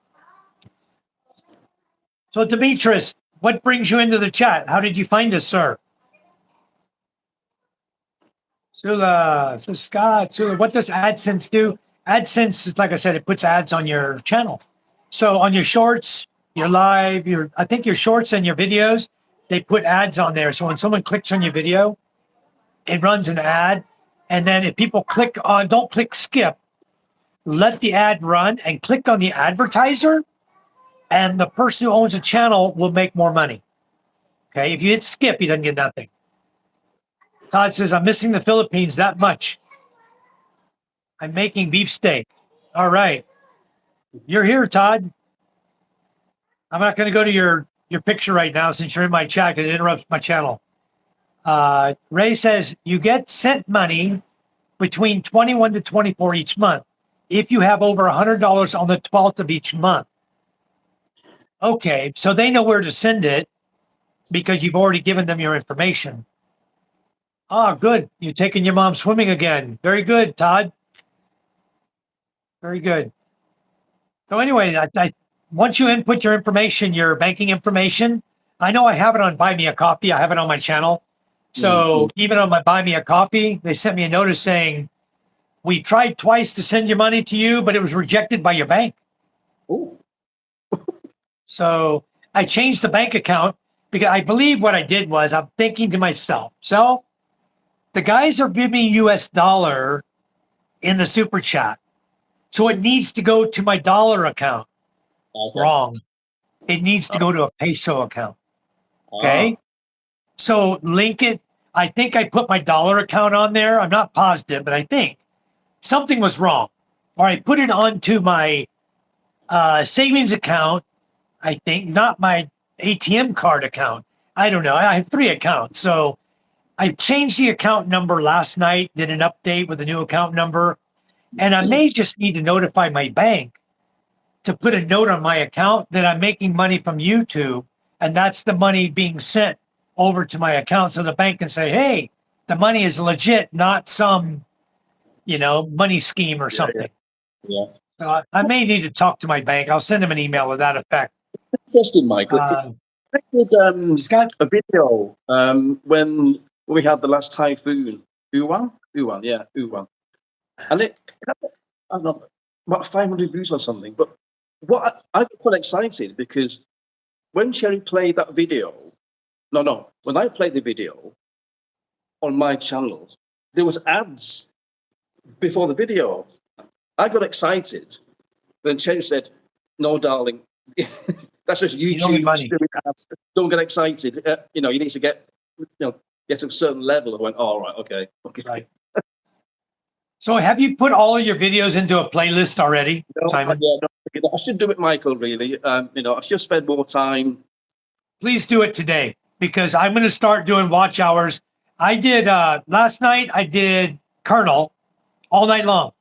So Demetris, what brings you into the chat? How did you find us, sir? Sula, so Scott, Sula, what does AdSense do? AdSense is, like I said, it puts ads on your channel. So on your shorts, your live, I think your shorts and your videos, they put ads on there. So when someone clicks on your video, it runs an ad. And then if people click on, don't click skip, let the ad run and click on the advertiser, and the person who owns the channel will make more money. Okay, if you hit skip, he doesn't get nothing. Todd says, I'm missing the Philippines that much. I'm making beefsteak. All right. You're here, Todd. I'm not going to go to your picture right now since you're in my chat. It interrupts my channel. Ray says you get sent money between 21 to 24 each month if you have over $100 on the 12th of each month. Okay, so they know where to send it because you've already given them your information. Ah, good. You're taking your mom swimming again. Very good, Todd. Very good. So anyway, once you input your information, your banking information, I know I have it on Buy Me a Coffee. I have it on my channel. So even on my Buy Me a Coffee, they sent me a notice saying, we tried twice to send your money to you, but it was rejected by your bank. Oh, So I changed the bank account because I believe what I did was I'm thinking to myself, so the guys are giving me US dollar in the super chat. So it needs to go to my dollar account. okay. Wrong. It needs to go to a peso account. Okay. Ah, So link it. I think I put my dollar account on there. I'm not positive, but I think something was wrong. Or I put it onto my savings account, I think, not my ATM card account. I don't know. I have 3 accounts. So I changed the account number last night, did an update with the new account number. And I may just need to notify my bank to put a note on my account that I'm making money from YouTube. And that's the money being sent over to my account. So the bank can say, hey, the money is legit, not some, money scheme or something. yeah. So I may need to talk to my bank. I'll send them an email with that effect. Interesting, Michael. I did Scott? a video when we had the last typhoon. Uwan? Uwan, yeah, Uwan. And it, I don't know, about 500 views or something. But what I got quite excited because when Sherry played that video, when I played the video on my channel, there was ads before the video. I got excited. Then Sherry said, "No, darling, that's just You don't need YouTube money." doing ads. Don't get excited. You need to get to a certain level." I went, "All right, okay." Right. So have you put all of your videos into a playlist already, Simon? Yeah, I should do it, Michael. Really, I should spend more time. Please do it today because I'm going to start doing watch hours. I did last night. I did Colonel all night long.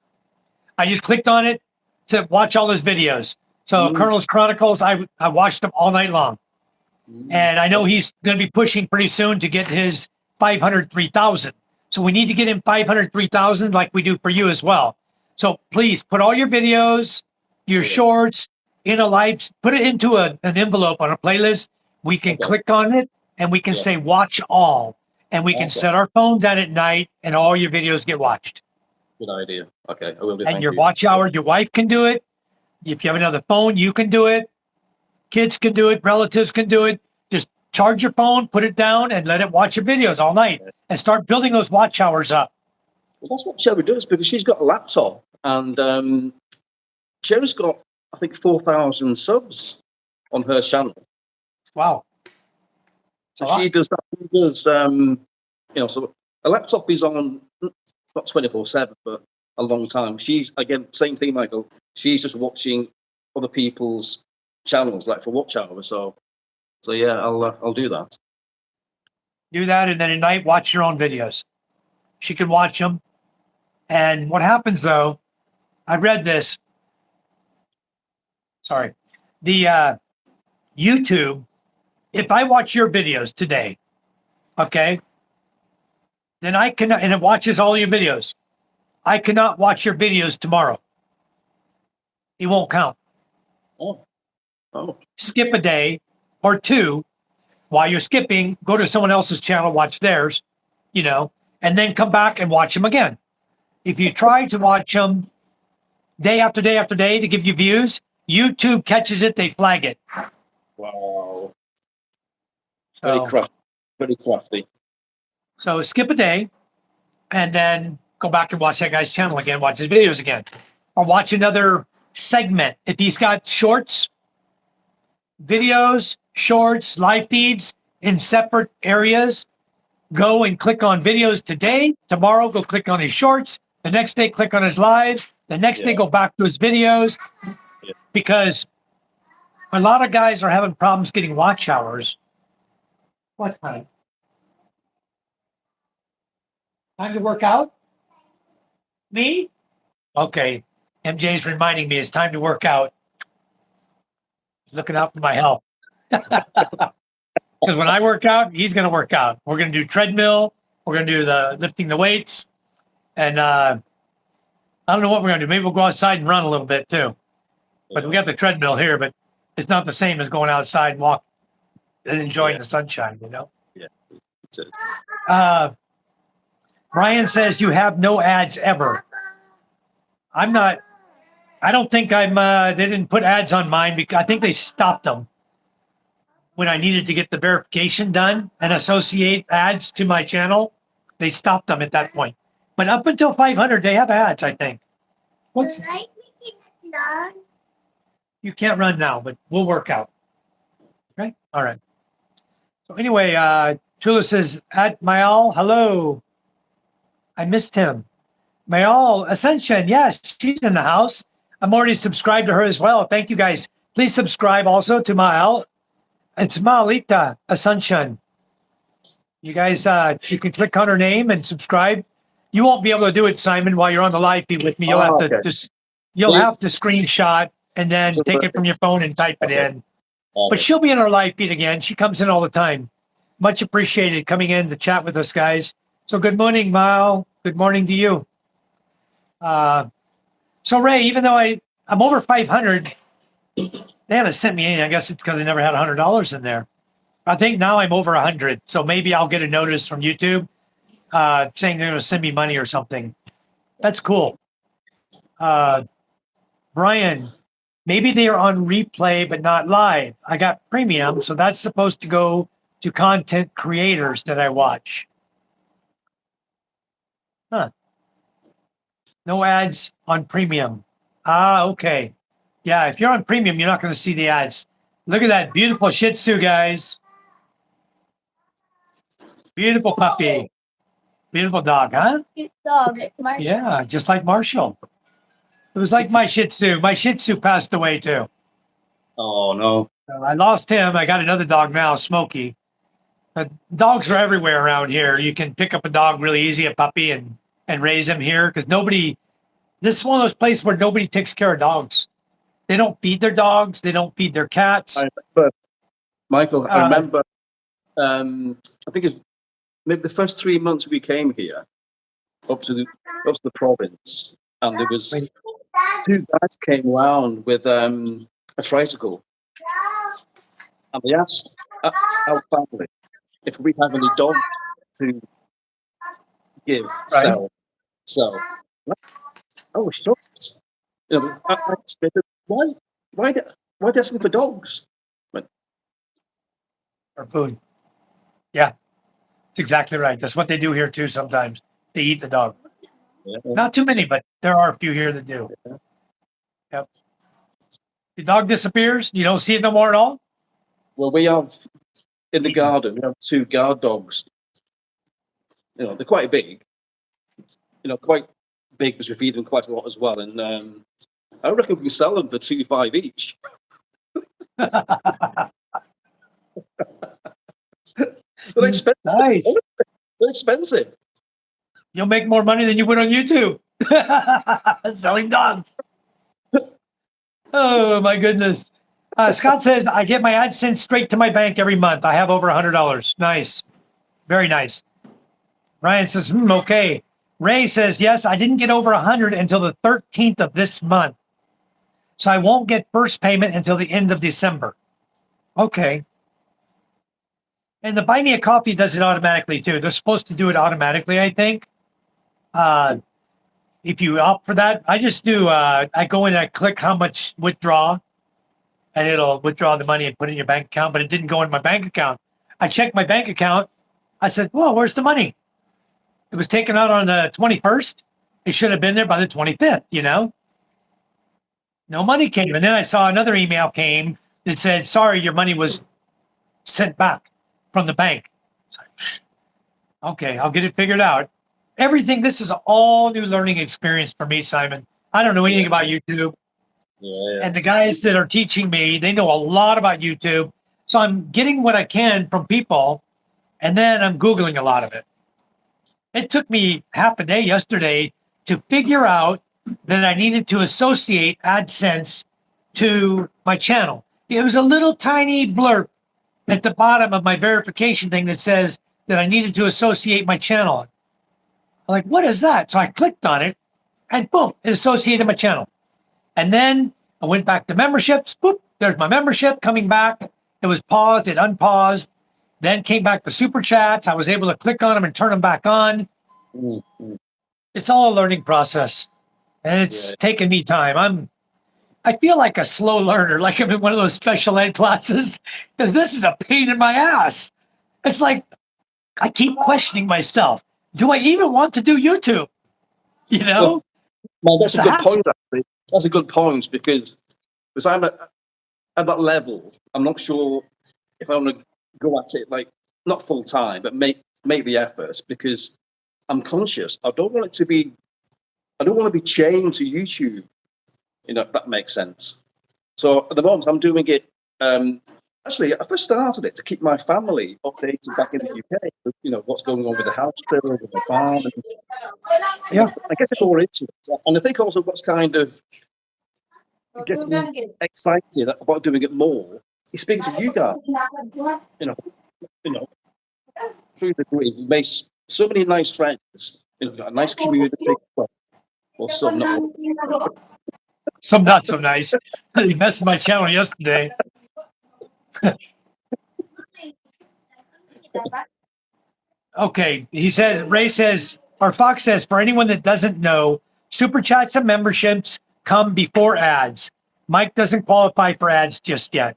I just clicked on it to watch all his videos. So Colonel's Chronicles, I watched them all night long. And I know he's going to be pushing pretty soon to get his 503,000. So we need to get him 503,000 like we do for you as well. So please put all your videos, your shorts in a live, put it into an envelope on a playlist. We can click on it and we can say watch all. And we can set our phone down at night and all your videos get watched. Good idea. Okay, I will do. And your watch hour, your wife can do it. If you have another phone, you can do it. Kids can do it. Relatives can do it. Just charge your phone, put it down, and let it watch your videos all night and start building those watch hours up. Well, that's what Sherry does because she's got a laptop and Sherry's got, I think, 4,000 subs on her channel. Wow. So she does that. She does, so a laptop is on not 24/7, but a long time. She's, again, same thing, Michael. She's just watching other people's channels, like for watch hours. So yeah, I'll do that. Do that, and then at night, watch your own videos. She can watch them. And what happens, though, I read this. Sorry. The YouTube, if I watch your videos today, okay, then I cannot, and it watches all your videos. I cannot watch your videos tomorrow. It won't count. Oh. Skip a day or two. While you're skipping, go to someone else's channel, watch theirs, and then come back and watch them again. If you try to watch them day after day after day to give you views, YouTube catches it, they flag it. Wow. So, Very crafty. So skip a day and then go back and watch that guy's channel again, watch his videos again, or watch another segment. If he's got shorts, videos, shorts, live feeds in separate areas, go and click on videos today. Tomorrow, go click on his shorts. The next day, click on his lives. The next day, go back to his videos. Because A lot of guys are having problems getting watch hours. What time? Time to work out? Me? Okay. MJ's reminding me it's time to work out. He's looking out for my health. Because when I work out, he's going to work out. We're going to do treadmill. We're going to do the lifting the weights. And I don't know what we're going to do. Maybe we'll go outside and run a little bit too. But we got the treadmill here, but it's not the same as going outside and walk and enjoying the sunshine, you know? Yeah. That's it. Brian says you have no ads ever. I'm not, I don't think they didn't put ads on mine because I think they stopped them when I needed to get the verification done and associate ads to my channel. They stopped them at that point. But up until 500, they have ads, I think. What's You can't run now, but we'll work out. Okay. All right. So anyway, Chula says, at Mayal, hello. I missed him. Mayal Ascension, yes, she's in the house. I'm already subscribed to her as well. Thank you guys. Please subscribe also to Mayal. It's Malita Ascension. You guys, you can click on her name and subscribe. You won't be able to do it, Simon, while you're on the live feed with me. You'll have to you'll have to screenshot and then take it from your phone and type it in. But she'll be in our live feed again. She comes in all the time. Much appreciated coming in to chat with us, guys. So good morning, Mao. Good morning to you. So Ray, even though I'm over 500, they haven't sent me anything. I guess it's because I never had $100 in there. I think now I'm over 100. So maybe I'll get a notice from YouTube saying they're going to send me money or something. That's cool. Brian, maybe they are on replay, but not live. I got premium, so that's supposed to go to content creators that I watch. Huh. No ads on premium. Okay. Yeah, if you're on premium, you're not going to see the ads. Look at that beautiful Shih Tzu, guys. Beautiful puppy. Beautiful dog, huh? Cute dog. It's Marshall. Yeah, just like Marshall. It was like my Shih Tzu. My Shih Tzu passed away too. Oh, no. So I lost him. I got another dog now, Smokey. But dogs are everywhere around here. You can pick up a dog really easy, a puppy, and raise him here because nobody. This is one of those places where nobody takes care of dogs. They don't feed their dogs. They don't feed their cats. I remember, Michael, I remember, I think it's maybe the first 3 months we came here up to the province, and there was two guys came round with a tricycle, and they asked our family if we have any dogs to give, sell. I was shocked. You know, I said, why they asking for dogs? Or food. Yeah, that's exactly right. That's what they do here too. Sometimes they eat the dog. Yeah. Not too many, but there are a few here that do. Yep. The dog disappears. You don't see it no more at all. Well, we have in the garden. We have two guard dogs. You know, they're quite big. You know, quite big because we feed them quite a lot as well. And I reckon we can sell them for $2.5 each. They're expensive. Nice. They're expensive. You'll make more money than you would on YouTube selling dogs. Oh my goodness. Scott says, I get my AdSense straight to my bank every month. I have over $100. Nice. Very nice. Ryan says, okay. Ray says, yes, I didn't get over 100 until the 13th of this month. So I won't get first payment until the end of December. Okay. And the Buy Me a Coffee does it automatically too. They're supposed to do it automatically, I think. If you opt for that, I just do, I go in and I click how much withdraw, and it'll withdraw the money and put it in your bank account, but it didn't go in my bank account. I checked my bank account. I said, well, where's the money? It was taken out on the 21st. It should have been there by the 25th, you know? No money came. And then I saw another email came that said, sorry, your money was sent back from the bank. Okay, I'll get it figured out. Everything, this is all new learning experience for me, Simon. I don't know anything about YouTube. Yeah. And the guys that are teaching me, they know a lot about YouTube. So I'm getting what I can from people, and then I'm Googling a lot of it. It took me half a day yesterday to figure out that I needed to associate AdSense to my channel. It was a little tiny blurb at the bottom of my verification thing that says that I needed to associate my channel. I'm like, what is that? So I clicked on it and boom, it associated my channel. And then I went back to memberships. Boop, there's my membership coming back. It was paused, it unpaused. Then came back to super chats. I was able to click on them and turn them back on. Mm-hmm. It's all a learning process, and it's taken me time. I feel like a slow learner, like I'm in one of those special ed classes, because this is a pain in my ass. It's like I keep questioning myself. Do I even want to do YouTube? You know? Well, that's It's a good hassle. point, actually. That's a good point because I'm at that level. I'm not sure if I want to go at it like not full time, but make the effort because I'm conscious. I don't want to be chained to YouTube. You know, if that makes sense. So at the moment, I'm doing it. Actually, I first started it to keep my family updated back in the UK. You know, what's going on with the house bill, with the farm. And, Yeah. I guess it's more into it. And I think also what's kind of getting excited about doing it more is speaking to you guys. You know, through the degree, we made so many nice friends. You know, got a nice community. Well, or some not. Some not so nice. He messed my channel yesterday. Okay, he says, Ray says, or Fox says, for anyone that doesn't know, super chats and memberships come before ads. Mike doesn't qualify for ads just yet.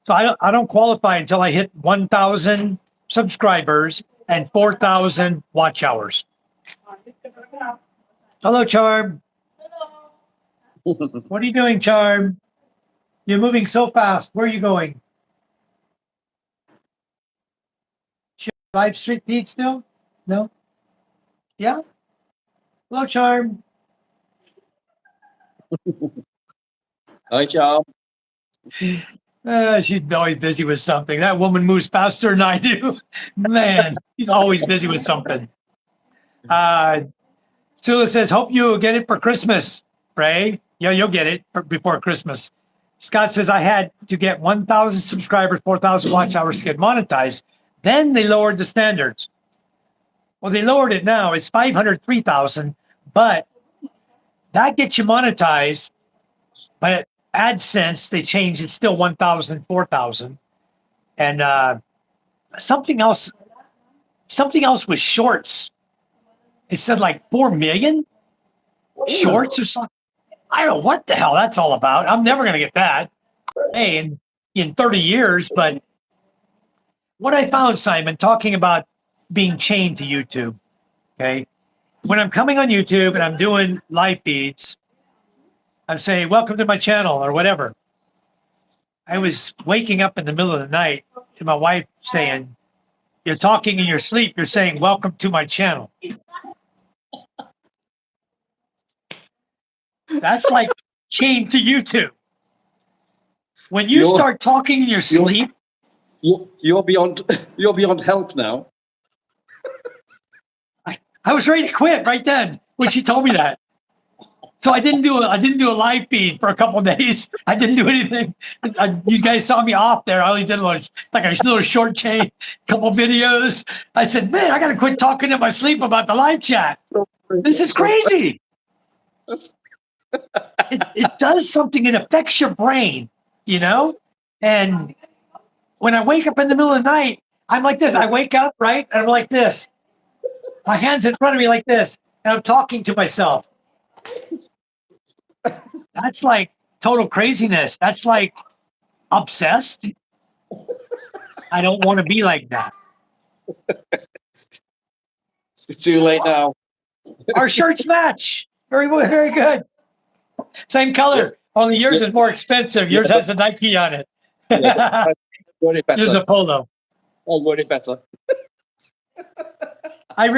So I don't qualify until I hit 1,000 subscribers and 4,000 watch hours. Hello, Charm. What are you doing, Charm? You're moving so fast. Where are you going? Live street feed still? No? Yeah? Hello, Charm. Hi, Charm. She's always busy with something. That woman moves faster than I do. Man, she's always busy with something. Sula says, hope you get it for Christmas, Ray. Yeah, you'll get it before Christmas. Scott says, I had to get 1,000 subscribers, 4,000 watch hours to get monetized. Then they lowered the standards. Well, they lowered it now. It's 500, 3,000, but that gets you monetized. But AdSense, they changed it still 1,000, 4,000. And something else with shorts. It said like 4 million shorts or something. I don't know what the hell that's all about. I'm never going to get that. Hey, in 30 years. But what I found, Simon, talking about being chained to YouTube, okay? When I'm coming on YouTube and I'm doing live feeds, I'm saying, welcome to my channel or whatever. I was waking up in the middle of the night to my wife saying, you're talking in your sleep. You're saying, welcome to my channel. That's like chained to YouTube. When you start talking in your sleep, you're beyond help now. I was ready to quit right then when she told me that. So I didn't do a live feed for a couple of days. I didn't do anything. You guys saw me off there. I only did a little short chain, couple videos. I said, man, I got to quit talking in my sleep about the live chat. This is crazy. It does something. It affects your brain, you know? And when I wake up in the middle of the night, I'm like this. I wake up, right? And I'm like this. My hand's in front of me like this. And I'm talking to myself. That's like total craziness. That's like obsessed. I don't want to be like that. It's too late now. Our shirts match. Very, very good. Same color. Only yours is more expensive. Yours has a Nike on it. Yours a polo. I'll wear it better. I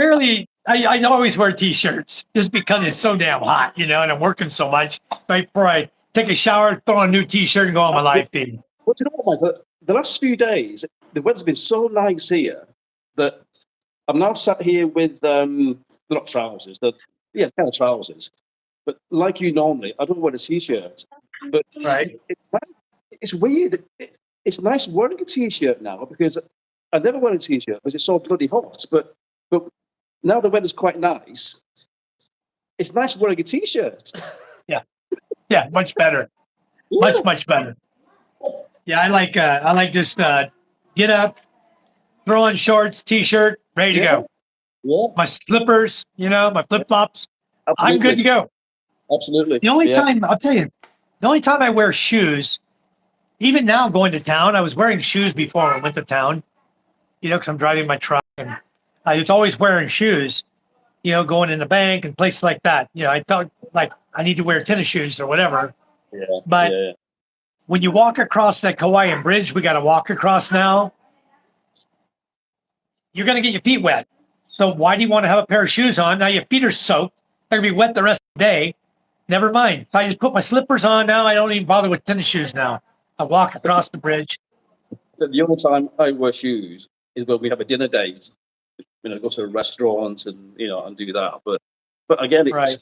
always wear t-shirts just because it's so damn hot, you know, and I'm working so much right before I take a shower, throw on a new T-shirt, and go on my live feed. Well, do you know what, Mike? The last few days, the weather's been so nice here that I'm now sat here with not trousers, kind of trousers. But like you normally, I don't wear a t-shirt. But Right. it's weird. It's nice wearing a t-shirt now because I never wear a t-shirt because it's so bloody hot. But now the weather's quite nice. It's nice wearing a t-shirt. Yeah, much better. Much better. Yeah, I like just get up, throw on shorts, T-shirt, ready to go. Yeah, My slippers, my flip flops. I'm absolutely. good to go. Absolutely. The only Yeah. time I'll tell you, the only time I wear shoes, even now going to town, I was wearing shoes before I went to town, because I'm driving my truck, and I was always wearing shoes, going in the bank and places like that. I felt like I need to wear tennis shoes or whatever. Yeah. But yeah. when you walk across that Hawaiian bridge, we got to walk across now, you're going to get your feet wet. So why do you want to have a pair of shoes on? Now your feet are soaked. They're going to be wet the rest of the day. Never mind. If I just put my slippers on now, I don't even bother with tennis shoes now. I walk across the bridge. The only time I wear shoes is when we have a dinner date. Go to a restaurant and and do that. But again, Right.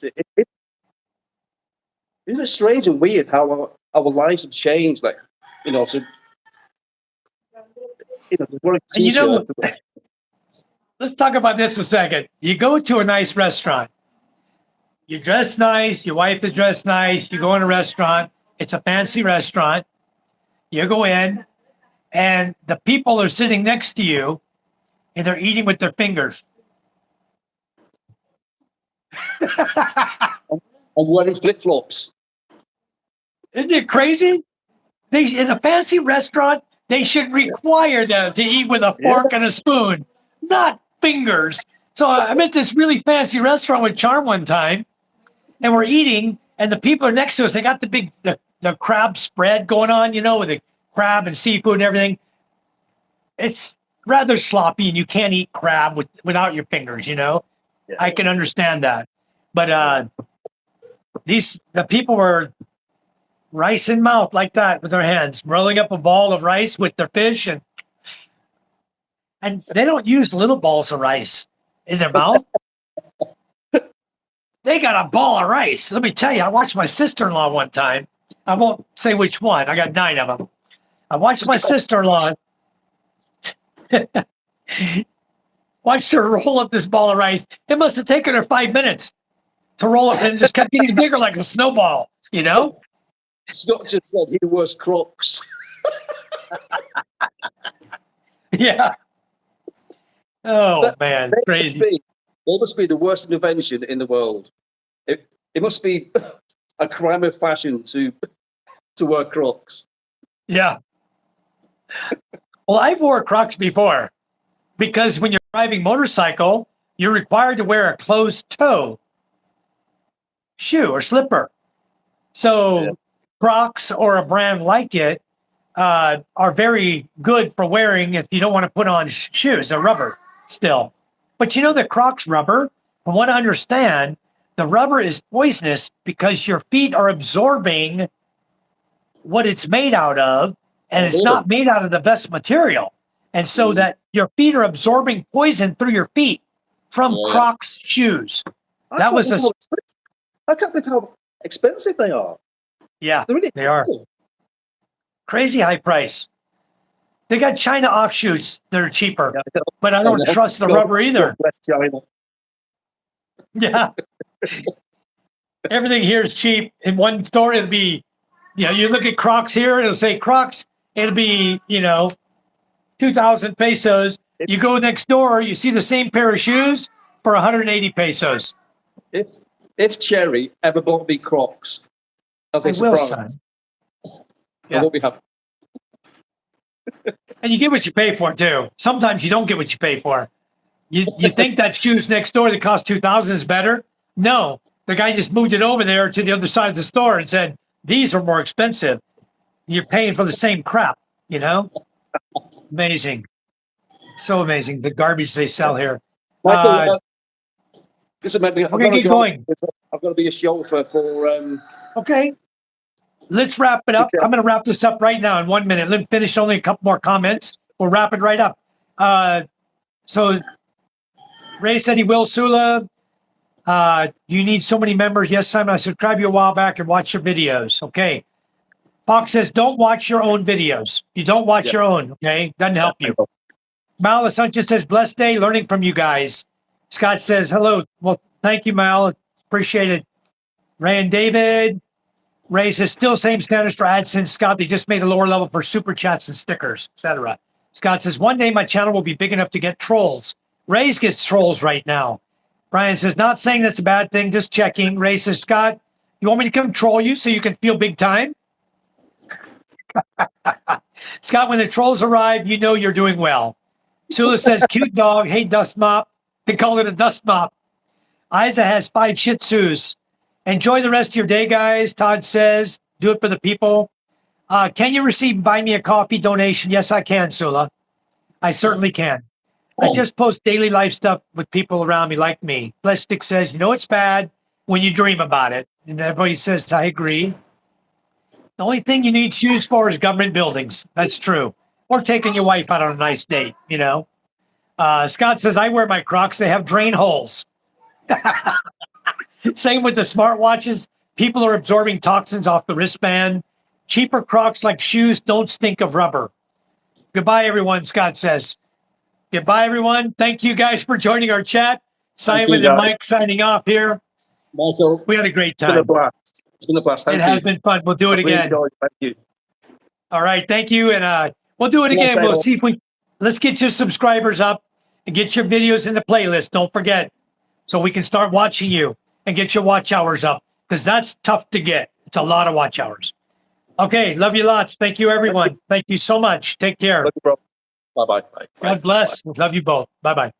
Isn't it strange and weird how our lives have changed? Like, to wear a And t-shirt. let's talk about this a second. You go to a nice restaurant. You dress nice. Your wife is dressed nice. You go in a restaurant. It's a fancy restaurant. You go in, and the people are sitting next to you, and they're eating with their fingers. I'm wearing flip-flops. Isn't it crazy? In a fancy restaurant, they should require them to eat with a fork and a spoon, not fingers. So I'm at this really fancy restaurant with Charm one time, and we're eating, and the people are next to us. They got the crab spread going on, with the crab and seafood and everything. It's rather sloppy, and you can't eat crab without your fingers. Yeah. I can understand that, but the people were rice in mouth like that with their hands, rolling up a ball of rice with their fish, and they don't use little balls of rice in their mouth. They got a ball of rice. Let me tell you, I watched my sister-in-law one time. I won't say which one. I got 9 of them. I watched my sister-in-law. Watched her roll up this ball of rice. It must have taken her 5 minutes to roll up, and it just kept getting bigger like a snowball, Scott just said he wears Crocs. Yeah. Oh, man. Crazy. They must be the worst invention in the world. It must be a crime of fashion to wear Crocs. Yeah. Well, I've wore Crocs before because when you're driving motorcycle, you're required to wear a closed toe shoe or slipper. So Yeah. Crocs or a brand like it are very good for wearing if you don't want to put on shoes. They're rubber still. But the Crocs rubber, from what I understand, the rubber is poisonous because your feet are absorbing what it's made out of, and it's not made out of the best material. And so that your feet are absorbing poison through your feet from Crocs shoes. I That was can't believe how expensive they are. Yeah, They're really they are. expensive. Crazy high price. They got China offshoots that are cheaper, Yeah. but I don't trust the rubber either. West China. Yeah. Everything here is cheap. In one store, it'll be, you look at Crocs here, it'll say Crocs, it'll be, 2,000 pesos. You go next door, you see the same pair of shoes for 180 pesos. If Cherry ever bought me Crocs, as I a will, surprise, son. I won't be happy. And you get what you pay for, too. Sometimes you don't get what you pay for. You think that shoes next door that cost 2,000 is better? No. The guy just moved it over there to the other side of the store and said, these are more expensive. You're paying for the same crap, Amazing. So amazing. The garbage they sell here. Michael, listen, mate, we're going to keep going. I've got to be a chauffeur for Okay. let's wrap it up. I'm going to wrap this up right now in 1 minute. Let me finish only a couple more comments. We'll wrap it right up. So Ray said he will, Sula. You need so many members. Yes, Simon, I subscribed you a while back and watch your videos. Okay. Fox says, don't watch your own videos. You don't watch your own. Okay. Doesn't help you. Mal Sanchez says, blessed day learning from you guys. Scott says, hello. Well, thank you, Mal. Appreciate it. Ray and David. Ray says, still same standards for AdSense, Scott. They just made a lower level for super chats and stickers, etc. Scott says, one day my channel will be big enough to get trolls. Ray's gets trolls right now. Brian says, not saying that's a bad thing, just checking. Ray says, Scott, you want me to come troll you so you can feel big time? Scott, when the trolls arrive, you know you're doing well. Sula says, cute dog. Hey, dust mop. They call it a dust mop. Isa has 5 Shih Tzus. Enjoy the rest of your day, guys. Todd says, do it for the people. Can you receive Buy Me a Coffee donation? Yes, I can, Sula. I certainly can. I just post daily life stuff with people around me like me. Plastic says, you know it's bad when you dream about it. And everybody says, I agree. The only thing you need to choose for is government buildings. That's true. Or taking your wife out on a nice date, you know. Scott says, I wear my Crocs. They have drain holes. Same with the smartwatches. People are absorbing toxins off the wristband. Cheaper Crocs like shoes don't stink of rubber. Goodbye, everyone, Scott says. Goodbye, everyone. Thank you guys for joining our chat. Simon and Mike signing off here. Michael, We had a great it's been a time. blast. It's been a blast. Thank It you. has been fun. We'll do it Really again. enjoyed it. Thank you. All right. Thank you. And we'll do it Yes, again. We'll Michael. see if let's get your subscribers up and get your videos in the playlist. Don't forget, so we can start watching you and get your watch hours up, because that's tough to get. It's a lot of watch hours. Okay. Love you lots. Thank you, everyone. Thank you so much. Take care. Love you, bro. Bye-bye. Bye. God bless. Love you both. Bye-bye.